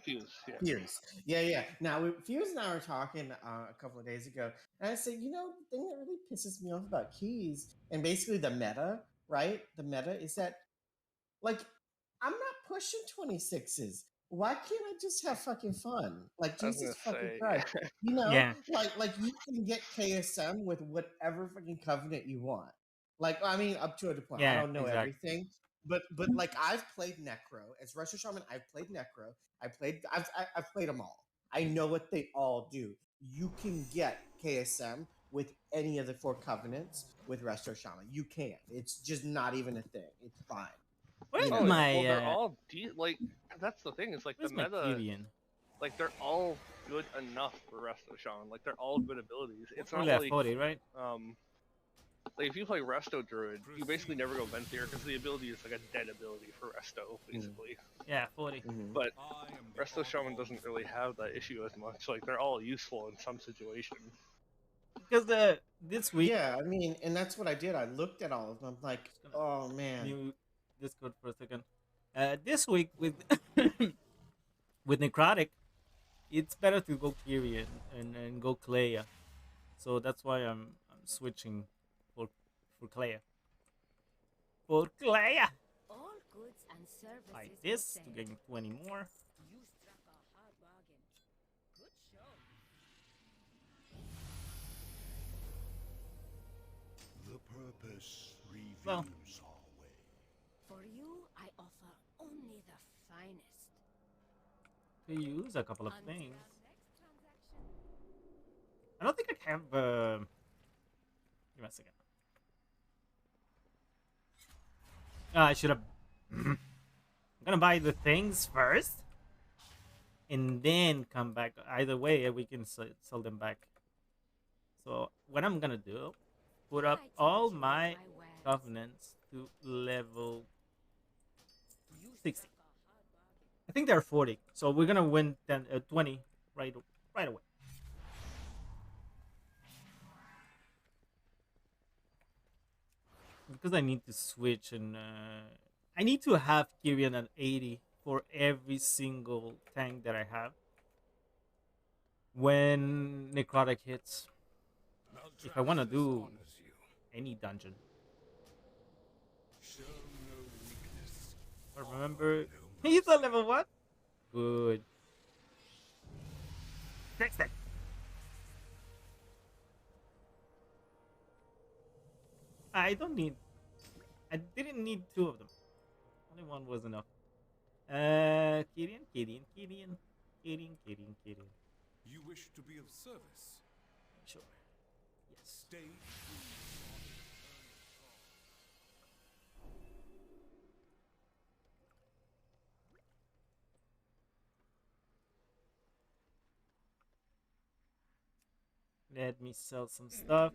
Fuse, yeah. Fuse. Yeah. Now, Fuse and I were talking a couple of days ago, and I said, you know, the thing that really pisses me off about keys, and basically the meta, right? The meta is that, like, I'm not pushing 26s. Why can't I just have fucking fun? Like, I was Jesus gonna fucking say, Christ. You know? Yeah. Like you can get KSM with whatever fucking covenant you want. Like, I mean, up to a point. I Yeah, don't know exactly. everything. But like I've played Necro. As Russian Shaman, I've played Necro. I've played them all. I know what they all do. You can get KSM with any of the four covenants with Resto Shaman. You can. It's just not even a thing. It's fine. Where's well, my? they're all like that's the thing. It's like the where's my meta. Kyrian? Like they're all good enough for Resto Shaman. Like they're all good abilities. It's not Only at like 40, right? like if you play Resto Druid, you basically never go Venthyr because the ability is like a dead ability for Resto, basically. Yeah, 40. But Resto Shaman doesn't really have that issue as much. Like they're all useful in some situations. Because this week. Yeah, I mean, and that's what I did. I looked at all of them. I'm like, oh man. Mute Discord for a second. This week with with Necrotic, it's better to go Kyrian and go Kleia. So that's why I'm switching for Kleia. For Kleia. All goods and services Like for this sale. to gain 20 more. You struck a hard bargain. Good show. The purpose reveals Well. our way. For you, I offer only the finest. To use a couple of Until things. our next transaction. I don't think I have. Give me a second. I should have. I'm gonna buy the things first, and then come back. Either way, we can sell them back. So what I'm gonna do, put up all my covenants to level 60. I think they're 40, so we're gonna win 20 right away. Because I need to switch and I need to have Kyrian at 80 for every single tank that I have when Necrotic hits. If I want to do any dungeon. But remember, he's a level 1? Good. Next time. I don't need. I didn't need 2 of them. Only one was enough. Kyrian. You wish to be of service? Sure. Yes. Stay. Let me sell some stuff.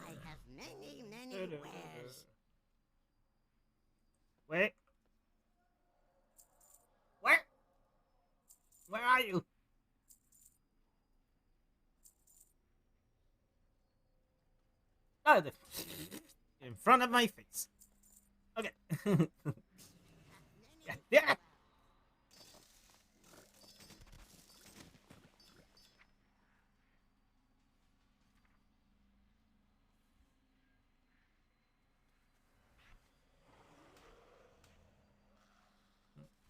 I have many, many wares. Wait. Where? Where are you? Oh, in front of my face. Okay. Yeah, yeah.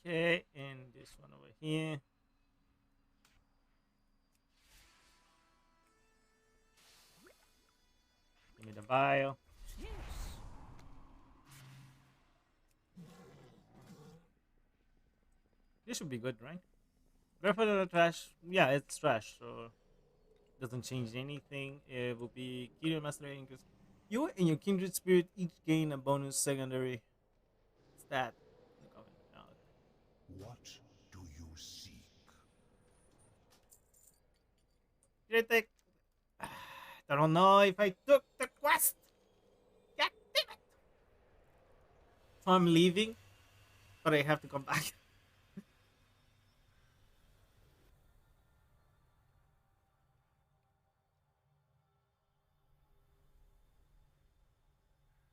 Okay, and this one over here. Give me the vial. This should be good, right? Grab it in the trash. Yeah, it's trash, so doesn't change anything. It will be Kiryu Master Increase. You and your kindred spirit each gain a bonus secondary stat. Oh, okay. What do you seek? Did I take? I don't know if I took the quest. God damn it! So I'm leaving, but I have to come back.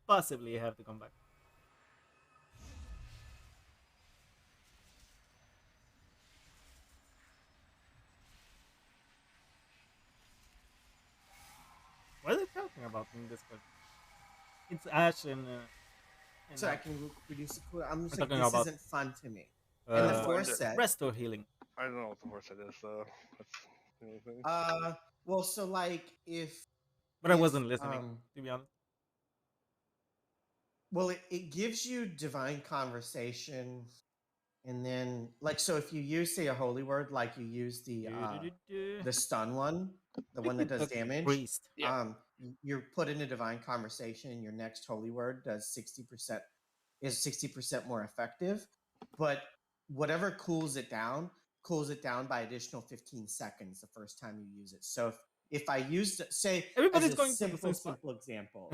Possibly I have to come back. What are they talking about in this card? It's Ash and So I can produce a cool. I'm just we're like, talking this about isn't fun to me. In the fourth set, restore healing. I don't know what the horse it is though. That's anything. well, so like But I if, wasn't listening, to be honest. well, it gives you divine conversation, and then like so if you use say a holy word, like you use the stun one, the one that does The damage. priest. You're put in a divine conversation, and your next holy word does 60% more effective, but whatever cools it down by additional 15 seconds the first time you use it. So if I used say Everybody's as a going to the same simple spot. example,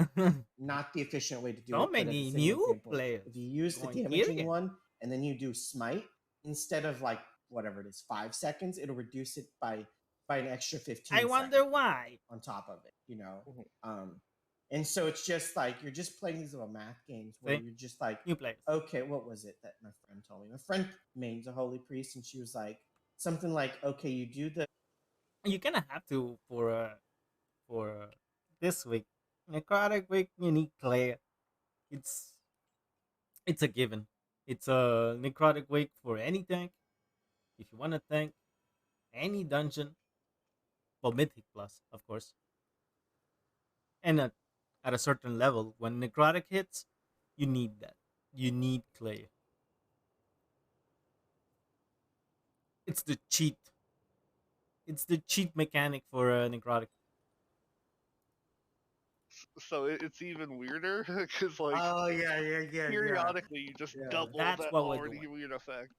not the efficient way to do So it, but as a many simple new example, players if you use the going damaging Kiryu. one and then you do smite instead of like whatever it is 5 seconds, it'll reduce it by an extra 15 I wonder seconds why. on top of it, you know. And so it's just like you're just playing these little math games where See? you're just like, New players. okay, what was it that my friend told me? My friend main's a holy priest, and she was like something like, okay, you do the You kind of have to for this week. Necrotic week, you need Clay. It's it's a given. It's a necrotic week for any tank. If you want to tank any dungeon, well, Mythic Plus, of course, and at a certain level, when necrotic hits, you need that. You need Clay. It's the cheat. It's the cheat mechanic for necrotic. So it's even weirder because like oh yeah periodically you just double That's that what we're already doing. weird effect.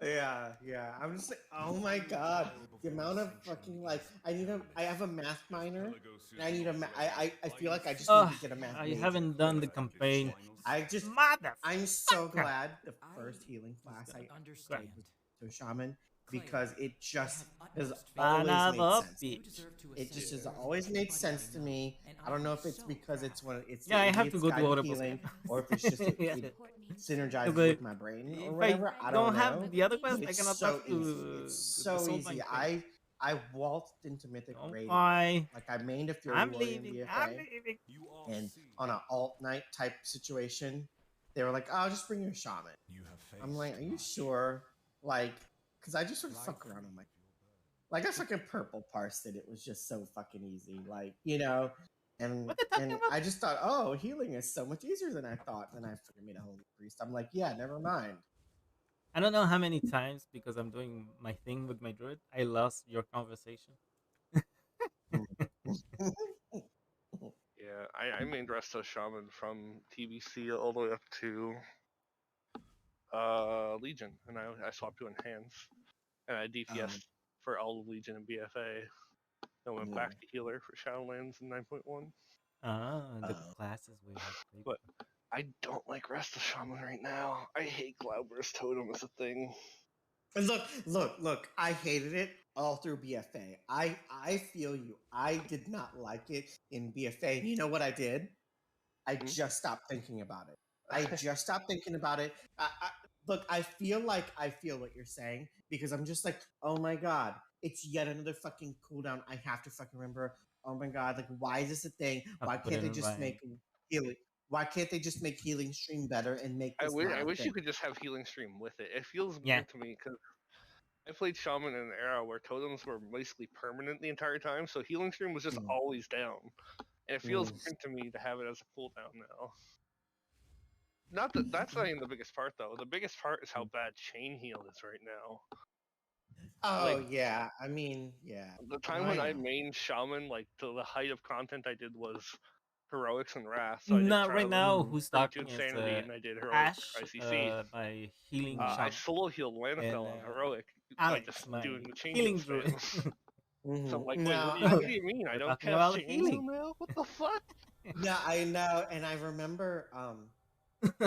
yeah. I'm just like, oh my god, the amount of fucking like I have a math minor, and I need a I feel like I just need to get a math I major. haven't done the campaign. I'm so glad the first healing class I understand. played was to shaman because it just has Son always of made a sense. bitch. It just has always made sense to me. I don't know if it's because it's one it's Yeah, I have to idiots go to guided Audible healing Scan. or if it's just Yeah. it synergizes Like, with my brain or if whatever. I don't don't have know. the other quest, But I it's cannot so talk easy. to It's the so easy. Soulbind thing. I waltzed into Mythic Don't Radiant. cry. Like I mained a Fury I'm Warrior in leaving. I'm BFA, leaving. and on an alt night type situation, they were like, "Oh, just bring your shaman." I'm like, "Are you sure?" Like, because I just sort of fuck around on my, like I fucking purple parsed it. It was just so fucking easy, like you know. And I just thought, oh, healing is so much easier than I thought. And then I fucking made a holy priest. I'm like, yeah, never mind. I don't know how many times because I'm doing my thing with my druid. I lost your conversation. Yeah, I mained Resto Shaman from TBC all the way up to Legion, and I swapped to Enhance, and I DPS for all of Legion and BFA, I went Mm. back to healer for Shadowlands in 9.1. The classes we have played. But I don't like Rest of Shaman right now. I hate Cloudburst Totem as a thing. And look! I hated it all through BFA. I feel you. I did not like it in BFA. And you know what I did? I just stopped thinking about it. I just stopped thinking about it. Look, I feel what you're saying because I'm just like, oh my god, it's yet another fucking cooldown. I have to fucking remember. Oh my god, like why is this a thing? I'll Why put can't it they in just writing. make healing? Why can't they just make healing stream better and make this I not a wish thing? you could just have healing stream with it. It feels Yeah. weird to me because I played Shaman in an era where totems were basically permanent the entire time, so healing stream was just always down. And it feels weird to me to have it as a cooldown now. Not that that's not even the biggest part though. The biggest part is how bad chain heal is right now. Oh Like yeah, I mean yeah. the No, time I when I know. mained Shaman, like to the height of content I did was heroics and wrath. So I did Not right trials, now. Who's bring to talking is insanity, and I did heroic Ash ICC. by healing I shaman solo healed and Lanafel on heroic by Alex just my doing the chain heal healing druid. spams. So I'm like, wait, No, what do you mean? I We're don't talking cast about chain heal healing. now? What the fuck? yeah, I know, and I remember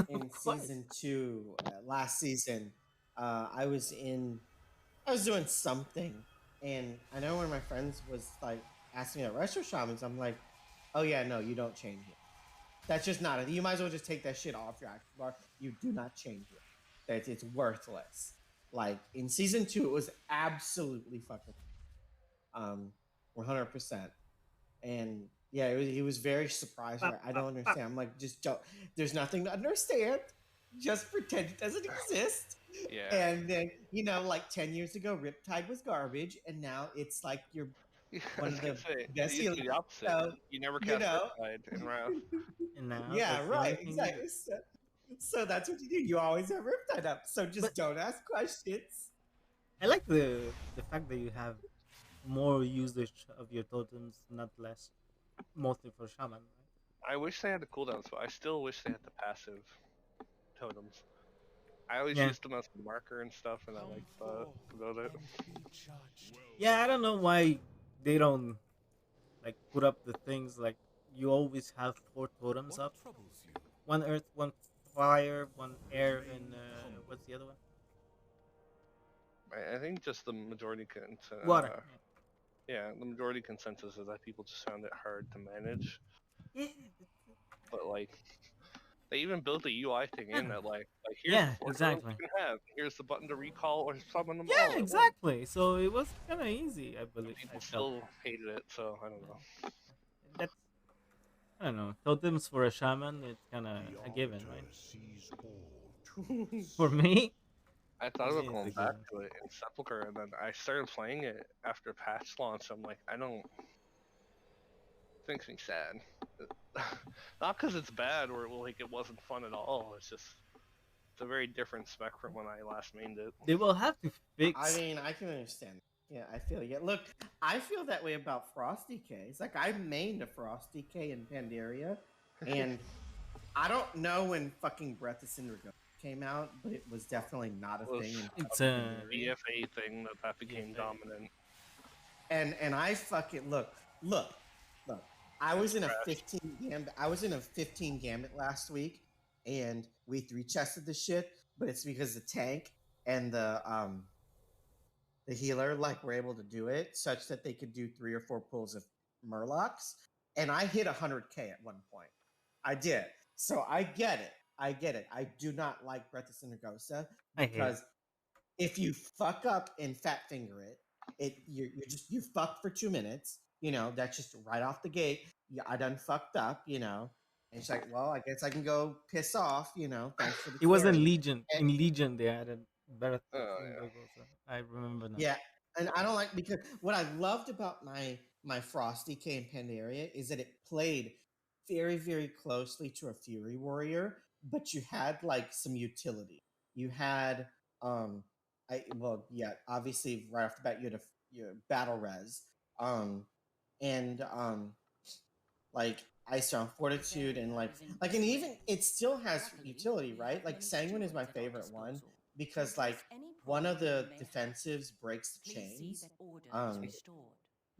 in Of course. season 2 last season, I was doing something, and I know one of my friends was like asking me about retro shamans. I'm like, oh yeah, no, you don't change it. That's just not it. You might as well just take that shit off your active bar. You do not change it. That it's worthless. Like in season 2, it was absolutely fucking 100%. And yeah, he was very surprised. Like, I don't understand. I'm like, just don't. There's nothing to understand. Just pretend it doesn't exist. Yeah. And then like 10 years ago, Riptide was garbage, and now it's like you're I one was of gonna the say, it best used to healers. be the opposite. So You never you cast know, Riptide in Wrath. And now yeah, that's the only right, thing you do. exactly. So that's what you do. You always have Riptide up. So just But don't ask questions. I like the fact that you have more usage of your totems, not less, mostly for shaman, right? I wish they had the cooldowns, but I still wish they had the passive totems. I always Yeah. used them as a marker and stuff, and I like about it. Yeah, I don't know why they don't like put up the things like you always have 4 totems up. One earth, one fire, one air, and what's the other one? I think just the majority Water. Yeah, the majority consensus is that people just found it hard to manage. Yeah. But like, they even built a UI thing in that like here's Yeah, the 4 totems exactly. you can have. Here's the button to recall or summon them all. Yeah, at once. exactly. So it was kind of easy, I believe. People still hated it, so I don't know. That's I don't know. Totems for a shaman, it's kind of a given, right? For me, I thought for me, about it's going a back given. to it in Sepulchre, and then I started playing it after patch launch. I'm like, I don't. It makes me sad. Not because it's bad or like it wasn't fun at all. It's just it's a very different spec from when I last mained it. They will have to fix. I mean, I can understand. Yeah, I feel you. Look, I feel that way about Frosty K. It's like I mained a Frosty K in Pandaria, and I don't know when fucking Breath of Cinder came out, but it was definitely not a thing. It's a BFA thing that became BFA. dominant. And I fucking look. I was in a 15 gambit. I was in a 15 gambit last week, and we 3-chested the shit. But it's because the tank and the healer like were able to do it such that they could do 3 or 4 pulls of Murlocs, and I hit 100k at one point. I did. So I get it. I do not like Breath of Synergosa because if you fuck up and fat finger you fuck for 2 minutes. That's just right off the gate. Yeah, I done fucked up. And it's like, well, I guess I can go piss off. Thanks for the. It was in carry. Legion. And- In Legion, they added better Oh, things. yeah. I remember now. Yeah, and I don't like because what I loved about my Frosty K in Pandaria is that it played very very closely to a Fury Warrior, but you had like some utility. You had obviously right off the bat you had your battle res, and like Ice Down Fortitude and and even it still has utility, right? Like Sanguine is my favorite one because like one of the defensives breaks the chains.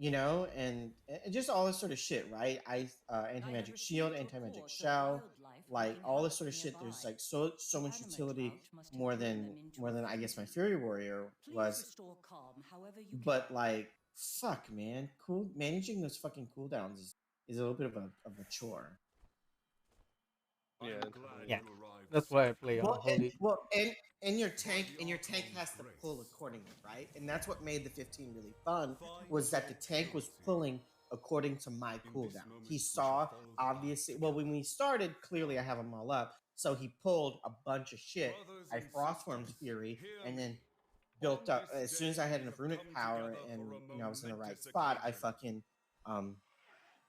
you know, and just all this sort of shit, right? Anti magic shield, anti magic shell, like all this sort of shit. There's like so much utility more than I guess my Fury Warrior was. But like, fuck, man, managing those fucking cooldowns is a little bit of a chore. Yeah. Yeah, that's why I play on holy. And your tank has to pull accordingly, right? And that's what made the 15 really fun, was that the tank was pulling according to my cooldown. He saw, obviously, well, when we started, clearly I have them all up, so he pulled a bunch of shit. I Frostwormed Fury, and then built up as soon as I had enough runic power and I was in the right spot. I fucking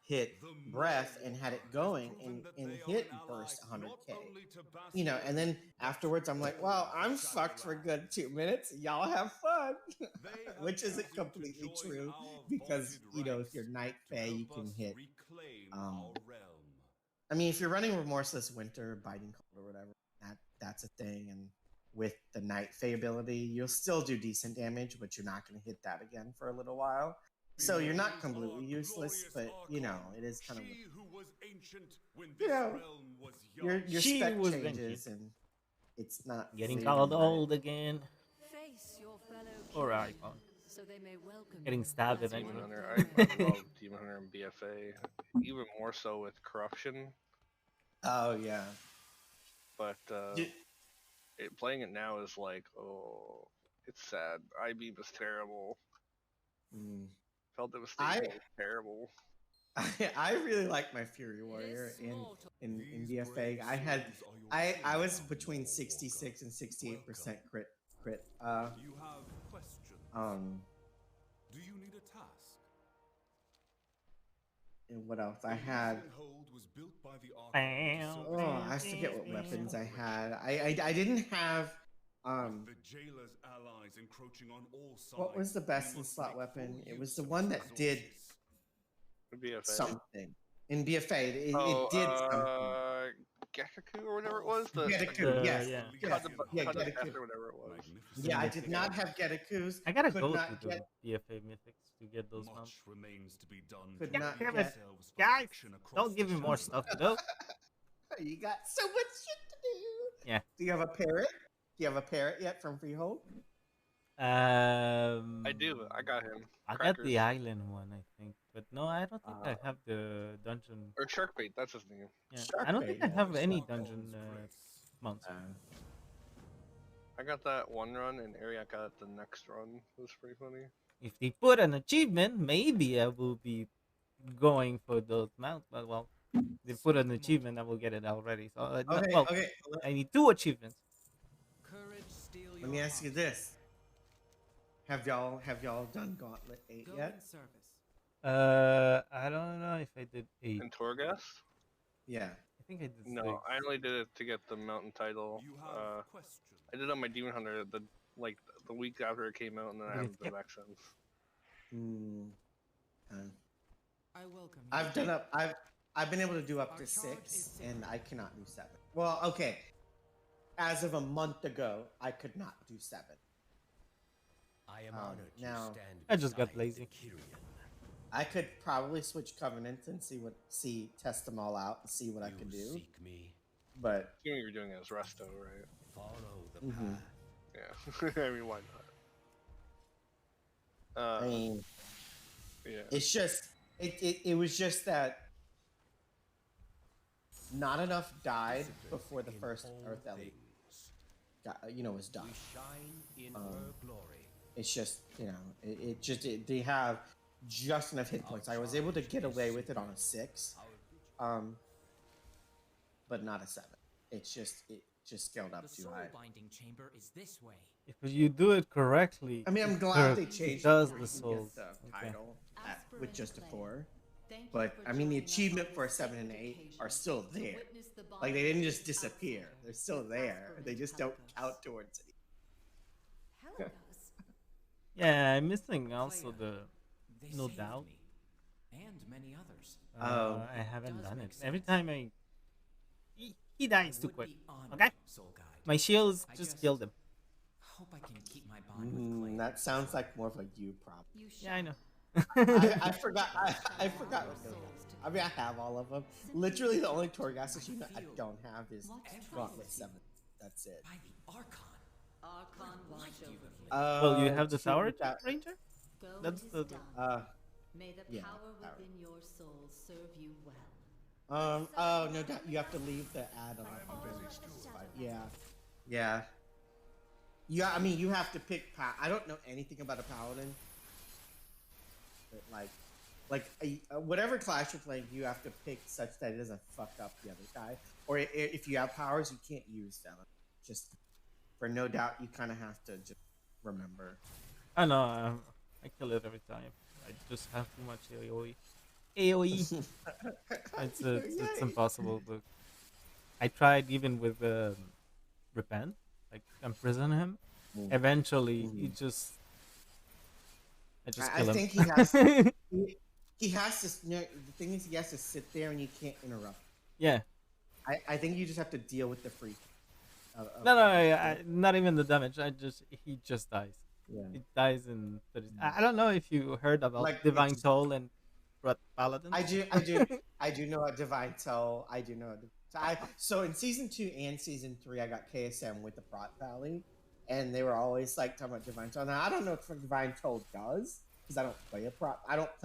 hit breath and had it going and hit burst 100k. And then afterwards I'm like, well, I'm fucked for a good 2 minutes. Y'all have fun. Which isn't completely true because if you're Night Fae, you can hit. I mean, if you're running Remorseless Winter, Biting Cold, or whatever, that's a thing. And with the Night Fae ability, you'll still do decent damage, but you're not going to hit that again for a little while. So you're not completely useless, but it is kind of. Your spec changes, and it's not Getting freedom, called right? old again. Face your fellow Or kin, iPhone. so they may welcome Getting you stabbed as eventually. Demon Hunter. I love Demon Hunter and BFA, even more so with corruption. Oh yeah. But playing it now is like, oh, it's sad. IB was terrible. Felt Devastation was terrible. I really like my Fury Warrior in BFA. I was between 66 and 68% crit. You have questions. Do you need a task? And what else? I had. Oh, I forget what weapons I had. I didn't have. The jailer's allies encroaching on all sides. What was the best in slot weapon? It was the one that did BFA. something in BFA. Oh, it did something. Gekaku or whatever it was. Getaku, yes. Getaku or whatever it was. Yeah, I did not have Getakus. I gotta go to the BFA mythics to get those mounts. Remains to be done. Could to not get get. Guys, don't give me more stuff to do. You got so much shit to do. Yeah. Do you have a parrot? Do you have a parrot yet from Freehold? I do. I got him. I got the island one, I think, but no, I don't think I have the dungeon. Or Sharkbait, that's his name. Yeah, I don't think I have any dungeon mounts. I got that one run, and Ariak got the next run. It was pretty funny. If they put an achievement, maybe I will be going for those mounts. But well, they put an achievement, I will get it already. So Okay. I need 2 achievements. Let me ask you this: Have y'all done Gauntlet 8 yet? I don't know if I did 8. And Torghast? Yeah. I think I did 6. No, I only did it to get the mountain title. I did it on my Demon Hunter the week after it came out, and then I haven't been back since. I've done up. I've been able to do up to 6, and I cannot do 7. Well, okay. As of a month ago, I could not do 7. I am honored now. I just got lazy. I could probably switch Covenants and test them all out and see what I could do. But you were doing it as Resto, right? Follow the path. Yeah, I mean, why not? I mean, yeah. It's just it was just that not enough died before the first Earth Elite was done. It's just they have just enough hit points. I was able to get away with it on a 6, but not a 7. It just scaled up too high. Binding chamber is this way. If you do it correctly, I mean, I'm glad they changed does it the soul title with just a 4. But I mean, the achievement for a 7 and 8 are still there. Like, they didn't just disappear; they're still there. They just don't count towards it. Yeah, I'm missing also the No Doubt. And many others. I haven't done it. Every time he dies too quick. Okay, my shields just killed him. Hope I can keep my bond with Clay. That sounds like more of a you problem. Yeah, I know. I forgot. I forgot what those are. I mean, I have all of them. Literally, the only Torghast achievement I don't have is Gauntlet 7. That's it. By the Archon. Archon will show you. Well, you have the Defeat tower without. ranger. Go That's it the is done. May the Yeah, power power. within your soul serve you well. Oh, no doubt. You have to leave the ad on. Yeah. Yeah. Yeah, I mean, you have to pick. I don't know anything about a paladin. But whatever class you're playing, you have to pick such that it doesn't fuck up the other guy. Or if you have powers, you can't use them. Just for no doubt, you kind of have to just remember. I know. I kill it every time. I just have too much AOE. AOE. It's impossible. But I tried even with repent, like imprison him. Eventually, I just kill him. I think he has. he has to. The thing is, he has to sit there, and you can't interrupt. Yeah. I think you just have to deal with the freak. No, not even the damage. He just dies. Yeah. It dies in 30. I don't know if you heard about Like, Divine Toll and Blood Paladin. I do know a Divine Toll. I do know. So in season 2 and season 3, I got KSM with the Prot Valley, and they were always like talking about Divine Toll. Now I don't know what Divine Toll does because I don't play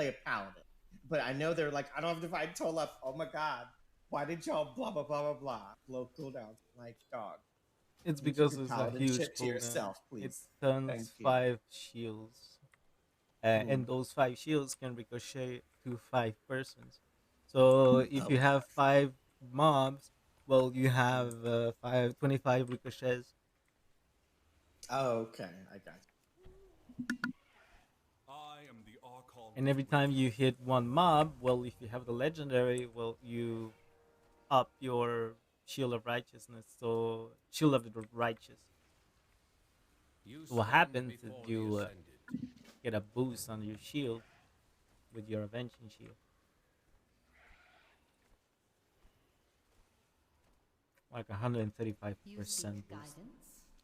a Paladin, but I know they're like, I don't have Divine Toll up. Oh my god, why did y'all blah blah blah blah blah blow cooldowns? Like, dog. It's You keep because your it's a Paladin huge shit to cooldown. yourself, It please. turns Thank you. 5 shields, and those 5 shields can ricochet to 5 persons. So if you have 5 mobs, well, you have 25 ricochets. Oh, okay, I got you. I am the Archon. And every time you hit one mob, well, if you have the legendary, well, you up your shield of righteousness. So shield of the righteous. What happens is you get a boost on your shield with your avenging shield. Like 135% boost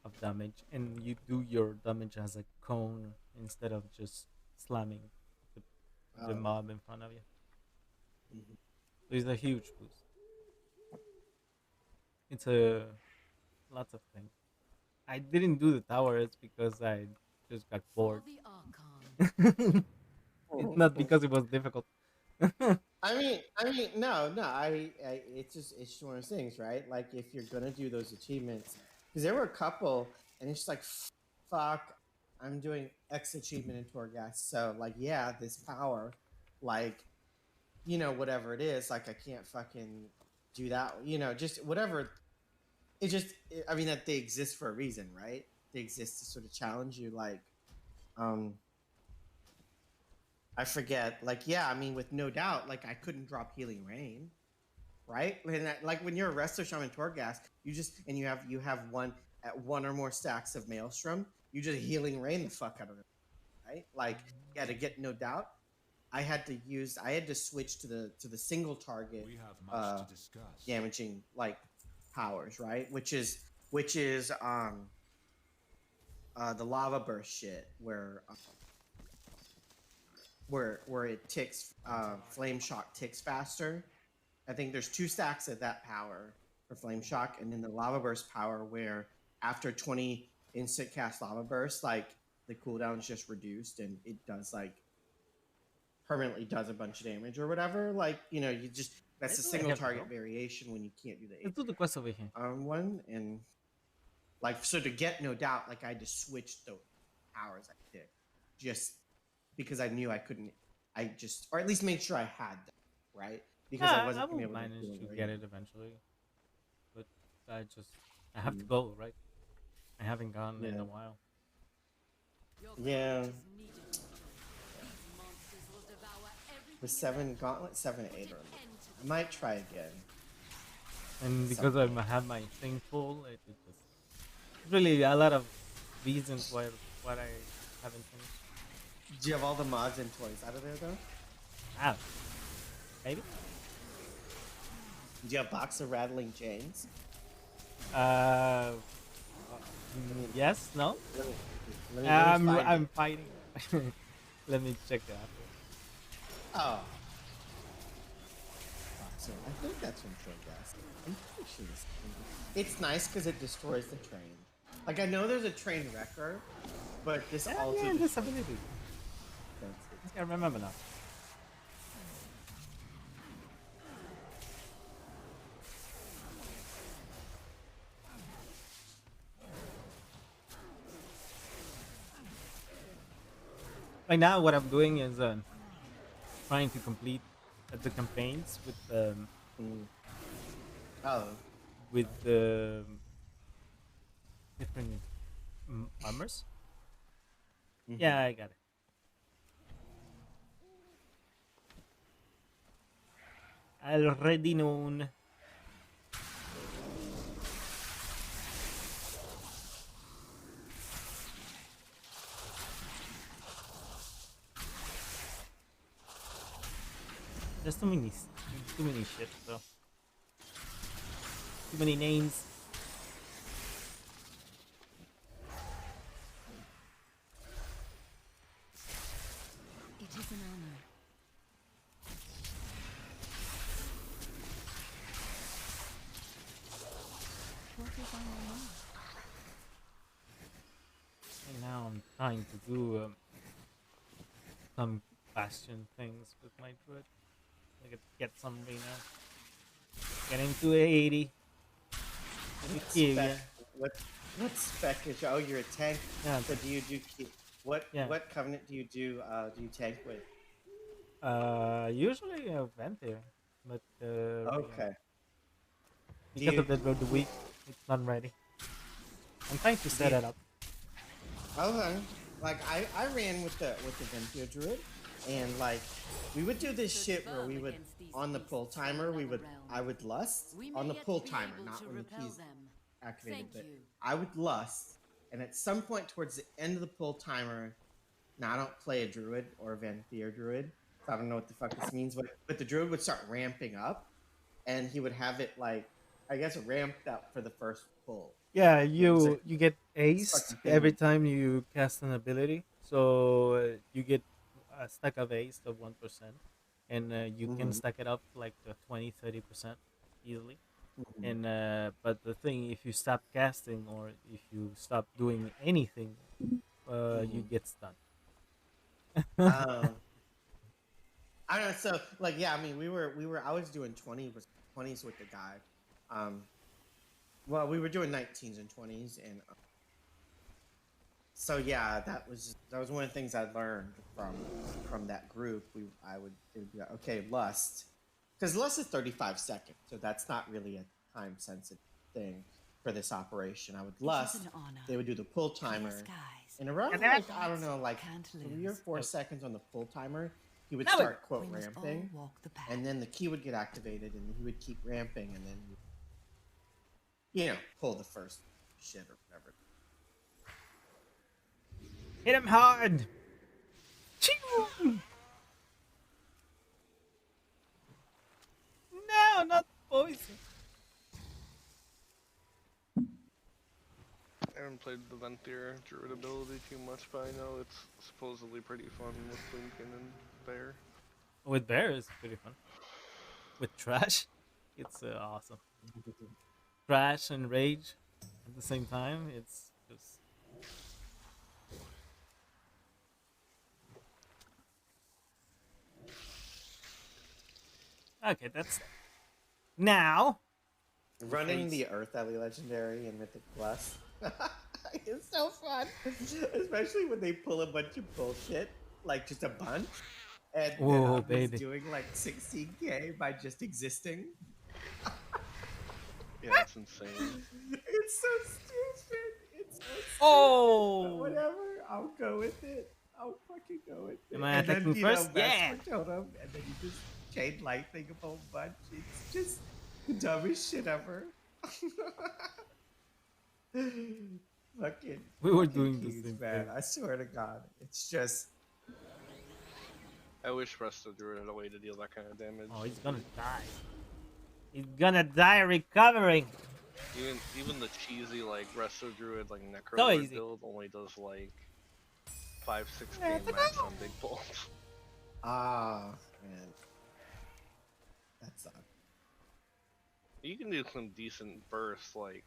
of damage, and you do your damage as a cone instead of just slamming the mob in front of you. So it's a huge boost. It's a lots of things. I didn't do the towers because I just got bored. It's not because it was difficult. I mean, no. It's just one of those things, right? Like, if you're gonna do those achievements, because there were a couple, and it's just like, fuck, I'm doing X achievement in Torghast, so like, yeah, this power, like, whatever it is, like, I can't fucking do that, just whatever. I mean, that they exist for a reason, right? They exist to sort of challenge you, like, I forget, like, yeah, I mean, with no doubt, like, I couldn't drop Healing Rain, right? And like, when you're a Wrestler Shaman Torghast, and you have one or more stacks of Maelstrom, you just Healing Rain the fuck out of it, right? Like, yeah, to get no doubt, I had to switch to the single target damaging, like, powers, right? Which is the Lava Burst shit, where it ticks, Flame Shock ticks faster. I think there's 2 stacks of that power for Flame Shock, and then the Lava Burst power, where after 20 instant cast Lava Burst, like, the cooldown is just reduced, and it does, like, permanently does a bunch of damage or whatever. Like, you just, that's a single target variation when you can't do the Let's do the quest over here. one, and like, so to get no doubt, like, I had to switch the powers I picked, just because I knew I couldn't. Or at least made sure I had them, right? Because I wasn't going able to get it eventually, but I have to go, right? I haven't gone in a while. Yeah. The 7 Gauntlet 7 8 early. I might try again. And because I have my thing full, it just really a lot of reasons why I haven't finished. Do you have all the mods and toys out of there though? Maybe. Do you have Box of Rattling Chains? Yes. No. Let me I'm fighting. Let me check that. Oh. So I think that's from Trollgas. I'm pretty sure it's nice because it destroys the train. Like I know there's a train wrecker, but this also Yeah, destroys. disability. That's I think I remember now. Right now, what I'm doing is trying to complete the campaigns Oh. with the different armors. Yeah, I got it. Already known. There's too many shit, so too many names. It is an honor. What is on your mind? And now I'm trying to do some bastion things with my druid. I could get some arena. Get into 80. What spec is oh you're a tank? Yeah. So do you do what covenant do you do tank with? Usually a Venthyr, but okay. Because of the week, it's not ready. I'm trying to set it up. Okay. Like I ran with the Venthyr druid, and like we would do this shit where we would on the pull timer I would lust on the pull timer, not when the keys activated, but I would lust, and at some point towards the end of the pull timer, now I don't play a druid or a Venthyr druid, so I don't know what the fuck this means, but the druid would start ramping up, and he would have it like I guess ramped up for the first pull. Yeah, You get aced every time you cast an ability, so you get a stack of ace of 1%, and you can stack it up like 20-30% easily. And but the thing, if you stop casting or if you stop doing anything, you get stunned. I don't know. So, like, yeah, I mean, I was doing 20s with the guy. Well, we were doing 19s and 20s, and so yeah, that was one of the things I learned from that group. It would be like, okay, lust, because lust is 35 seconds, so that's not really a time sensitive thing for this operation. I would lust. They would do the pull timer, and around like I don't know, like 3 or 4 seconds on the pull timer, he would start quote ramping, and then the key would get activated, and he would keep ramping, and then pull the first shit or whatever. Hit him hard. No, not poison. I haven't played the Venthyr druid ability too much, but I know it's supposedly pretty fun with Lincoln and Bear. With Bear, it's pretty fun. With Trash, it's awesome. Trash and Rage at the same time, it's just... Okay, that's... Now... Running the Earth Alley Legendary and Mythic Plus. It's so fun. Especially when they pull a bunch of bullshit. Like, just a bunch. And whoa, I'm just doing like 16k by just existing. Yeah, that's insane. It's so stupid. It's so stupid. Oh! But whatever. I'll go with it. I'll fucking go with it. Am I attacking first? Yeah! Totem, and then you just chain lightning a whole bunch. It's just the dumbest shit ever. Fucking. We were doing keys, the same man. thing. I swear to God, it's just. I wish Resto Druid had a way to deal that kind of damage. Oh, he's gonna die. He's gonna die recovering. Even the cheesy like Resto Druid like Necro So Lord easy. build only does like 5-6 game max on big pulls. Ah. And that sucked. You can do some decent bursts, like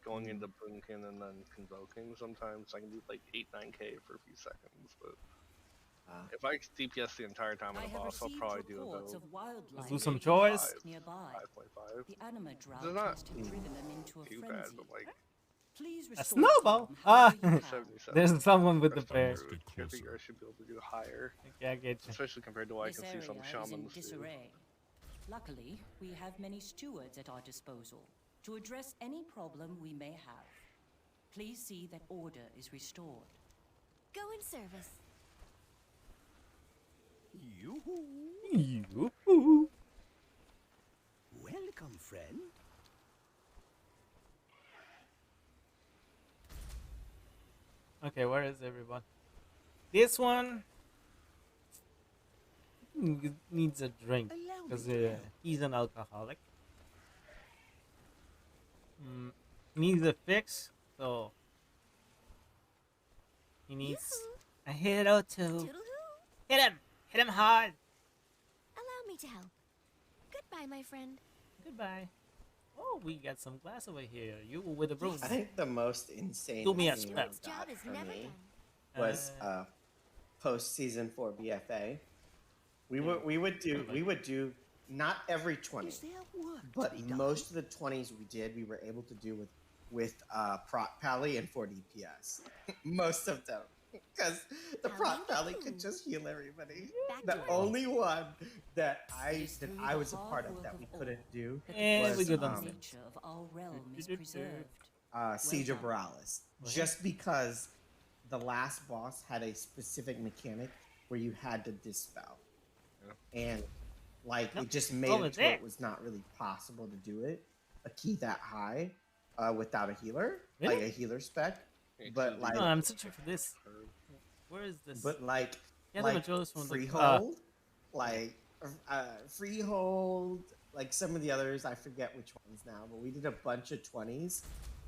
going into Boomkin and then Convoking sometimes. I can do like 8-9k for a few seconds, but if I DPS the entire time on I a have boss, I'll received probably do reports about of wildlife do some wreaking choice. havoc nearby. 5.5. The anima drought It's not must have driven them into a too frenzy. bad, but like Please A restore snowball. calm Ah, however you can. 77. there's someone with the Rest on bear. Druid. I figure I should be able to do higher. Okay, I get you. Especially compared to what I This can see some area is in shamans do. disarray. Luckily, we have many stewards at our disposal to address any problem we may have. Please see that order is restored. Go in service. Yoo-hoo. Welcome, friend. Okay, where is everyone? This one needs a drink because he's an alcoholic. Needs a fix, so he needs a hit or two. Toodle-hoo. Hit him hard. Allow me to help. Goodbye, my friend. Goodbye. Oh, we got some glass over here. You with a broom. I think the most insane Do me a thing spell. it got Job is for never me done. was post season 4 BFA. We would do not every 20, but most of the 20s we did, we were able to do with prot pally and 4 DPS. Most of them, because the prot pally could just heal everybody. The only one that I was a part of that we couldn't do was nature of our realm is preserved. Siege of Borealis, just because the last boss had a specific mechanic where you had to dispel, and like it just made it so it was not really possible to do it a key that high without a healer, like a healer spec. But like, no, I'm searching for this. Where is this? But like, yeah, like Freehold, like Freehold, like some of the others, I forget which ones now. But we did a bunch of 20s,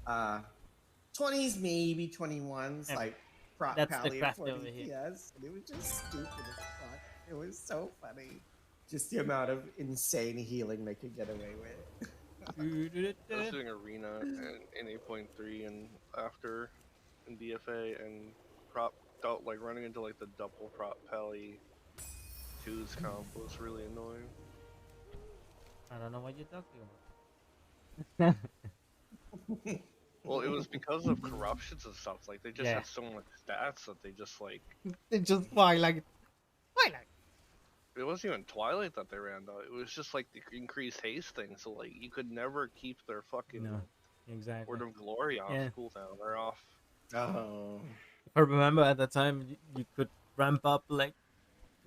20s maybe 21s, like prot pally and 4 DPS, and it was just stupid as fuck. It was so funny, just the amount of insane healing they could get away with. I was doing arena in 8.3 and after in BFA and prop like running into like the double prop pally 2's comp was really annoying. I don't know what you're talking about. Well, it was because of corruptions and stuff. Like they just had so much stats that they just like they just Twilight. It wasn't even Twilight that they ran though. It was just like the increased haste thing. So like you could never keep their fucking Word of Glory off cooldown or off. Oh. If I remember at that time, you could ramp up like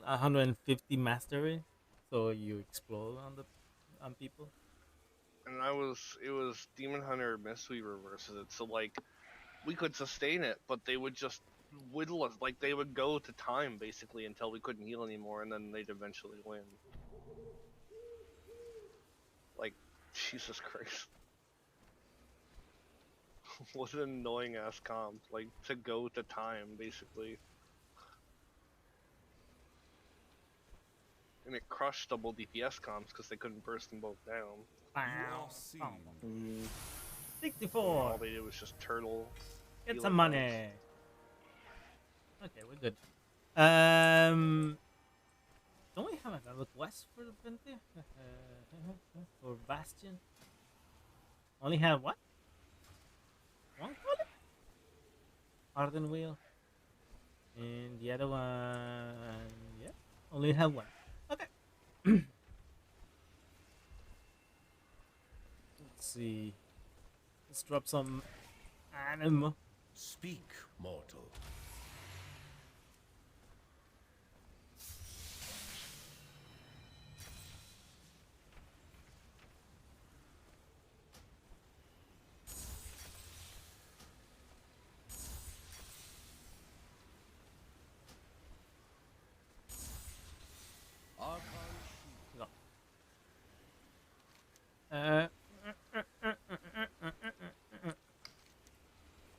150 mastery, so you explode on people. And it was Demon Hunter Mistweaver versus it. So like we could sustain it, but they would just whittle us. Like they would go to time basically until we couldn't heal anymore, and then they'd eventually win. Like Jesus Christ. What an annoying ass comp, like to go to time basically. And it crushed double DPS comps because they couldn't burst them both down. 64. All they did was just turtle. Get some money. Okay, we're good. Don't we have another quest for the Venti? Or Bastion? Only have what? One color? Arden Wheel. And the other one, yeah, only have one. Okay. Let's see. Let's drop some anima. Speak, mortal.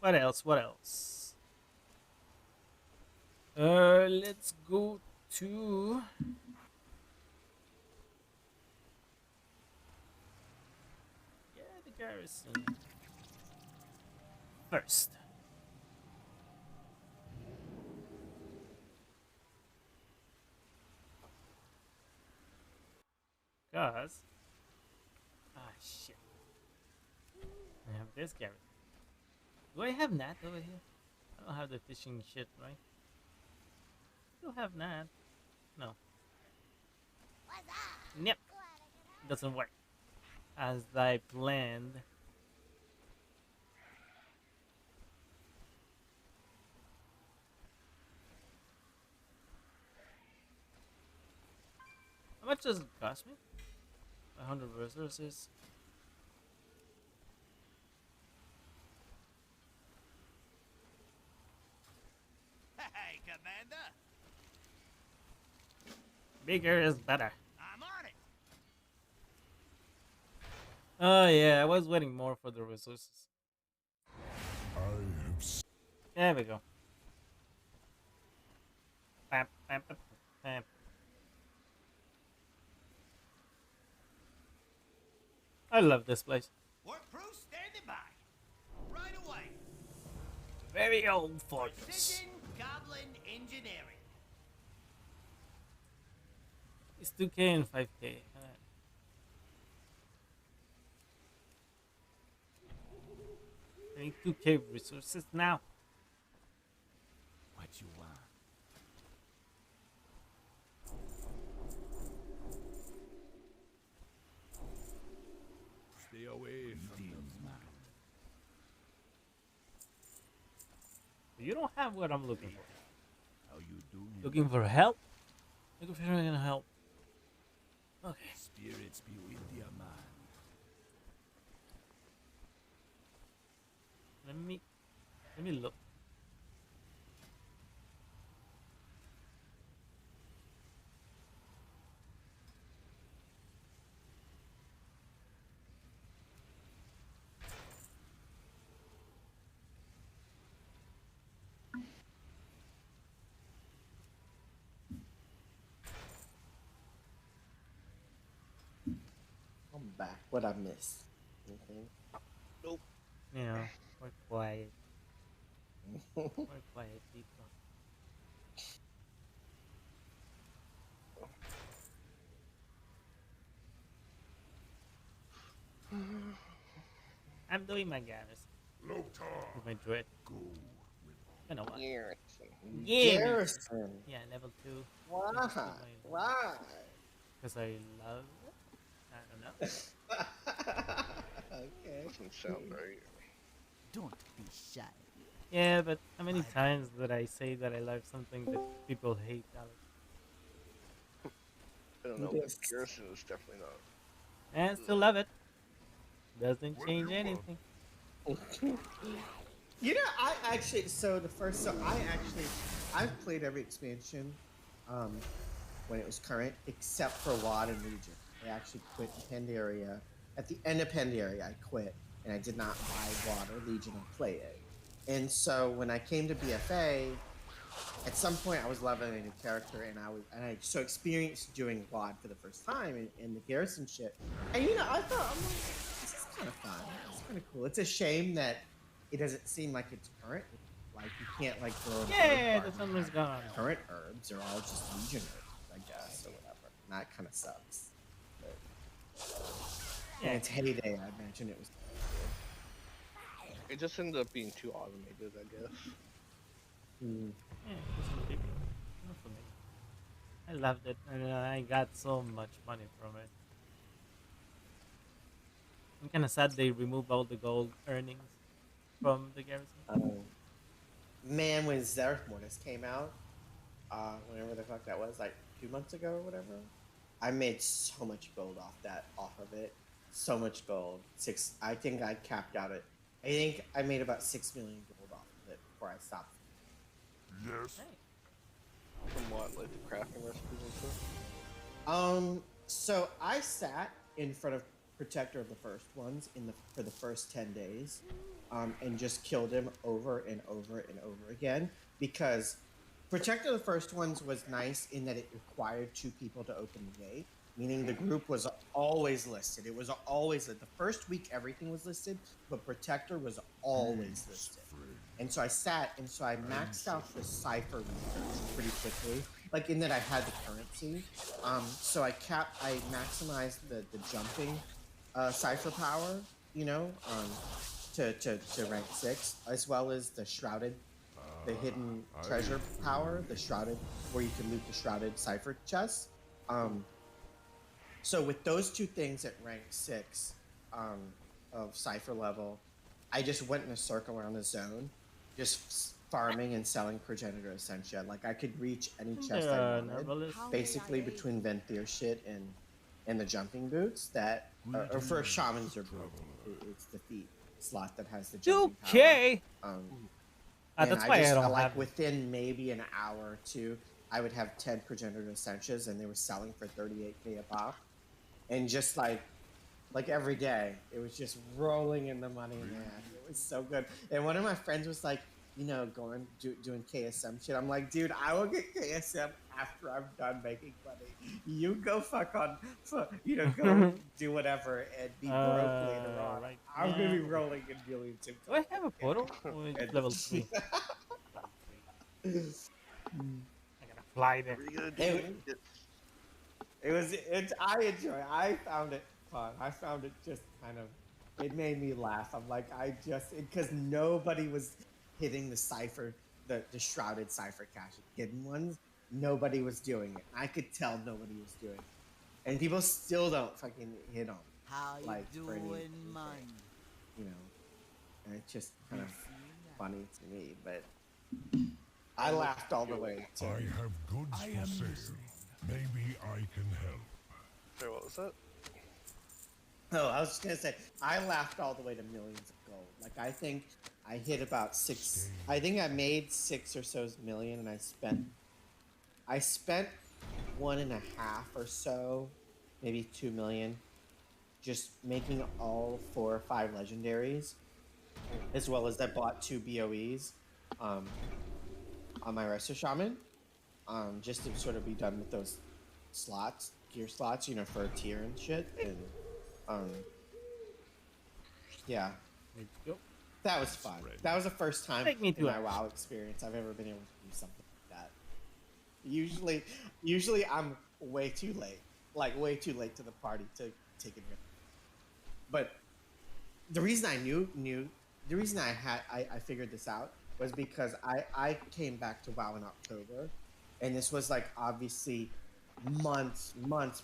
What else? What else? Let's go to this soon. First. Cause shit. I have this garrison. Do I have Nat over here? I don't have the fishing shit, right? Still have Nat. No. Yep. Doesn't work. As I planned. How much does it cost me? 100 resources. Hey, Commander! Bigger is better. I'm on it! Oh yeah, I was waiting more for the resources. There we go. Bam, bam, bam, bam. I love this place. Work crew standing by. Right away. Very old fortress. Precision Goblin Engineering. It's 2K and 5K. I need 2K resources now. What you want? Stay away from them. You don't have what I'm looking for. How you doing? Looking for help? Looking for anything to help. Okay. Spirits be with you, man. Let me look. I'm back. What I missed? Anything? Nope. Yeah, we're quiet. We're quiet people. I'm doing my garrison. With my dread. You know what? Garrison. Yeah, level 2. Why? Why? Because I love it. I don't know. Okay. Doesn't sound right. Don't be shy. Yeah, but how many times did I say that I love something that people hate, Alex? I don't know. Yes. Garrison is definitely not. And still love it. Doesn't change anything. You know, I've played every expansion when it was current, except for WoD and Legion. I actually quit Pandaria. At the end of Pandaria, I quit, and I did not buy WoD or Legion or play it. And so when I came to BFA, at some point I was leveling a new character, and I experienced doing WoD for the first time in the Garrison shit. And you know, I thought, I'm like, this is kind of fun. It's kind of cool. It's a shame that it doesn't seem like it's current. Like you can't like grow. Yeah, the summer's gone. Current herbs are all just Legion herbs, I guess, or whatever. And that kind of sucks. But in its heyday, I imagine it was. It just ended up being too automated, I guess. Mm. Yeah, it wasn't big. Not for me. I loved it, and I got so much money from it. I'm kind of sad they removed all the gold earnings from the garrison. Man, when Zereth Mortis came out, whenever the fuck that was, like 2 months ago or whatever, I made so much gold off of it. So much gold. I think I capped out at. I think I made about 6 million gold off of it before I stopped. Yes. From what, like the crafting recipes and stuff? So I sat in front of Protector of the First Ones for the first 10 days, and just killed him over and over and over again, because Protector of the First Ones was nice in that it required 2 people to open the gate. meaning the group was always listed. It was always the first week everything was listed, but Protector was always listed. And so I maxed out the cipher research pretty quickly, like in that I had the currency. So I maximized the jumping cipher power, to rank 6, as well as the shrouded, the hidden treasure power, the shrouded, where you can loot the shrouded cipher chests. So with those two things at rank 6 of cipher level, I just went in a circle around the zone, just farming and selling progenitor essentia. Like I could reach any chest I wanted, basically between Venthyr shit and the jumping boots that, or for shamans or boots, it's the feet slot that has the jumping power. That's why I don't like have within maybe an hour or two, I would have 10 progenitor essentias, and they were selling for 38k a pop. And just like every day, it was just rolling in the money, man. It was so good. And one of my friends was like, doing KSM shit. I'm like, dude, I will get KSM after I'm done making money. You go go do whatever and be broke later on. Right I'm gonna be rolling in millions of Do I have a portal? Oh, it's level 3. I gotta fly there. I enjoy it. I found it fun. I found it just kind of, it made me laugh. I'm like, because nobody was hitting the cipher, the shrouded cipher cache, hidden ones. Nobody was doing it. I could tell nobody was doing it. And people still don't fucking hit them. How you doing, man? And it's just kind of funny to me, but I laughed all the way. I have goods for sale. Maybe I can help. Sorry, what was that? Oh, I was just gonna say, I laughed all the way to millions of gold. Like, I think I hit about 6. I think I made 6 or so million, and I spent 1.5 or so, maybe 2 million, just making all 4 or 5 legendaries, as well as I bought 2 BOEs on my Resto Shaman, just to sort of be done with those slots, gear slots, for a tier and shit. And yeah, that was fun. That was the first time in my WoW experience I've ever been able to do something like that. Usually I'm way too late to the party to take advantage. But the reason I figured this out was because I came back to WoW in October, and this was like obviously months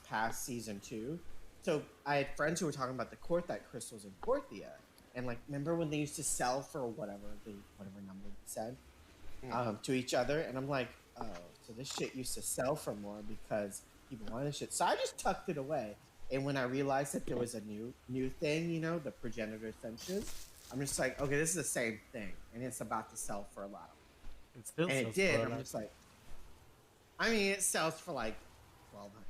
past season 2. So I had friends who were talking about the Quarthite crystals in Porthia, and like, remember when they used to sell for whatever number they said to each other, and I'm like, oh, so this shit used to sell for more because people wanted shit. So I just tucked it away, and when I realized that there was a new thing, the progenitor essentials, I'm just like, okay, this is the same thing, and it's about to sell for a lot. And it did. I'm just like, I mean, it sells for like 1,200.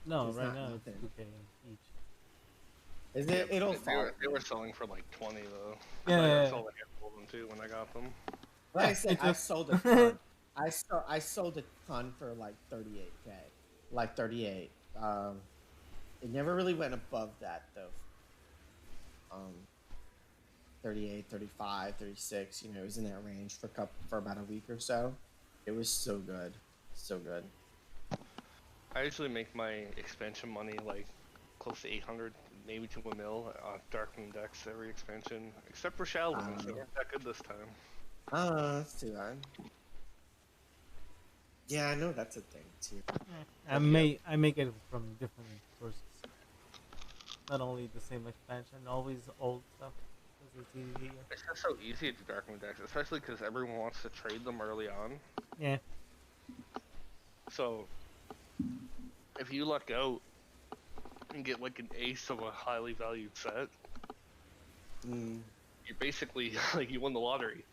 No, right now it's 2k each. Is it? Yeah, It'll fall. They were selling for like 20 though. Yeah. I sold a handful of them too when I got them. Like I said, I sold a ton. I sold a ton for like 38k, like 38. It never really went above that though. 38, 35, 36. It was in that range for about a week or so. It was so good, so good. I usually make my expansion money like close to 800, maybe to $1 mil on Darkmoon decks every expansion, except for Shadowlands. They weren't that good this time. That's too bad. Yeah, I know that's a thing too. I make it from different sources. Not only the same expansion, always old stuff. It's easier. It's just so easy to do Darkmoon decks, especially because everyone wants to trade them early on. Yeah. So, if you luck out and get like an ace of a highly valued set, you're basically like you won the lottery.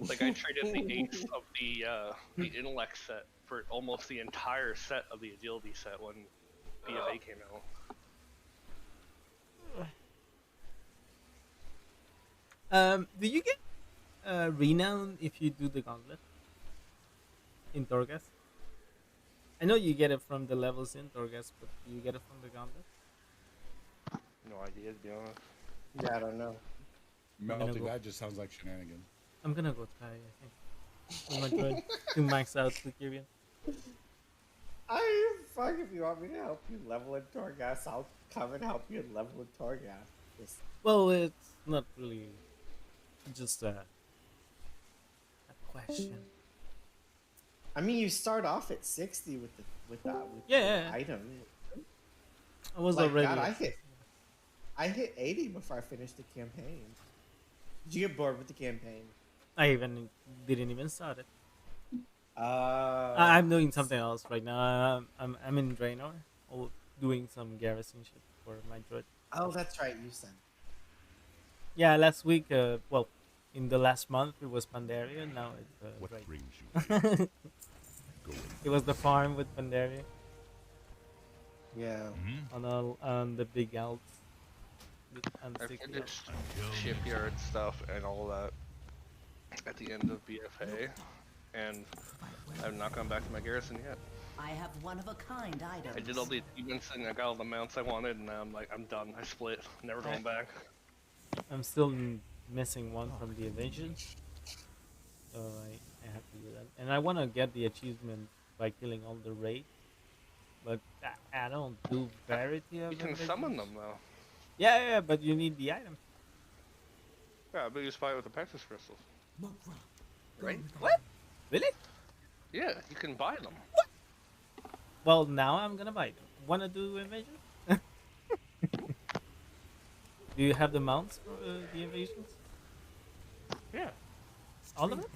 Like I traded the ace of the intellect set for almost the entire set of the agility set when BFA came out. Do you get renown if you do the gauntlet in Torghast? I know you get it from the levels in Torghast, but do you get it from the gauntlet? No idea, to be honest. Yeah, I don't know. Melty, that just sounds like shenanigans. I'm gonna go try, I think. With my droid to max out the Kyrian. Fuck, if you want me to help you level in Torghast, I'll come and help you level in Torghast. Well, it's not really just a question. I mean, you start off at 60 with the Yeah. item. I was like, already. God, I hit 80 before I finished the campaign. Did you get bored with the campaign? I didn't even start it. Uh, I'm doing something else right now. I'm in Draenor, doing some garrison shit for my droid. Oh, that's right, you said. Yeah, last week. Well, in the last month it was Pandaria. Now it's What Draenor. brings you It was the farm with Pandaria. Yeah. On the big Alps. I finished shipyard stuff and all that at the end of BFA, and I've not gone back to my garrison yet. I have one-of-a-kind items. I did all the achievements and I got all the mounts I wanted, and now I'm like, I'm done. I split. Never going back. I'm still missing one from the invasion, so I have to do that. And I want to get the achievement by killing all the raids, but I don't do variety of. You can summon them though. Yeah, but you need the item. Yeah, but you just buy it with the Pexus crystals. Right? What? Really? Yeah, you can buy them. Well, now I'm gonna buy them. Wanna do invasion? Do you have the mounts for the invasions? Yeah. All of it?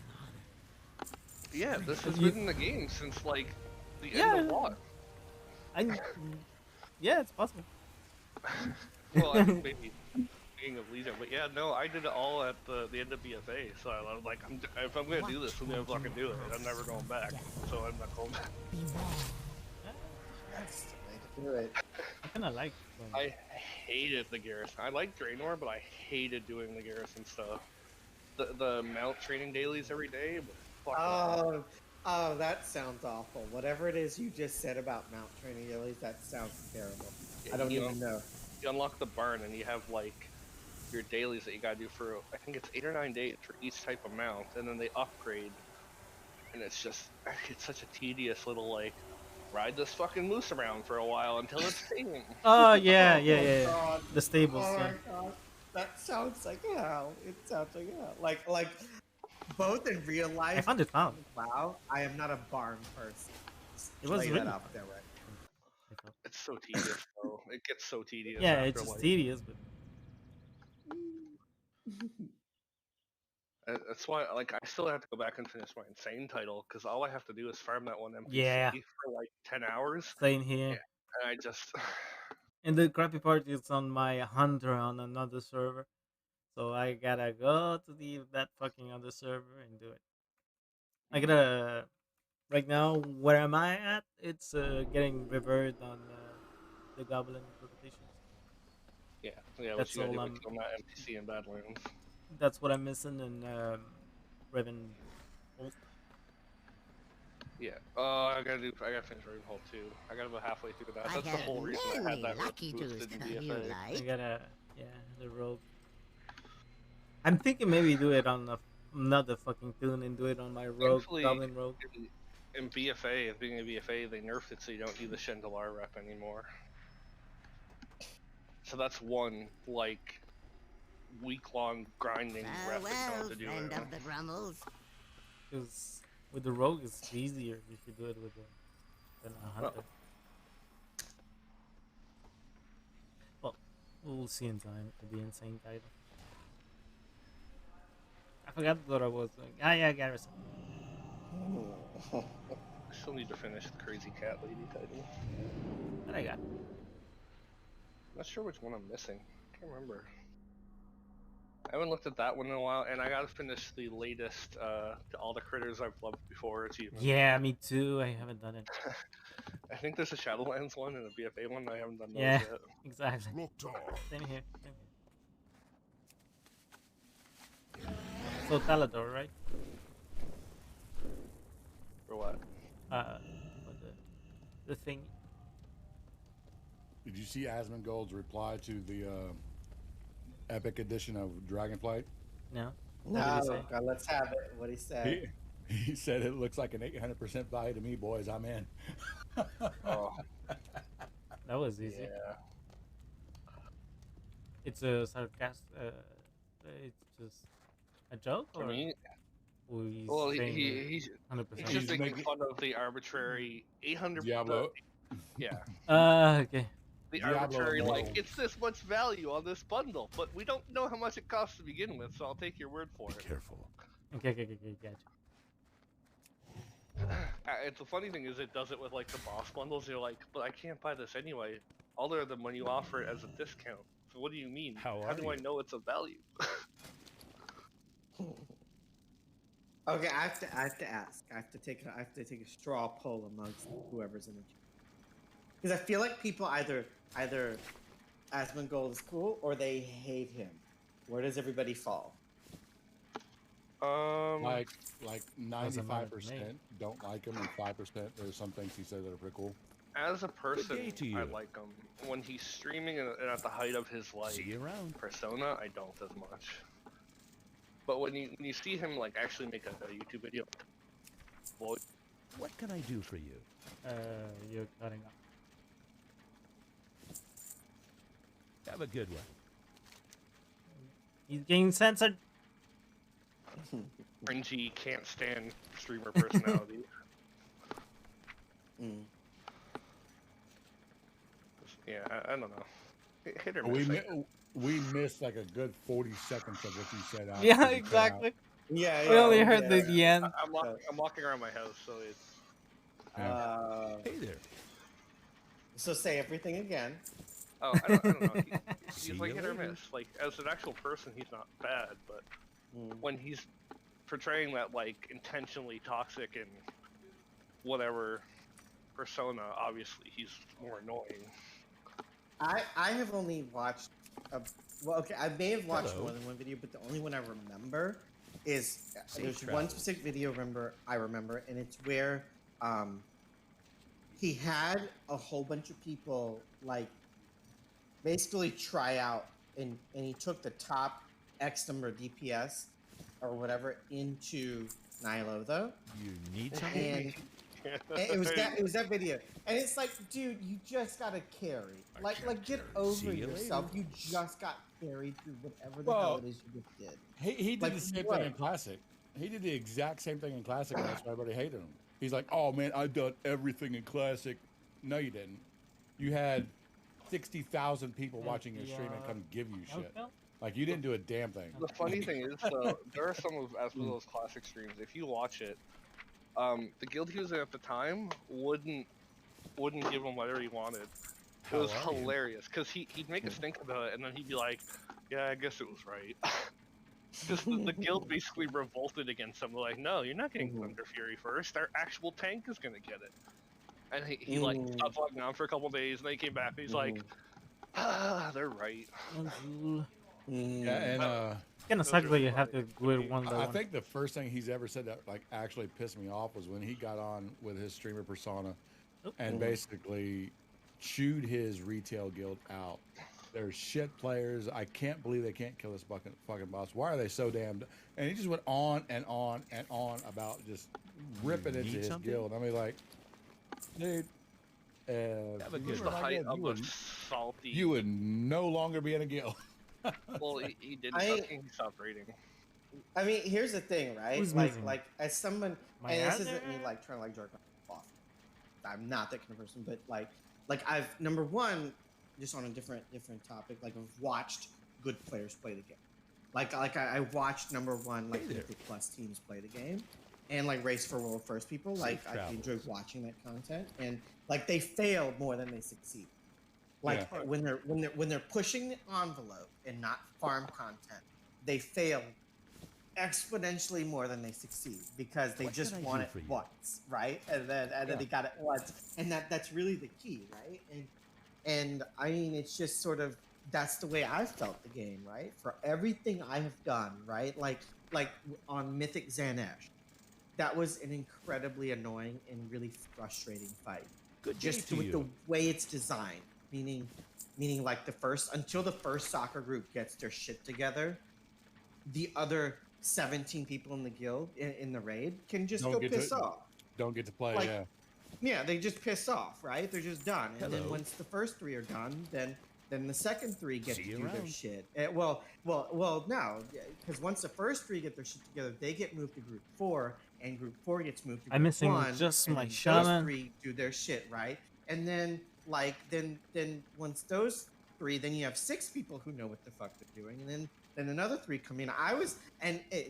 Yeah, this has been in the game since like the end of what? Yeah, it's possible. Well, I think maybe beginning of Legion, but yeah, no, I did it all at the end of BFA. So I was like, if I'm gonna do this, I'm gonna fucking do it. I'm never going back. So I'm not going back. That's the way to do it. I kind of like. I hated the garrison. I like Draenor, but I hated doing the garrison stuff. The mount training dailies every day. Oh, that sounds awful. Whatever it is you just said about mount training dailies, that sounds terrible. I don't even know. You unlock the barn and you have like your dailies that you gotta do for, I think it's 8 or 9 days for each type of mount, and then they upgrade. And it's just, it's such a tedious little like, ride this fucking moose around for a while until it's tame. Oh yeah. God. The stables. Oh Yeah. my God. That sounds like hell. It sounds like hell. Like both in real life. I found it found. Wow, I am not a barn person. It was Lay really that up there, right? It's so tedious though. It gets so tedious. Yeah, after, it's just like, tedious, but. That's why, like, I still have to go back and finish my insane title because all I have to do is farm that one NPC Yeah. for like 10 hours. Same here. And I just. And the crappy part is on my hunter on another server, so I gotta go to that fucking other server and do it. I gotta. Right now, where am I at? It's getting revered on the Goblin repetitions. Yeah, That's what you all gotta do is kill that NPC in Badlands. That's what I'm missing in Revan. Yeah. I gotta finish Ravenhold too. I got about halfway through that. That's the whole reason I had that boosted in BFA. I gotta, the rogue. I'm thinking maybe do it on another fucking tune and do it on my rogue, Thankfully, Goblin rogue. In BFA, at the beginning of BFA, they nerfed it so you don't need the Chandelar rep anymore. So that's one, like, week-long grinding rep that you have to do. Friend of the Brummels. Because with the rogue, it's easier if you do it with than a hunter. Well, we'll see in time for the insane title. I forgot what I was doing. Yeah, Garrison. I still need to finish the Crazy Cat Lady title. What I got? Not sure which one I'm missing. Can't remember. I haven't looked at that one in a while, and I gotta finish the latest all the critters I've loved before achievement. Yeah, me too. I haven't done it. I think there's a Shadowlands one and a BFA one. I haven't done those Yeah, yet. exactly. Same here. So Talador, right? For what? For the the thing. Did you see Asmongold's reply to the Epic Edition of Dragonflight? No. No, God, let's have it. What he said. He said it looks like an 800% value to me, boys. I'm in. Oh, That was easy. yeah. It's a sarcastic. It's just a joke, I or mean, he's well, saying he's 100%. just making fun of the arbitrary 800. Diablo. Yeah. Okay. The Diablo arbitrary, like, Immortal. it's this much value on this bundle, but we don't know how much it costs to begin with, so I'll take your word for it. Careful. Okay, gotcha. It's the funny thing is it does it with, like, the boss bundles. You're like, but I can't buy this anyway, other than when you offer it as a discount. So what do you mean? How do I know it's a value? Okay, I have to ask. I have to take a straw poll amongst whoever's in the chat. Because I feel like people either Asmongold is cool or they hate him. Where does everybody fall? Like Doesn't matter to 95% me. don't like him, and 5% there's some things he says that are pretty cool. As a person, day to I you. like him. When he's streaming and at the height of his, like, See you around. persona, I don't as much. But when you see him, like, actually make a YouTube video, boy, What can I do for you? You're cutting off. Have a good one. He's getting censored. cringy, can't stand streamer personality. Yeah, I don't know. Hit or miss. We missed like a good 40 seconds of what you said. After Yeah, you cut exactly. out. Yeah, We only heard yeah. the end. I'm walking around my house, so it's. Hey there. So say everything again. Oh, I don't know. See He's like you hit or later. miss. Like, as an actual person, he's not bad, but when he's portraying that, like, intentionally toxic and whatever persona, obviously he's more annoying. I have only watched well, okay, I may have watched Hello. more than one video, but the only one I remember is Safe there's one travels. specific video I remember, and it's where he had a whole bunch of people like basically try out, and he took the top X number of DPS or whatever into Nihilotho. You need something? And it was that video, and it's like, dude, you just gotta carry, like get over See you yourself. later. You just got carried through whatever the Well, hell it is you just did. He did Like, the same what? thing in Classic. He did the exact same thing in Classic, and that's why everybody hated him. He's like, oh man, I've done everything in Classic. No, you didn't. You had 60,000 people watching your stream and come give you shit. Like, you didn't do a damn thing. The funny thing is, though, there are some of Asmongold's classic streams. If you watch it, the guild he was in at the time wouldn't give him whatever he wanted. It was How are you? hilarious because he'd make us think about it, and then he'd be like, "Yeah, I guess it was right." Because the guild basically revolted against him. They're like, "No, you're not getting Thunder Fury first. Our actual tank is gonna get it." And he like stopped logging on for a couple days, and then he came back, and he's like, "Ah, they're right." Yeah, and It's gonna suck that you have to do it one by I one. think the first thing he's ever said that like actually pissed me off was when he got on with his streamer persona and basically chewed his retail guild out. They're shit players. I can't believe they can't kill this fucking boss. Why are they so damned? And he just went on and on and on about just ripping into need his something? guild. I mean, like, dude, Have a if good you The were in my height guild, of the salty. you would no longer be in a guild. Well, he didn't. I- I think he stopped rating. I mean, here's the thing, right? Who's like moving? like as someone, My and this ad isn't me there? like trying to like jerk off. I'm not that kind of person, but like I've number one, just on a different topic, like I've watched good players play the game. Like I watched number one like Hey there. Mythic Plus teams play the game, and like Race for World First people. Like Safe I travels. enjoy watching that content, and like they fail more than they succeed. Like Yeah. when they're pushing the envelope and not farm content, they fail exponentially more than they succeed because they What just can I want do it for you? once, right? And then they got it once, and that's really the key, right? And I mean, it's just sort of that's the way I felt the game, right? For everything I have done, right? Like on Mythic Xanesh, that was an incredibly annoying and really frustrating fight. Good day just to with the you. way it's designed. Meaning like until the first soccer group gets their shit together, the other 17 people in the guild in the raid can just go piss off. Don't get to play. Like, Yeah. yeah, they just piss off, right? They're just done. And then Hello. once the first 3 are done, then the second 3 get See to you do their around. shit. No, because once the first 3 get their shit together, they get moved to group 4, and group 4 gets moved to I'm group missing 1. just And my then those shaman. 3 do their shit, right? And then then once those 3, then you have 6 people who know what the fuck they're doing, and then another 3 come in.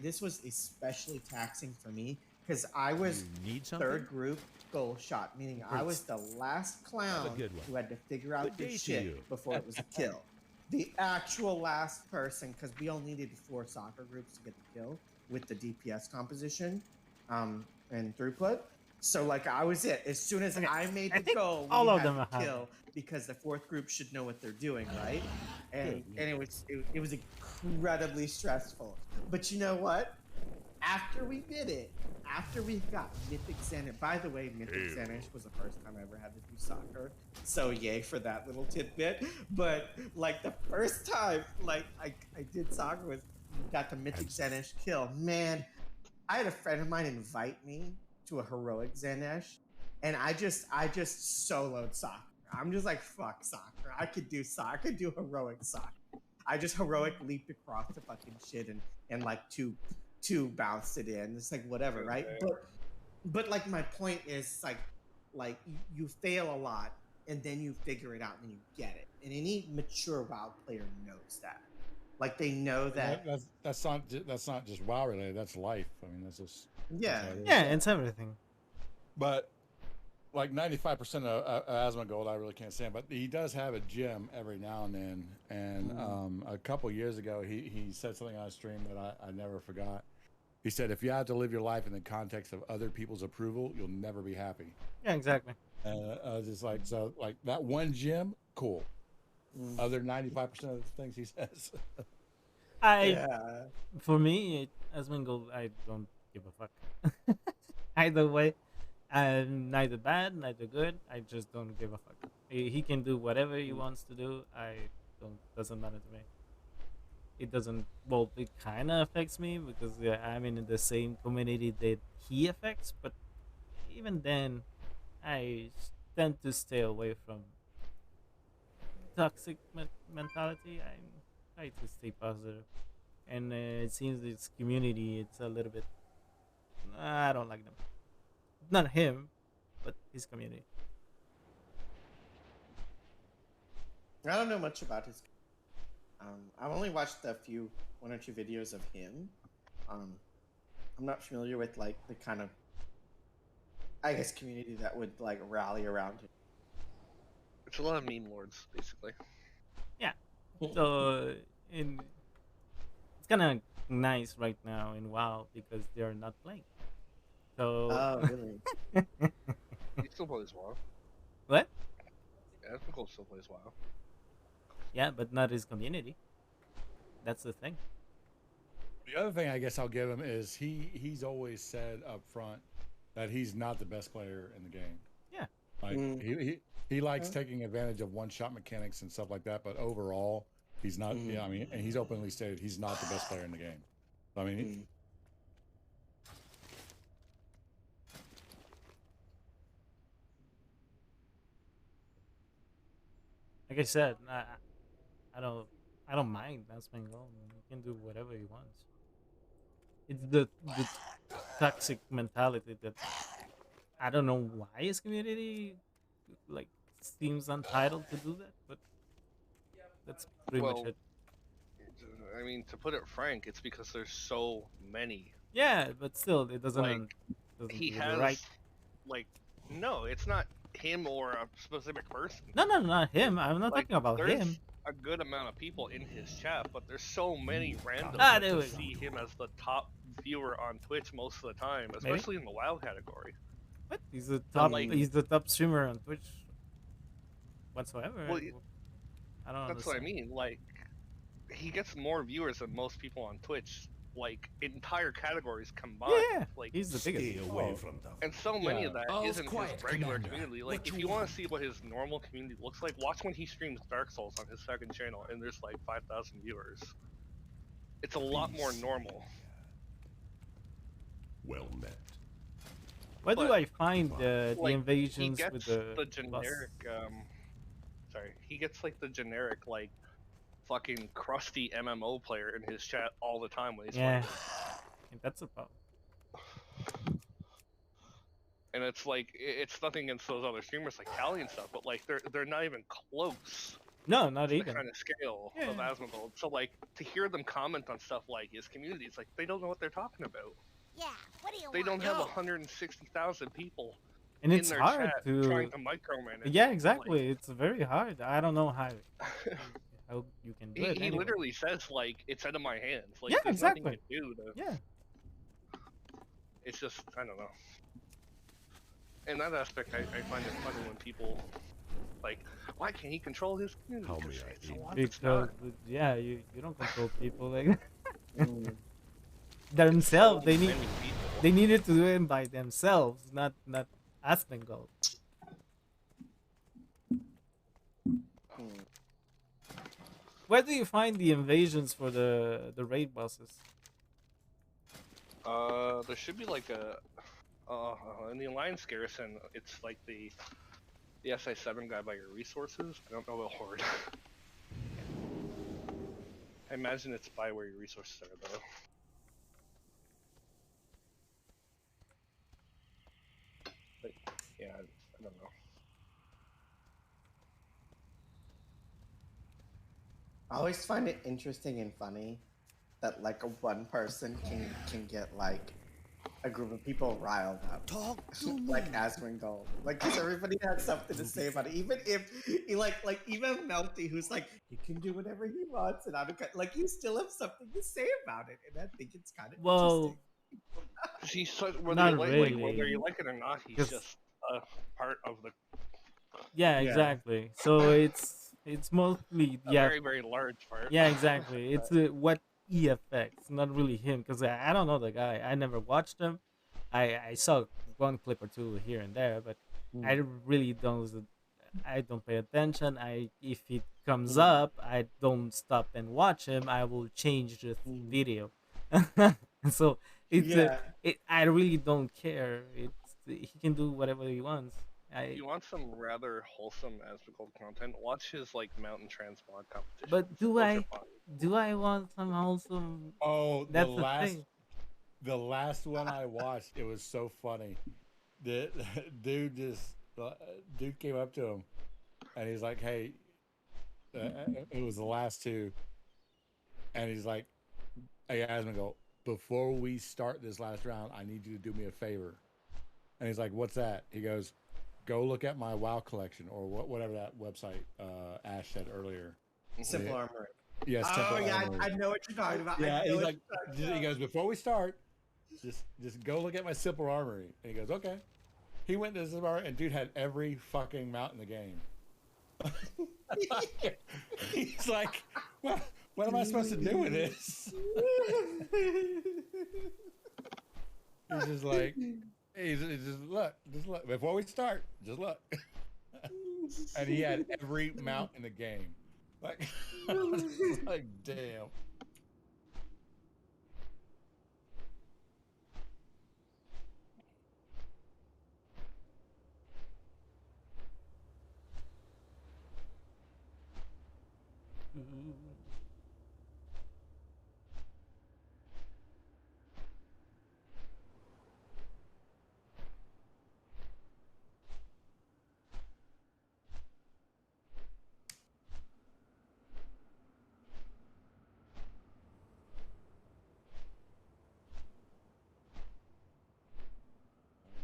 This was especially taxing for me because I was You need something? third group goal shot, meaning I was the last clown good one. who had to figure out Good the day to shit you. before it was a kill. The actual last person, because we all needed 4 soccer groups to get the kill with the DPS composition and throughput. So like I was it. As soon as I made the goal, all we of had them to are kill because the 4th group should know what they're doing, right? And it was incredibly stressful. But you know what? After we did it, after we got Mythic Xanash, by the way, Mythic Xanash was the first time I ever had to do soccer. So yay for that little tidbit. But like the first time like I did soccer was got the Mythic Xanash kill. Man, I had a friend of mine invite me to a heroic Xanash, and I just soloed soccer. I'm just like, fuck soccer. I could do soccer. I could do heroic soccer. I just heroic leaped across the fucking shit and like two bounced it in. It's like whatever, right? But like my point is like you fail a lot and then you figure it out and then you get it. And any mature WoW player knows that. Like they know that. That's not just WoW related. That's life. I mean, that's just Yeah. Yeah, it's everything. But like 95% of Asthma Gold, I really can't stand. But he does have a gym every now and then. And a couple years ago, he said something on a stream that I never forgot. He said, if you have to live your life in the context of other people's approval, you'll never be happy. Yeah, exactly. Just like, so like that one gym, cool. Other 95% of the things he says. For me, as Mingle, I don't give a fuck. Either way, I'm neither bad, neither good. I just don't give a fuck. He can do whatever he wants to do. Doesn't matter to me. It doesn't. Well, it kind of affects me because I'm in the same community that he affects. But even then, I tend to stay away from toxic mentality. I try to stay positive, and it seems this community, it's a little bit. I don't like them. Not him, but his community. I don't know much about his. I've only watched one or two videos of him. I'm not familiar with like the kind of, I guess, community that would like rally around him. It's a lot of meme lords, basically. Yeah. So it's kind of nice right now in WoW because they're not playing. So. Oh really? He still plays WoW. What? Yeah, Ethical still plays WoW. Yeah, but not his community. That's the thing. The other thing I guess I'll give him is he's always said up front that he's not the best player in the game. Yeah. Like he likes taking advantage of one-shot mechanics and stuff like that, but overall he's not. Yeah, I mean, and he's openly stated he's not the best player in the game. I mean. Like I said, I don't mind Aspen Gold. He can do whatever he wants. It's the toxic mentality that I don't know why his community like seems entitled to do that, but that's pretty much it. I mean, to put it frank, it's because there's so many. Yeah, but still, it doesn't. Like, he has right. Like, no, it's not him or a specific person. No, not him. I'm not talking about him. A good amount of people in his chat, but there's so many randoms that see him as the top viewer on Twitch most of the time, especially in the WoW category. What? He's the top. He's the top streamer on Twitch. Whatsoever. Well, I don't. That's what I mean. Like, he gets more viewers than most people on Twitch like entire categories combined. Yeah, like he's the biggest. Stay away from them. and so many of that All's isn't quiet, his regular Commander. community. Like, What if you you want want? to see what his normal community looks like, watch when he streams Dark Souls on his second channel, and there's like 5,000 viewers. It's a lot more normal. Well met. Where do But, I find the Like, he invasions gets with the bus? generic. Sorry, he gets like the generic like fucking crusty MMO player in his chat all the time when he's Yeah, playing. that's a problem. And it's like it's nothing against those other streamers like Callie and stuff, but like they're not even close. No, not to even. the kind of scale Yeah. of Asmongold. So like to hear them comment on stuff like his community, it's like they don't know what they're talking about. Yeah, what do you They want? don't have Yo. 160,000 people And in it's their hard chat to. trying to micromanage. Yeah, exactly. It's very hard. I don't know how you can do He, it. he anyway. literally says like it's out of my hands. Like Yeah, there's exactly. nothing to do to. Yeah. It's just I don't know. In that aspect, I find it funny when people like, why can't he control his community? How may It's I a aid? lot that's Because not. yeah, you don't control people like themselves. They need Many people. they needed to do it by themselves, not Asmongold. Where do you find the invasions for the raid bosses? There should be like a, in the Alliance Garrison, it's like the SI7 guy by your resources. I don't know the Horde. I imagine it's by where your resources are, though. But, yeah, I don't know. I always find it interesting and funny that like a one person can get like a group of people riled up. Talk to me. Like Asmongold. Like, because everybody has something to say about it. Even if he even Melty, who's like, he can do whatever he wants, and I don't like, you still have something to say about it, and I think it's kind of Well, He's such, whether not you like, really. whether you like it or not, he's 'Cause- just a part of the Yeah, exactly. So it's mostly a very, very large part. Yeah, exactly. It's what he affects, not really him. Because I don't know the guy. I never watched him. I saw one clip or two here and there, but I really don't. I don't pay attention. If it comes up, I don't stop and watch him. I will change the video. So it's I really don't care. He can do whatever he wants. If you want some rather wholesome Asmongold content, watch his like mountain transmog competition. But do I want some wholesome? Oh, That's the the last, thing. the last one I watched, it was so funny. The dude came up to him, and he's like, "Hey," it was the last two, and he's like, "Hey, Asmongold, before we start this last round, I need you to do me a favor." And he's like, "What's that?" He goes, "Go look at my WoW collection or whatever that website Ash said earlier." Simple Armory. Yes. Oh yeah, I know what you're talking about. Yeah, I know he's what like, you're talking about. he goes, "Before we start, just go look at my Simple Armory." And he goes, "Okay." He went to Simple Armory, and dude had every fucking mount in the game. He's like, what am I supposed to do with this? He's just like, he's just look. Before we start, just look. And he had every mount in the game. Like, I was just like, damn.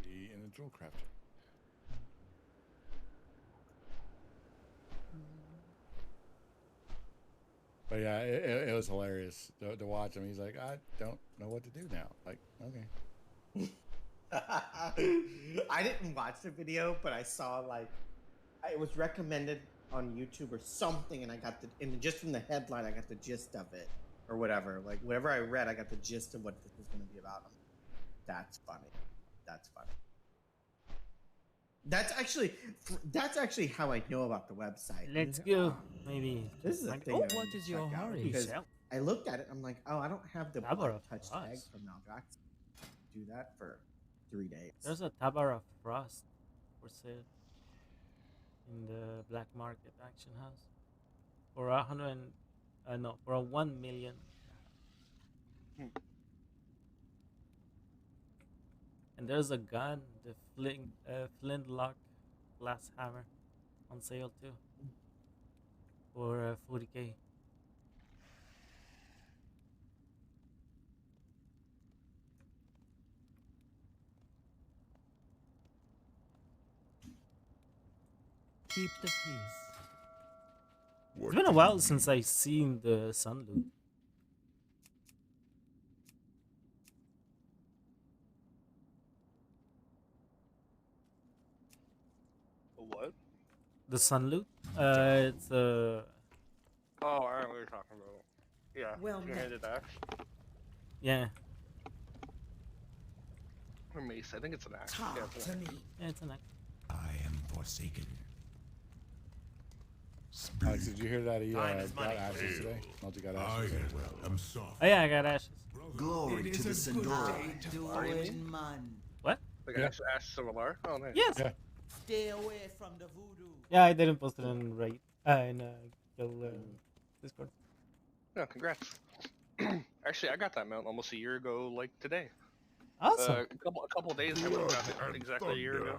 Me and the drill crafter. But yeah, it was hilarious to watch him. He's like, I don't know what to do now. Like, okay. I didn't watch the video, but I saw like it was recommended on YouTube or something, and I got and just from the headline, I got the gist of it. or whatever. Like whatever I read, I got the gist of what this was going to be about. That's funny. That's funny. That's actually how I know about the website. Let's go. Maybe. This is a thing. Oh, that I what need to is your check out hurry? because Sell. I looked at it. I'm like, oh, I don't have the Tabar black of touch Frost. tag from Maldrax. Do that for 3 days. There's a Tabar of Frost for sale in the black market auction house for 1 million. And there's a gun, the flintlock glass hammer, on sale too for 40K. Keep the peace. It's been a while since I seen the sun loot. What? The sun loot? It's Oh, I know what you're talking about. Yeah. Well Two-handed axe. yeah. Or mace. I think it's an axe. Talk Yeah, it's to an axe. me. Yeah, it's an axe. I am forsaken. Alex, did you hear that he Time is got money. ashes today? Multi got ashes. am soft. Oh yeah, I got ashes. Glory to the Sindora. Doing man. What? Like Yeah. Ash Similar? Oh, nice. Yes. Yeah. Stay away from the voodoo. Yeah, I didn't post it in Discord. No, congrats. Actually, I got that mount almost a year ago, like today. Awesome. A couple days ago, I got it exactly a year ago.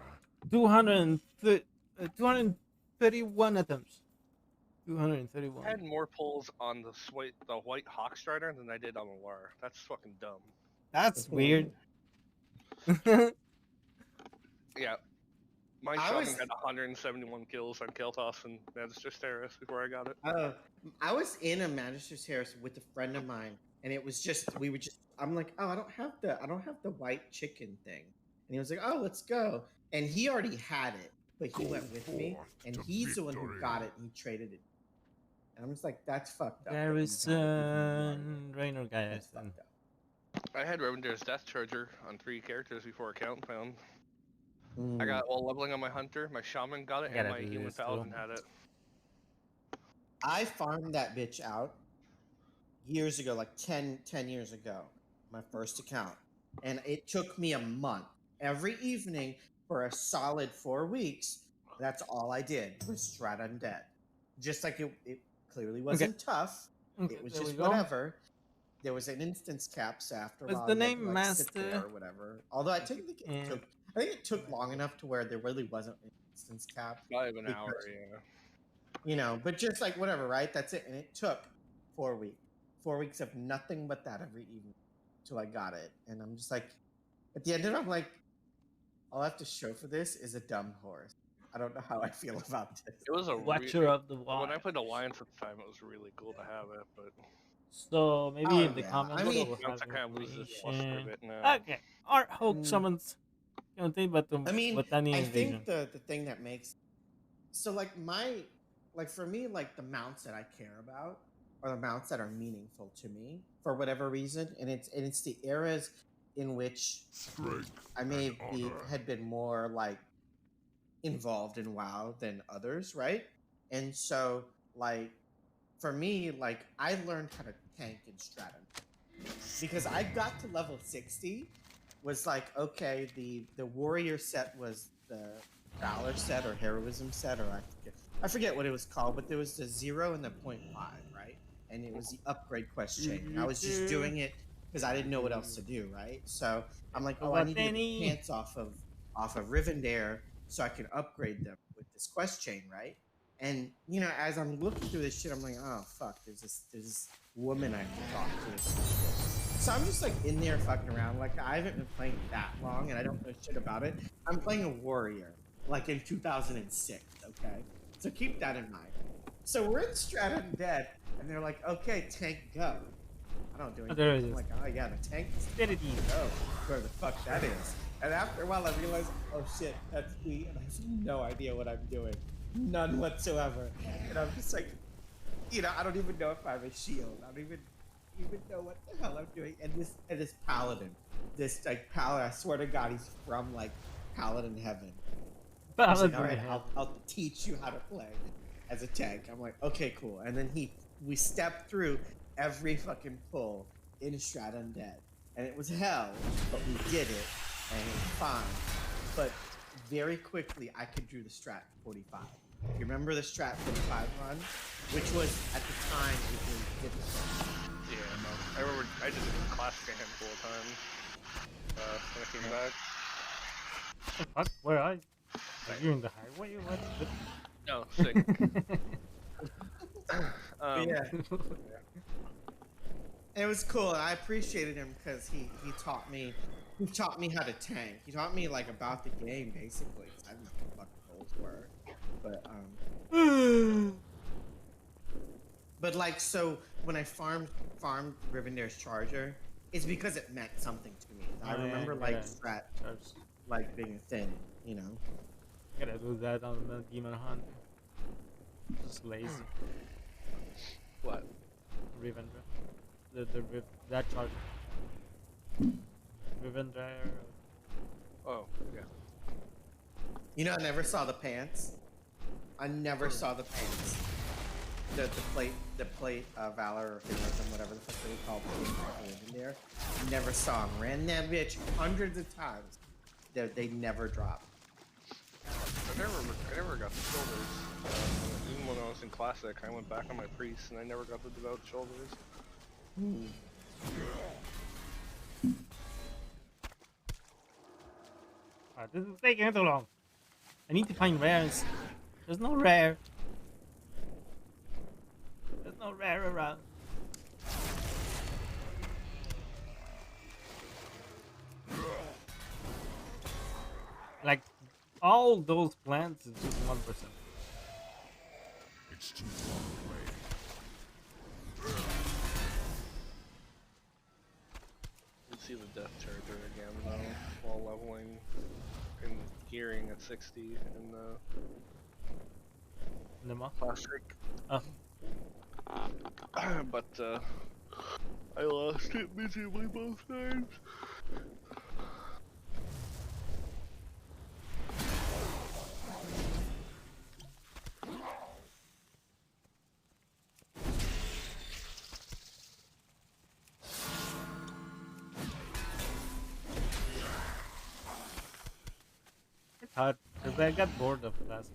231 attempts. 231. I had more pulls on the white Hawk Strider than I did on the War. That's fucking dumb. That's weird. Yeah. My I shaman was- had 171 kills on Kel'Thas and Magister Steris before I got it. I was in a Magister's Harris with a friend of mine, and it was just I'm like, oh, I don't have the white chicken thing, and he was like, oh, let's go, and he already had it, but he went with me, and he's the one who got it, and he traded it, and I'm just like, that's fucked up. that you got it before you Garrison Raynor guy. That's fucked up. I had Revender's Death Charger on 3 characters before account found. I Mm. got all leveling on my Hunter, my Shaman got it, I and gotta my do Human this, too. Paladin had it. I farmed that bitch out years ago, like 10 years ago, my first account. And it took me a month. Every evening for a solid 4 weeks, that's all I did was Strat Undead. Just like it clearly wasn't tough. Okay, It was there we just go. whatever. There was an instance cap, so after a What's while, the you had name, to, like, sit there Master? or whatever. Although I think it took long enough to where there really wasn't an instance cap. Not even an hour, Because- yeah. You know, but just like whatever, right? That's it. And it took 4 weeks. 4 weeks of nothing but that every evening till I got it. And I'm just like, at the end of it, I'm like, all I have to show for this is a dumb horse. I don't know how I feel about this. It was a Watcher of the When Wild. I played Alliance at the time, it was really cool to have it, but So maybe Oh, in the yeah. comments I mean- we'll once have I kind of lose this luster of information. it now. Okay, Art Hulk Mm. summons. Contain Batum. I mean, Botany I Invasion. think the thing that makes so like for me, like the mounts that I care about are the mounts that are meaningful to me for whatever reason, and it's the eras in which I had been more like involved in WoW than others, right? And so like for me, like I learned how to tank in Stratum because I got to level 60 was like, okay, the warrior set was the valor set or heroism set, or I forget what it was called, but there was the 0 and the 0.5, right? And it was the upgrade quest chain. And I was just doing it because I didn't know what else to do, right? So I'm like, oh, I need to get the pants off of Rivendare so I can upgrade them with this quest chain, right? And you know, as I'm looking through this shit, I'm like, oh fuck, there's this woman I can talk to. So I'm just like in there fucking around. Like I haven't been playing that long, and I don't know shit about it. I'm playing a warrior, like in 2006. Okay, so keep that in mind. So we're in Strat Undead, and they're like, okay, tank go. I don't do anything. there it I'm is. like, oh yeah, the tank is Steady. go where the fuck that is. And after a while, I realized, oh shit, that's me, and I have no idea what I'm doing. None whatsoever. And I'm just like, you know, I don't even know if I have a shield. I don't even, even know what the hell I'm doing. And this paladin, this like paladin, I swear to God, he's from like paladin heaven. He's like, Paladin all right, heaven. I'll teach you how to play as a tank. I'm like, okay, cool. And then we stepped through every fucking pull in Strat Undead, and it was hell, but we did it, and it was fine. But very quickly, I could do the Strat 45. You remember the Strat 45 run, which was at the time it was difficult. Yeah, I remember I did it in classic a handful of times when I came back. The fuck? Where are you? Are you in the highway? What? No, sick. Yeah. And it was cool. I appreciated him because he taught me how to tank. He taught me like about the game basically. 'Cause I didn't know what the fuck goals were, but like so when I farmed Rivendare's Charger, it's because it meant something to me. I remember like Strat like being a thing, you know. Gotta do that on the Demon Hunt. Just lazy. What? Revender. That charge. Revender. Oh, yeah. You know, I never saw the pants. I never saw the pants. The plate, Valor or Heroism, whatever the fuck they call it in there. Never saw him. Ran that bitch hundreds of times. They never dropped. I never got the shoulders. Even when I was in classic, I went back on my priest and I never got the devout shoulders. This is taking too long. I need to find rares. There's no rare. There's no rare around. Like all those plants is just 1%. It's too far away. You see the Death Charger again though, while leveling and gearing at 60 in the classic. Oh. But I lost it miserably both times. It's hard because I got bored of classic.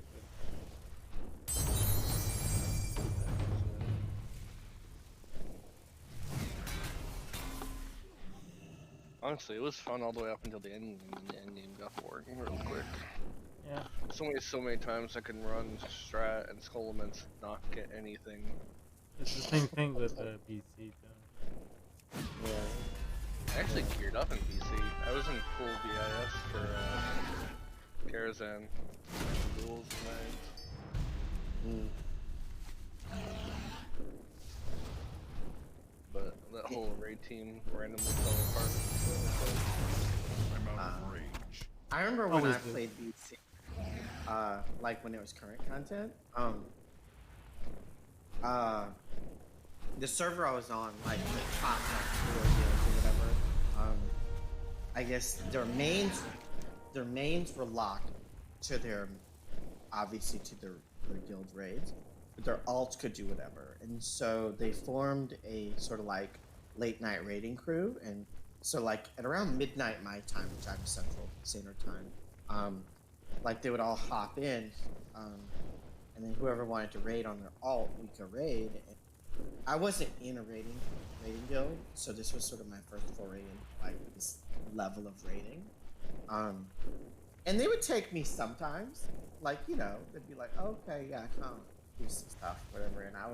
Honestly, it was fun all the way up until the end game, and the end game got boring real quick. Yeah. So many times I can run Strat and Skullments not get anything. It's the same thing with the BC too. Yeah. I actually geared up in BC. I was in full VIS for Karazhan. Duels and knights. But that whole raid team randomly fell apart. I'm out of range. I remember when I played BC, like when it was current content. The server I was on, like the top like 4 guilds or whatever. I guess their mains were locked to their, obviously to their guild raids, but their alts could do whatever. And so they formed a sort of like late night raiding crew. And so like at around midnight my time, which I'm Central Standard Time, like they would all hop in, and then whoever wanted to raid on their alt, we could raid. And I wasn't in a raiding guild, so this was sort of my first foray in like this level of raiding. And they would take me sometimes, like, you know, they'd be like, okay, yeah, come do some stuff, whatever. And I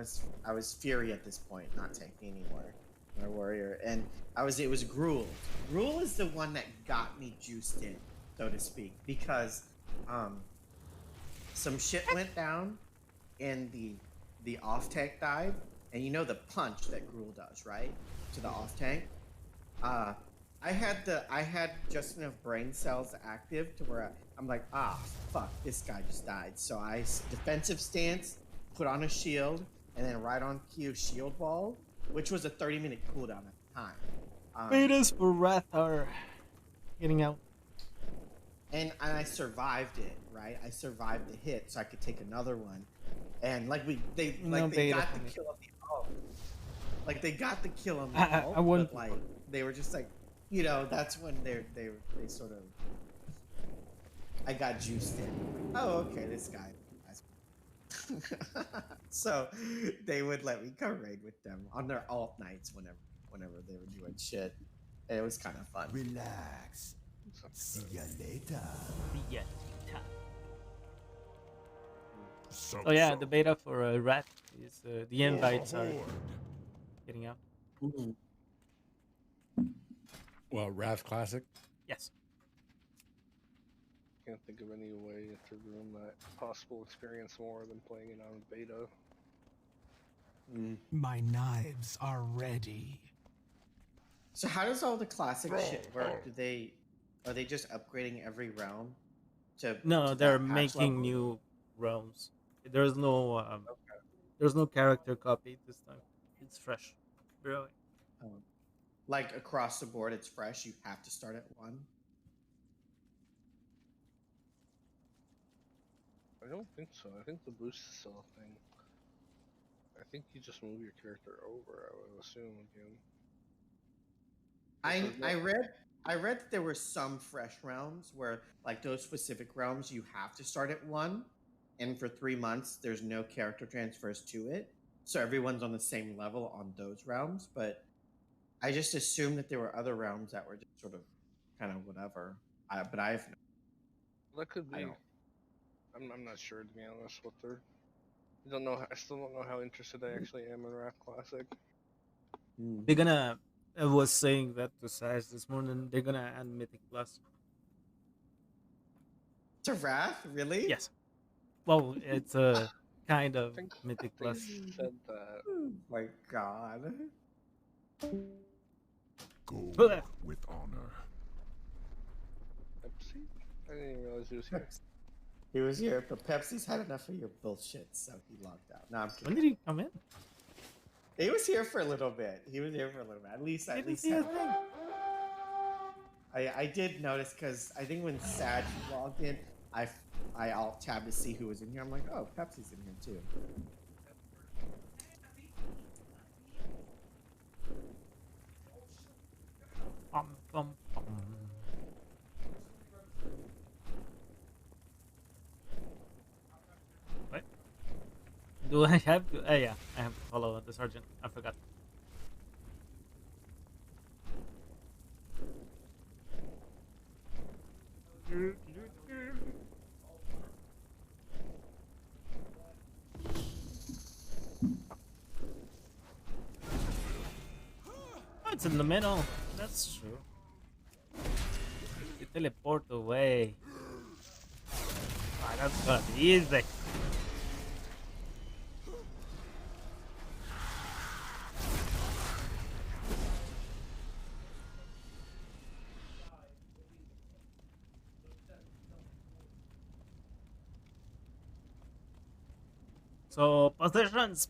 was Fury at this point, not tanking anymore, my warrior. And it was Gruul. Gruul is the one that got me juiced in, so to speak, because some shit went down in the off tank dive, and you know the punch that Gruul does, right, to the off tank. I had just enough brain cells active to where I'm like, fuck, this guy just died. So I defensive stance, put on a shield, and then right on cue shield wall, which was a 30-minute cooldown at the time. Betas for Wrath are getting out. And I survived it, right? I survived the hit, so I could take another one. And they got the kill on the alt. Like they got the kill on the alt, but like they were just like, you know, that's when they sort of. I got juiced in. Oh, okay, this guy. So they would let me come raid with them on their alt nights whenever they were doing shit. And it was kind of fun. Relax. See ya later. Oh yeah, the beta for Rat is the invites are getting out. Well, Wrath Classic? Yes. Can't think of any way to ruin that possible experience more than playing it on beta. My knives are ready. So how does all the classic shit work? Are they just upgrading every realm? No, to they're that patch making level? new realms. There's no character copy this time. It's fresh, really. Like across the board, it's fresh. You have to start at 1. I don't think so. I think the boost is still a thing. I think you just move your character over, I would assume, again. I read that there were some fresh realms where, like those specific realms, you have to start at 1, and for 3 months there's no character transfers to it, so everyone's on the same level on those realms. But I just assumed that there were other realms that were just sort of kind of whatever. But I have no. That could be. I don't. I'm not sure, to be honest. What they're. I don't know. I still don't know how interested I actually am in Wrath Classic. They're gonna. I was saying that to Sash this morning. They're gonna add Mythic Plus. To Wrath, really? Yes. Well, it's a kind of Mythic They Plus. said that. Oh my god. Go with honor. Pepsi? I didn't even realize he was here. He was here, but Pepsi's had enough of your bullshit, so he logged out. No, I'm kidding. When did he come in? He was here for a little bit. At least see a thing. I did notice because I think when Sad logged in, I alt tabbed to see who was in here. I'm like, oh, Pepsi's in here too. What? Do I have to? Yeah, I have to follow the sergeant. I forgot. Oh, it's in the middle. That's true. You teleport away. Ah, that's gonna be easy. So positions.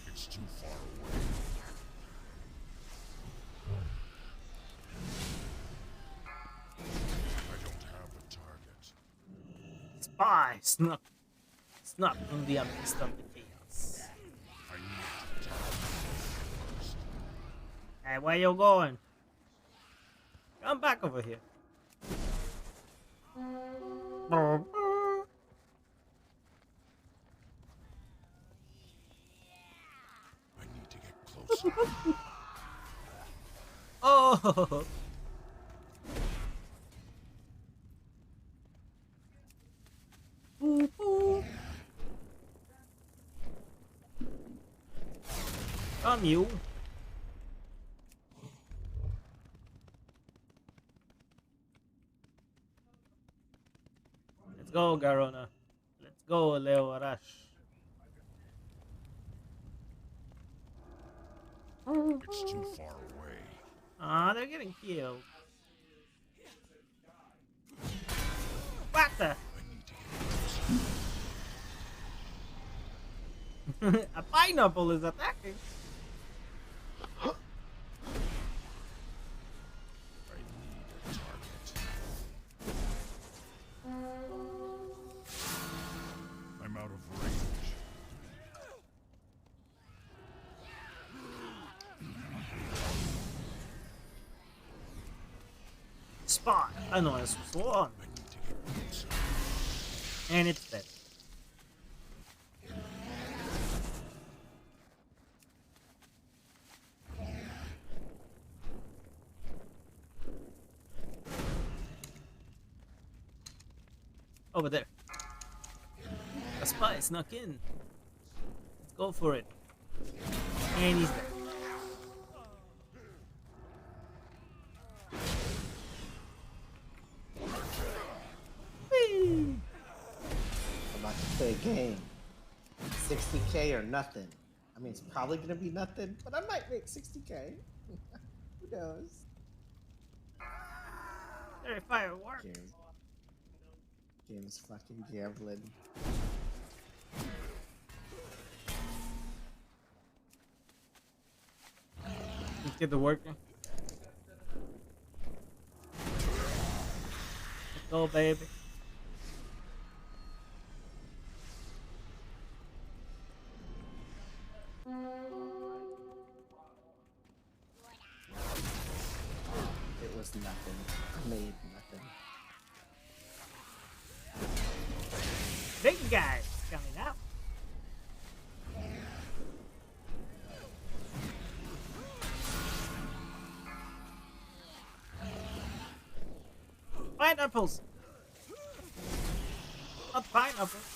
It's too far away. I don't have the target. Spy snuck in the midst of the chaos. I need to target. Hey, where you going? Come back over here. I need to get closer. Oh! Boop, boop. Come you. Let's go, Garona. Let's go, Leo Arash. It's too far away. Ah, they're getting killed. What the? A pineapple is attacking. I'm out of range. Spot. I know it's one. And it's dead. Over there. A spy snuck in. Let's go for it. And he's dead. Whee! I'm about to play a game. 60K or nothing. I mean, it's probably gonna be nothing, but I might make 60K. Who knows? Very firework. Game's fucking gambling. Let's get the working. Let's go, baby. It was nothing. I made nothing. Big guys coming out. Pineapples. Not pineapples.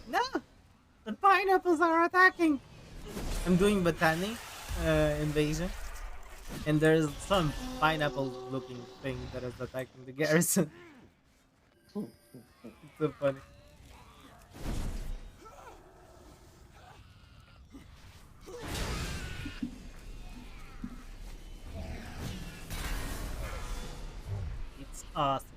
No, the pineapples are attacking. I'm doing botany invasion, and there's some pineapple-looking thing that is attacking the garrison. It's so funny. It's awesome.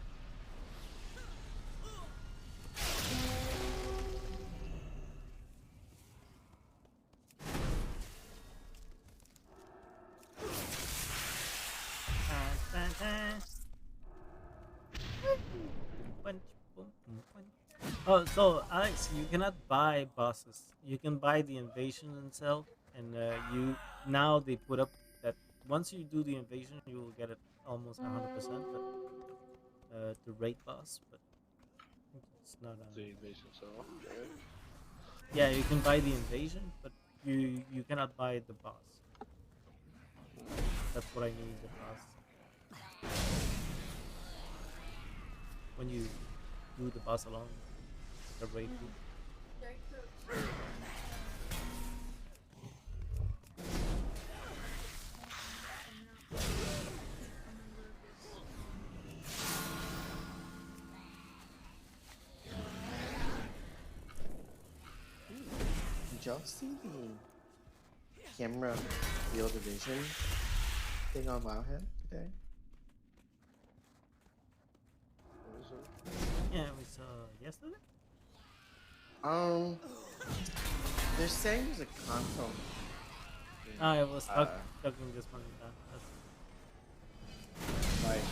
Punch, boom, boom, punch. Oh, so Alex, you cannot buy bosses. You can buy the invasion itself, and you now they put up that once you do the invasion, you will get it almost 100%. But the raid boss, but it's not. The invasion, so okay. Yeah, you can buy the invasion, but you cannot buy the boss. That's what I mean, the boss. When you do the boss alone, the raid group. Did y'all see the camera field of vision thing on Wowhead today? Yeah, we saw yesterday. They're saying there's a console. I was talking this one down. Like,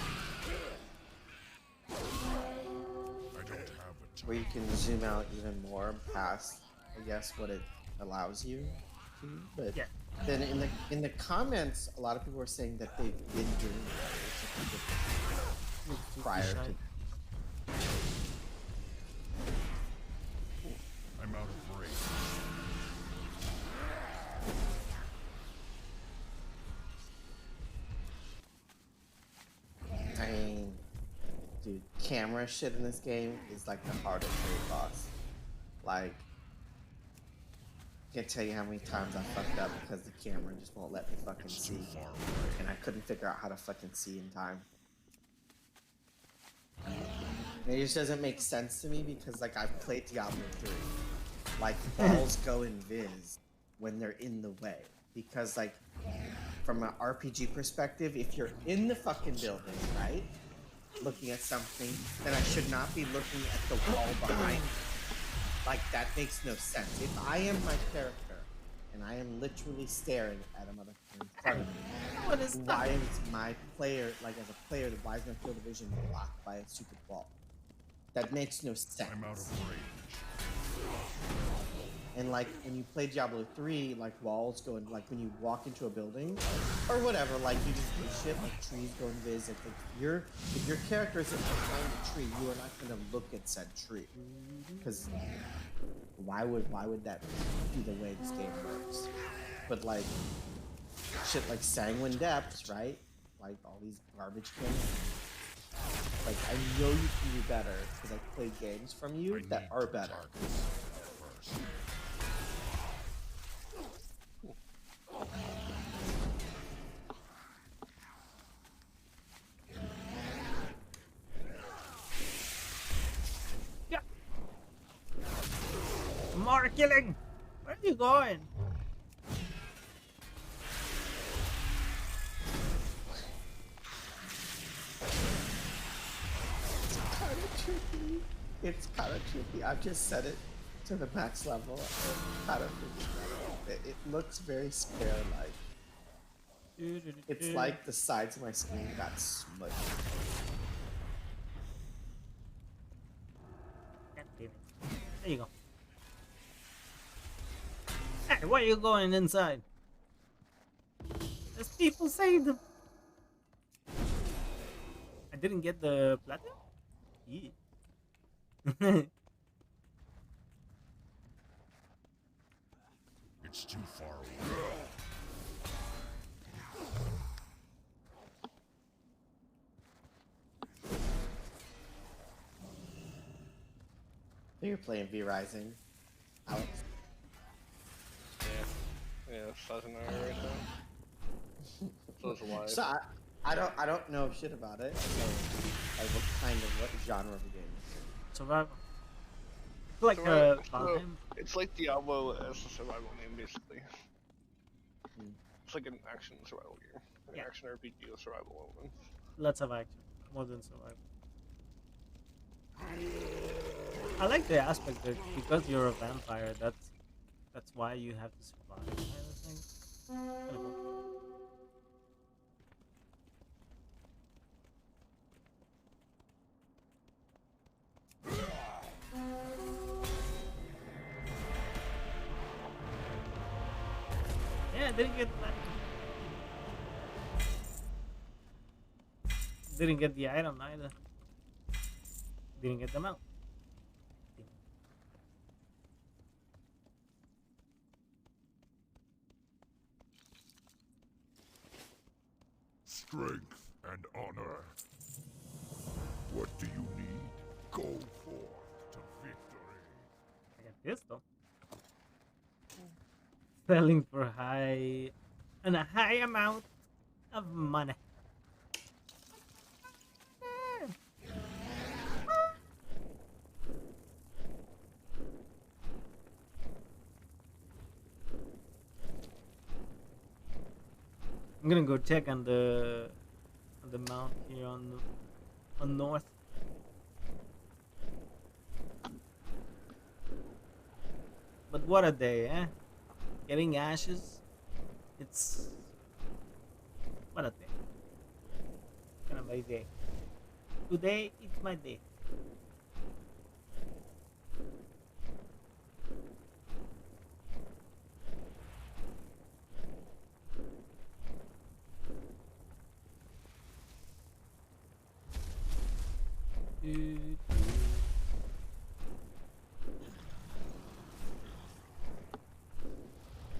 where you can zoom out even more past, I guess, what it allows you to. But yeah. Then in the comments, a lot of people were saying that they've been doing that prior to. I'm out of range. I mean, dude, camera shit in this game is like the hardest raid boss. Like, I can't tell you how many times I fucked up because the camera just won't let me fucking see, and I couldn't figure out how to fucking see in time. And it just doesn't make sense to me because, like, I've played Diablo 3. Like, balls go invis when they're in the way, because like from an RPG perspective, if you're in the fucking building, right, looking at something, then I should not be looking at the wall behind me. Like, that makes no sense. If I am my character and I am literally staring at a motherfucker in front of me, why is my player, like as a player, why is my field of vision blocked by a stupid wall? That makes no sense. I'm out of range. And like when you play Diablo 3, like walls go in, like when you walk into a building or whatever, like you just do shit, like trees go invis. Like if your character isn't behind a tree, you are not gonna look at said tree. Because why would that be the way this game works? But like shit like Sanguine Depths, right? Like all these garbage games. Like I know you can do better because I played games from you that are better. Yeah. More killing. Where are you going? It's kind of trippy. I've just set it to the max level. It's kind of trippy. It looks very scare-like. It's like the sides of my screen got smushed. God damn it. There you go. Hey, why are you going inside? There's people saved them. I didn't get the platinum? Yeah. It's too far away. You're playing V Rising, Alex. Yeah, Sazanari right now. So it's alive. So I don't know shit about it. So like what genre of the game is it? Survival. Like it's like Diablo as a survival game, basically. It's like an action survival game, an action RPG with survival elements. Lots of action, more than survival. I like the aspect that because you're a vampire, that's why you have to survive, kind of thing. Kind of cool. Yeah, didn't get that. Didn't get the item either. Didn't get them out. Strength and honor. What do you need? Go forth to victory. I got this though. Selling for a high amount of money. I'm gonna go check on the mount here on north. But what a day, eh? Getting ashes. It's what a day. Kind of my day. Today it's my day.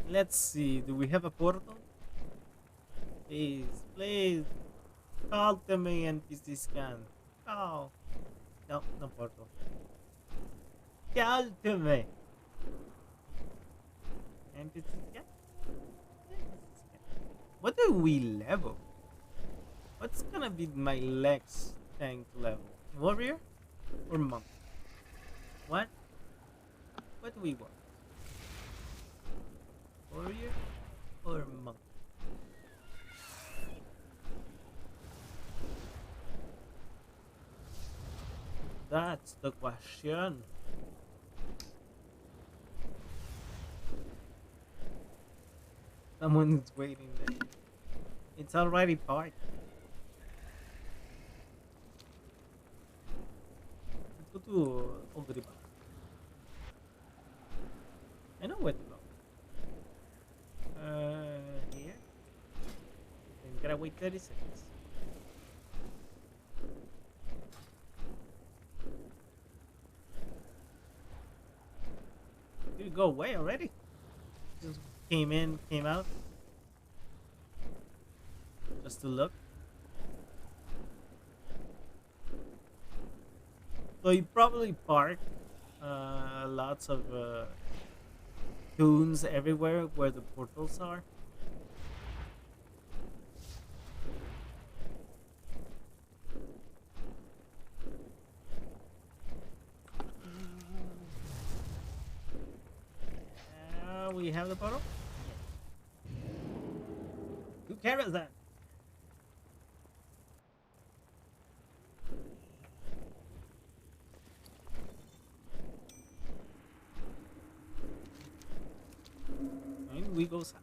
Let's see, do we have a portal? Please, please. Call to me, NPC scan. Oh. No, no portal. Call to me. NPC scan? What do we level? What's gonna be my Lex tank level? Warrior or monk? What? What do we want? Warrior or monk? That's the question. Someone is waiting there. It's already parked. Let's go to Old River. I know where to go. Here. Then gotta wait 30 seconds. Did it go away already? Just came in, came out. Just to look. So you probably park lots of tunes everywhere where the portals are. We have the portal. Who carries that? And we go south.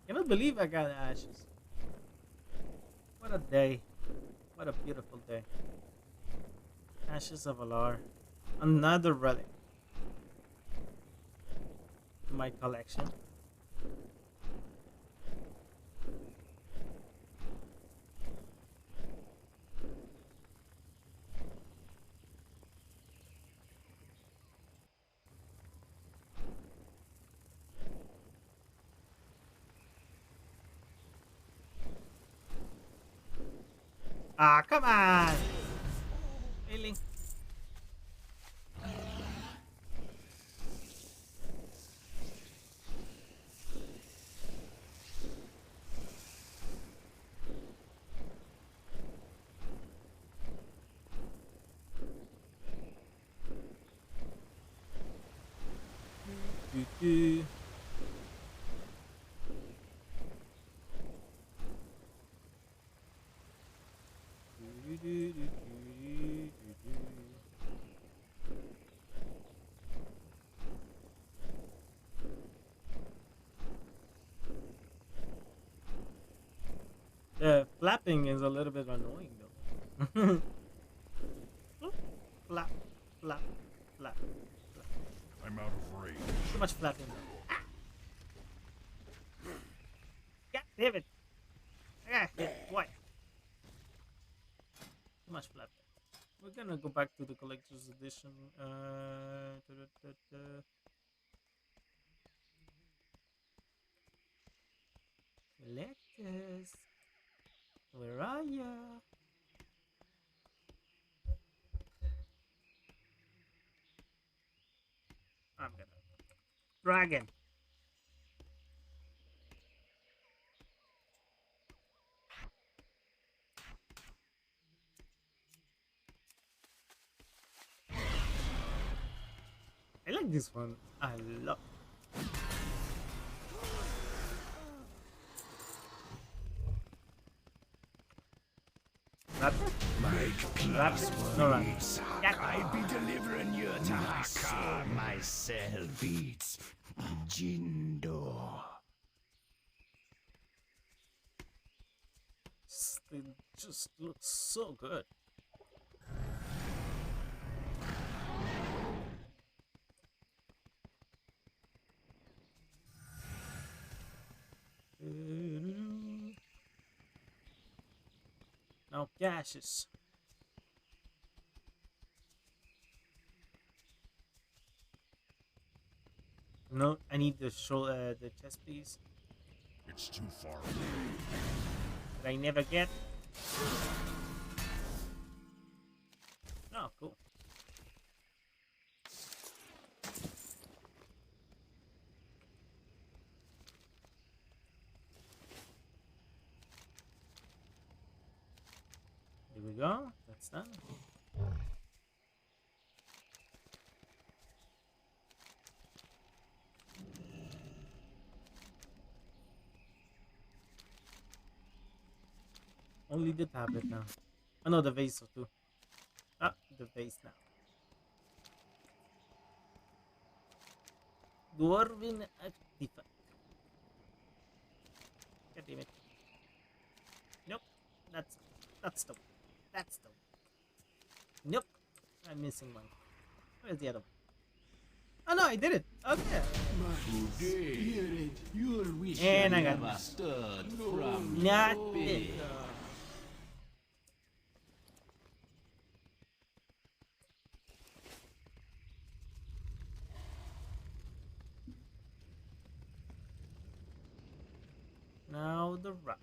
Cannot believe I got ashes. What a day. What a beautiful day. Ashes of Alar. Another relic. In my collection. Ah, come on! Really? Do-do. The flapping is a little bit annoying though. Flap, flap, flap, flap. I'm out of range. Too much flapping though. Ah. God damn it! I got hit twice. Too much flapping. We're gonna go back to the collector's edition. Collectors, where are ya? I'm gonna dragon. I like this one. I love. Raptor? Make peace, no raptor. I'd be delivering you to my car myself. Beats Jindo. It just looks so good. Now caches. No, I need the the chest piece. It's too far away. That I never get. Oh, cool. Here we go. That's done. Only the tablet now. Oh no, the vase too. Ah, the vase now. Dwarven artifact. God damn it. Nope. That's the one. That's the one. Nope. I'm missing one. Where's the other one? Oh no, I did it. Okay. Spirit, you'll wish And I I got never that. stood from Nothing. Now the raptor.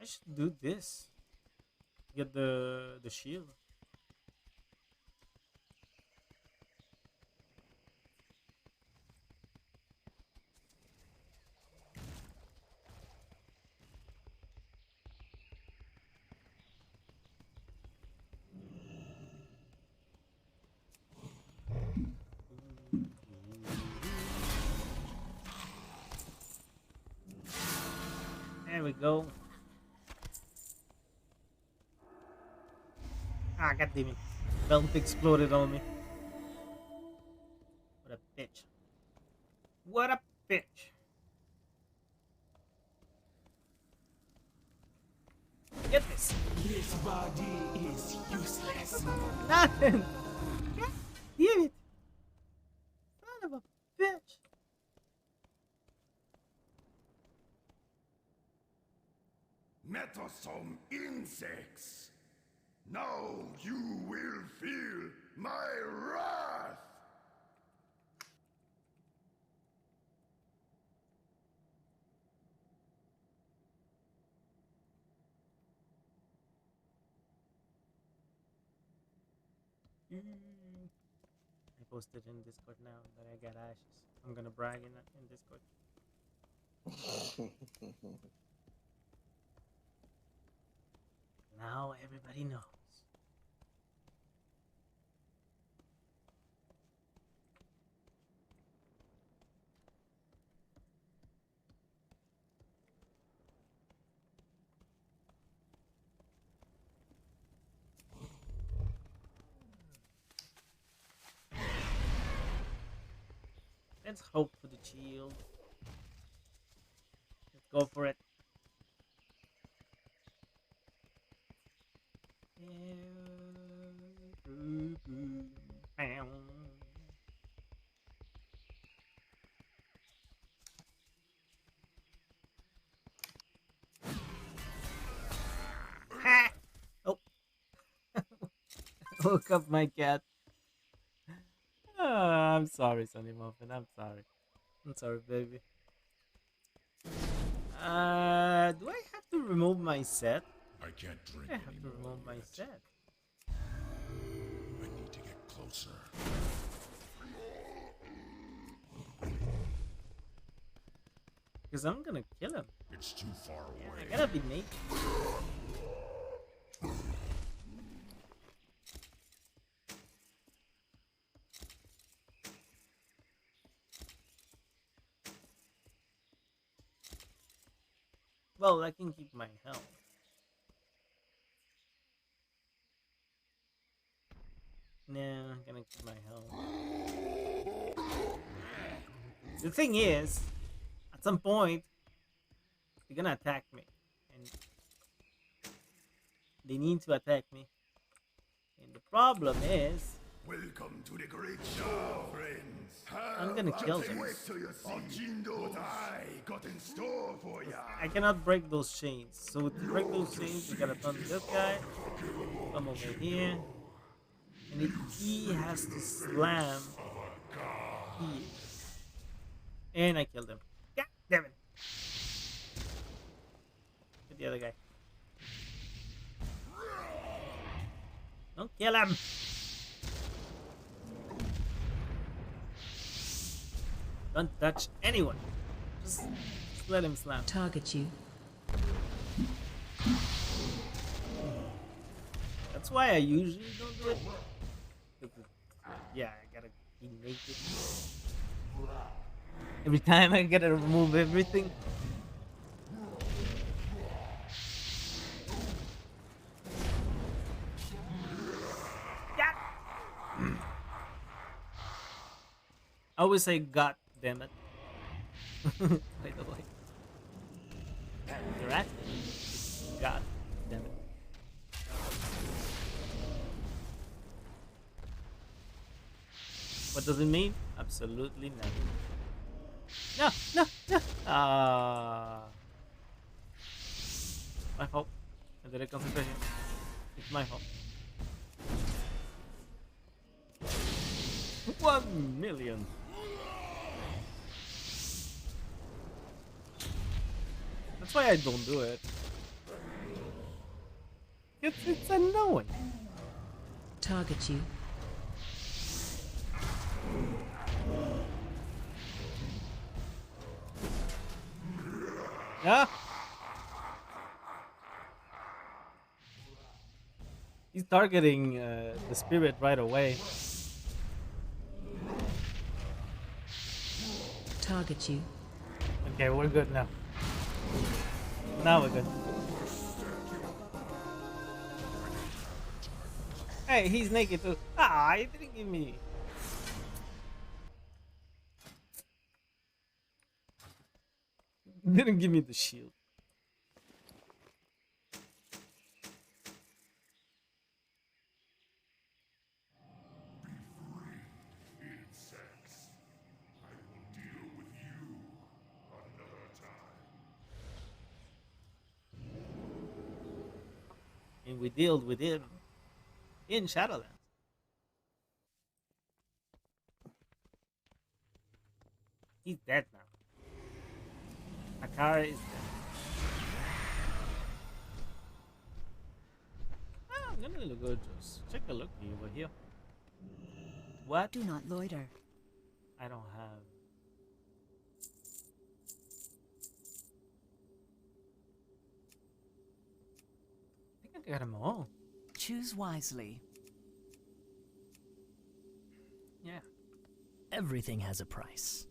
I should do this. Get the shield. There we go. Ah, god damn it. Belt exploded on me. What a bitch. What a bitch. Get this. This body is useless. Nothing. God damn it. Son of a bitch. Metosome insects. Now you will feel my wrath. I posted in Discord now that I got ashes. I'm gonna brag in Discord. Now everybody knows. Let's hope for the shield. Let's go for it. Ha! Oh. Woke up my cat. I'm sorry, Sunny Muffin. I'm sorry. I'm sorry, baby. Do I have to remove my set? I can't drink I have to anymore remove my yet. set. I need to get closer. Because I'm gonna kill him. It's too far away. I gotta be naked. Well, I can keep my health. No, I'm gonna keep my health. The thing is, at some point, they're gonna attack me. And they need to attack me. And the problem is... Welcome to the great show, friends. I'm gonna kill them. Wait till you see what I got in store for ya. I cannot break those chains. So to break those chains, we gotta turn this guy. Come over here. And he has to slam here. And I killed him. God damn it. Get the other guy. Don't Kill him! Don't touch anyone. Just let him slam. Target you. That's why I usually don't do it. Yeah, I gotta be naked. Every time I gotta remove everything. Yeah. I always say God damn it. By the way. You're at it. God damn it. What does it mean? Absolutely nothing. No, no, no. My fault. I did a concentration. It's my fault. 1 million. That's why I don't do it. It's annoying. Target you. Yeah. He's targeting the spirit right away. Target you. Okay, we're good now. Now we're good. Hey, he's naked too. Ah, he didn't give me. Didn't give me the shield. And we dealt with him in Shadowlands. He's dead now. Akara is dead. Ah, I'm gonna go just check a look over here. What? Do not loiter. I don't have. I think I got them all. Choose wisely. Yeah. Everything has a price.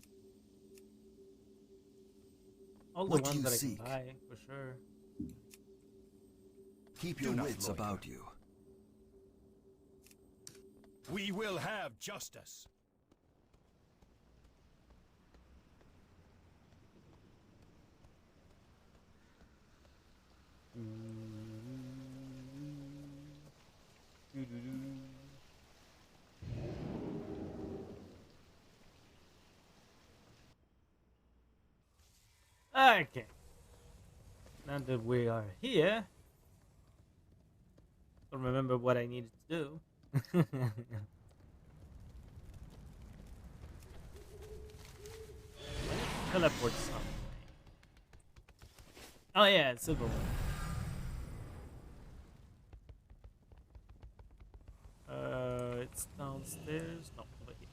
All the What ones you that seek? I can buy, for sure. Keep your wits about you. We will have justice. Okay. Now that we are here, don't remember what I needed to do. Teleport somewhere. Oh yeah, it's silver one. It's downstairs. No, over here.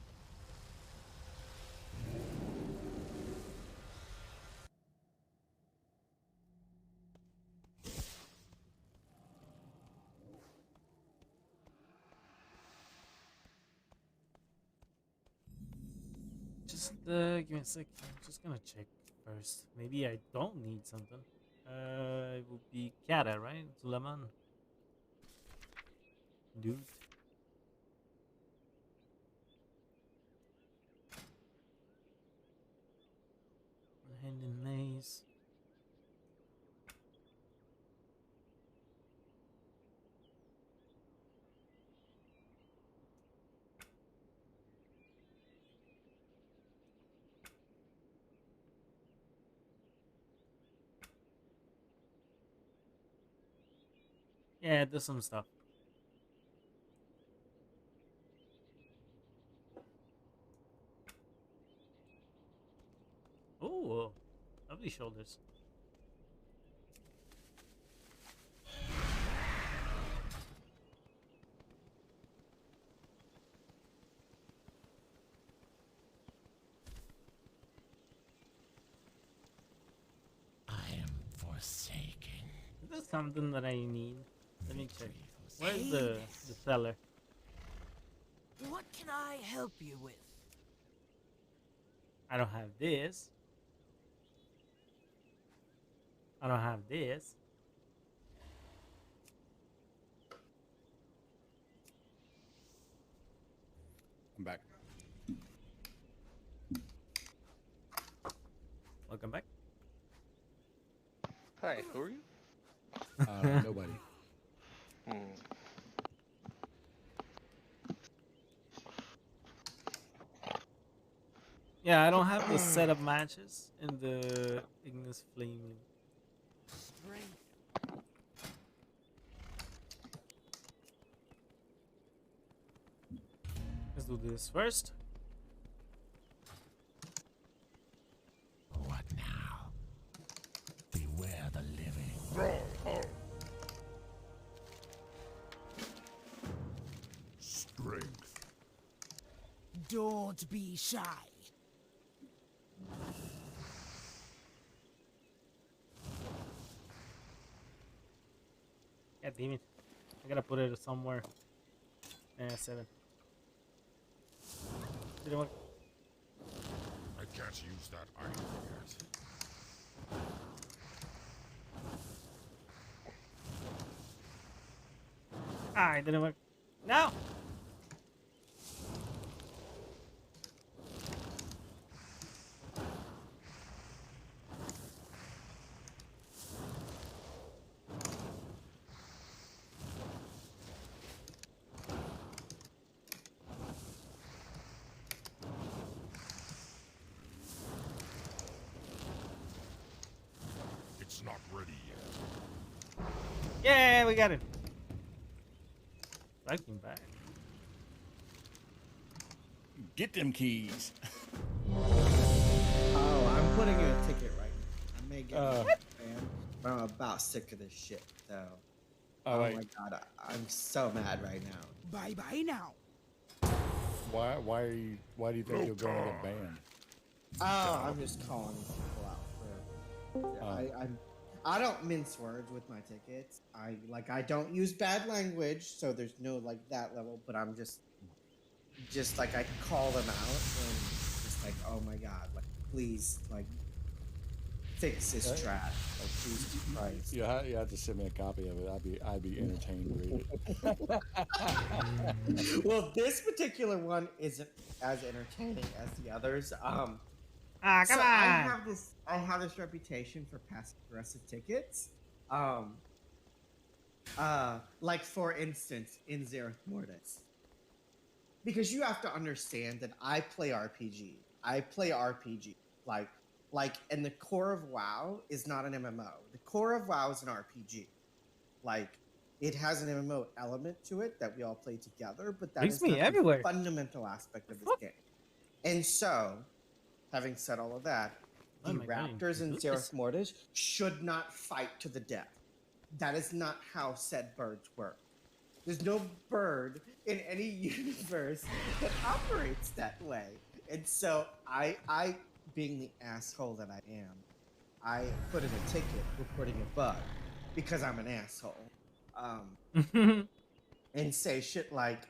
Just give me a sec. I'm just gonna check first. Maybe I don't need something. It would be Kata, right? Zulaman. Dude. Hand in maze. Yeah, do some stuff. Oh, lovely shoulders. something that I need. Let me check. Where's the seller? What can I help you with? I don't have this. I don't have this. I'm back. Welcome back. Hi, who are you? Nobody. Yeah, I don't have the set of matches in the Ignis Flame. Let's do this first. What now? Beware the living. Strength. Don't be shy. God damn it. I gotta put it somewhere. 7. Didn't work. I can't use that item yet. Ah, it didn't work. No! It's not ready yet. Yeah, we got it. Striking back. Get them keys. Oh, I'm putting you a ticket right now. I may get a fan, but I'm about sick of this shit. So, oh my god, I'm so mad right now. Bye bye now. Why do you think you're going to get banned? Oh, I'm just calling people out for. I don't mince words with my tickets. I don't use bad language, so there's no like that level. But I'm just like I call them out and just like, oh my god, like please, like fix this trash. Like Jesus Christ. You have to send me a copy of it. I'd be entertained to read it. Well, this particular one isn't as entertaining as the others. Come so on! I have this reputation for passive aggressive tickets. Like for instance, in Zereth Mortis. Because you have to understand that I play RPG. I play RPG. And the core of WoW is not an MMO. The core of WoW is an RPG. Like, it has an MMO element to it that we all play together, but that is not a fundamental aspect of this game. And so, having said all of that, the Raptors in Zereth Mortis should not fight to the death. That is not how said birds work. There's no bird in any universe that operates that way. And so I being the asshole that I am, I put in a ticket reporting a bug because I'm an asshole. And say shit like,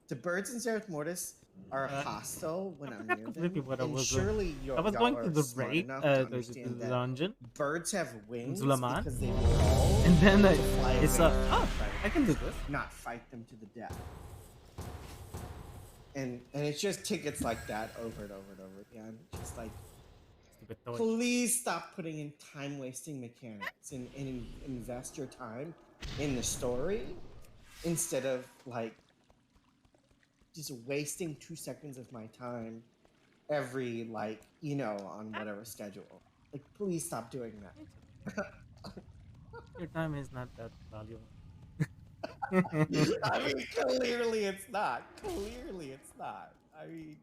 the birds in Zereth Mortis are hostile when I'm near them. And surely I was going to the raid, the dungeon. Birds have wings Zulaman. because they evolve, and then it's I can do this. Not fight them to the death. And it's just tickets like that over and over and over again. Just like, please stop putting in time wasting mechanics and invest your time in the story instead of like just wasting 2 seconds of my time every on whatever schedule. Like, please stop doing that. Your time is not that valuable. I mean, clearly it's not. Clearly it's not. I mean,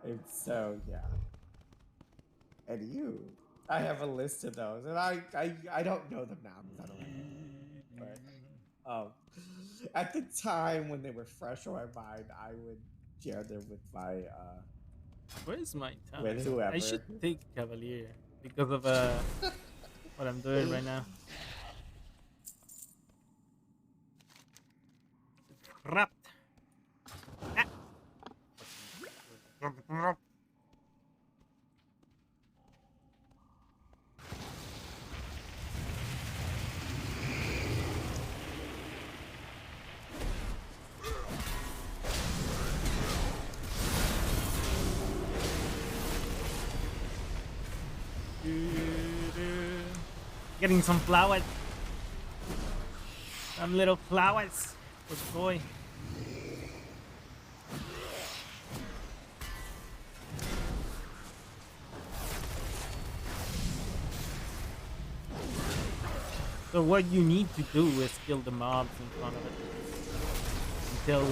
it's so, yeah. And I have a list of those, and I don't know them now because I don't have them. But at the time when they were fresh on my mind, I would share them with my Where's my time? with whoever. I should take Cavalier because of what I'm doing right now. Trapped. Ah. Getting some flowers. Some little flowers for the boy. So what you need to do is kill the mobs in front of it until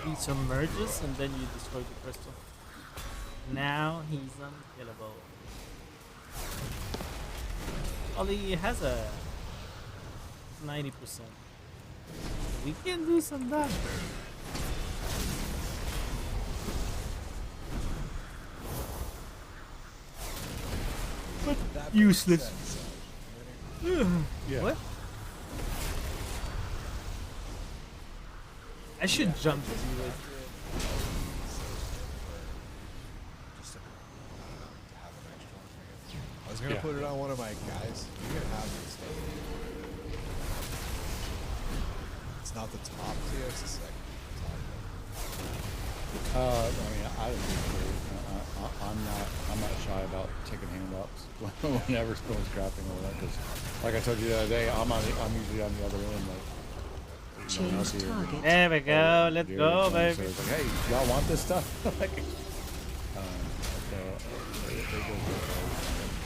he submerges, and then you destroy the crystal. Now he's unkillable. Well, he has a 90%. We can do some damage. But useless. Yeah. What? I should jump to it. I was gonna put it on one of my guys. You're gonna have this. It's not the top tier, it's the second I mean, I'm not shy about taking handouts whenever someone's crafting or that, because, like I told you the other day, I'm usually on the other end, like. Change target. There we go. Let's go, baby. So it's like, hey, y'all want this stuff? Like,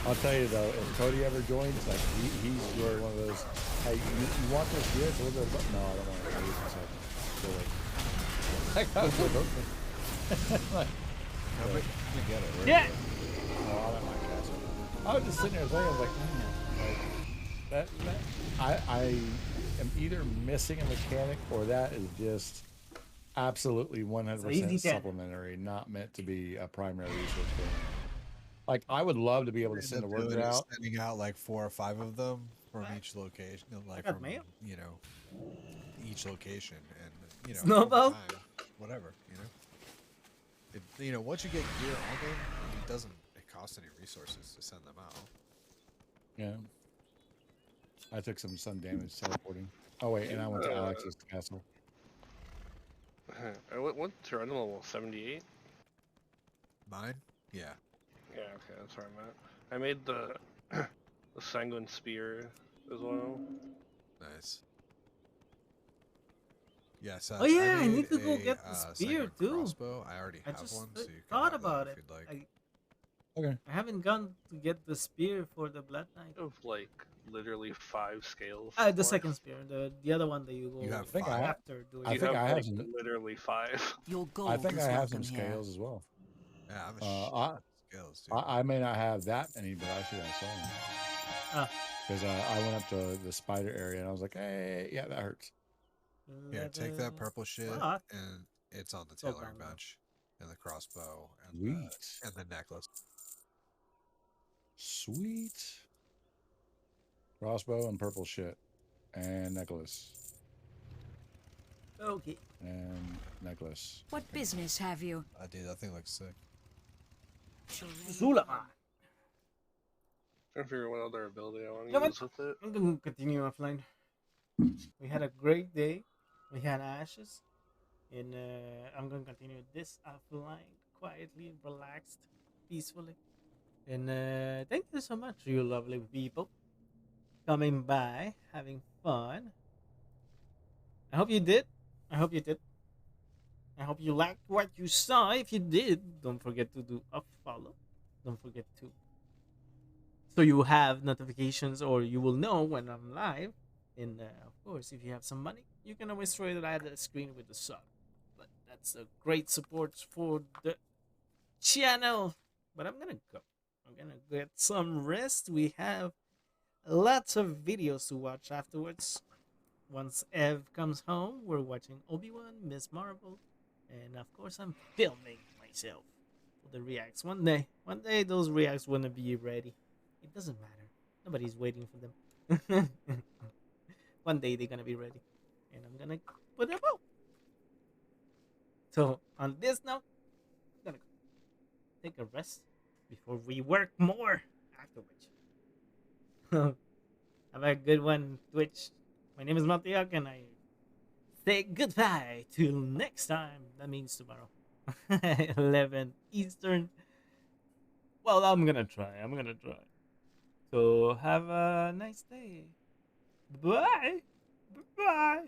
I'll tell you though, if Cody ever joins, like he's really one of those. Hey, you want this gear? So we'll go. No, I don't want it. I'll use myself. Like, I was like, okay. Like, I'm gonna get it. Yeah. Oh, I like my castle. I was just sitting there thinking, I was like, that I am either missing a mechanic or that is just absolutely 100% supplementary, not meant to be a primary resource game. Like, I would love to be able to send a worker out. Sending out like 4 or 5 of them from each location, like from each location, and Snowball? time, whatever, once you get gear on them, it doesn't cost any resources to send them out. Yeah. I took some damage teleporting. Oh wait, and I went to Alex's castle. What's your item level? 78? Mine? Yeah. Yeah, okay, that's where I'm at. I made the the sanguine spear as well. Nice. Yes. Oh yeah, I need to go get the spear too. Crossbow. I already have just one, so you can thought have about that it. if you'd like. Okay. I haven't gone to get the spear for the Blood Knight. Of like literally 5 scales. The second spear, the other one that you go. You have after doing. I think I have like, some. literally 5. Your gold I think is I have welcome some here. scales as well. Yeah, I'm a scales too. I may not have that many, but I should have some. Because I went up to the spider area and I was like, hey, yeah, that hurts. Yeah, take that purple shit, and it's on the tailoring bench, and the crossbow, and the necklace. Sweet. Crossbow and purple shit, and necklace. Okay. And necklace. What business have you? Dude, that thing looks sick. Zula. I figure what other ability I want to Yeah, use with it. I'm gonna continue offline. We had a great day. We had ashes, and I'm gonna continue this offline, quietly, relaxed, peacefully. And thank you so much, you lovely people, coming by, having fun. I hope you did. I hope you did. I hope you liked what you saw. If you did, don't forget to do a follow. Don't forget to, so you have notifications, or you will know when I'm live. And of course, if you have some money, you can always throw it at the screen with the sub. But that's a great support for the channel. But I'm gonna go. I'm gonna get some rest. We have lots of videos to watch afterwards. Once Ev comes home, we're watching Obi-Wan, Miss Marvel, and of course I'm filming myself for the reacts. One day those reacts wanna be ready. It doesn't matter. Nobody's waiting for them. One day they're gonna be ready, and I'm gonna put them out. So on this note, I'm gonna take a rest before we work more afterwards. Have a good one, Twitch. My name is Mateo, and I say goodbye till next time. That means tomorrow, 11 Eastern. Well, I'm gonna try. I'm gonna try. So have a nice day. Bye. Bye.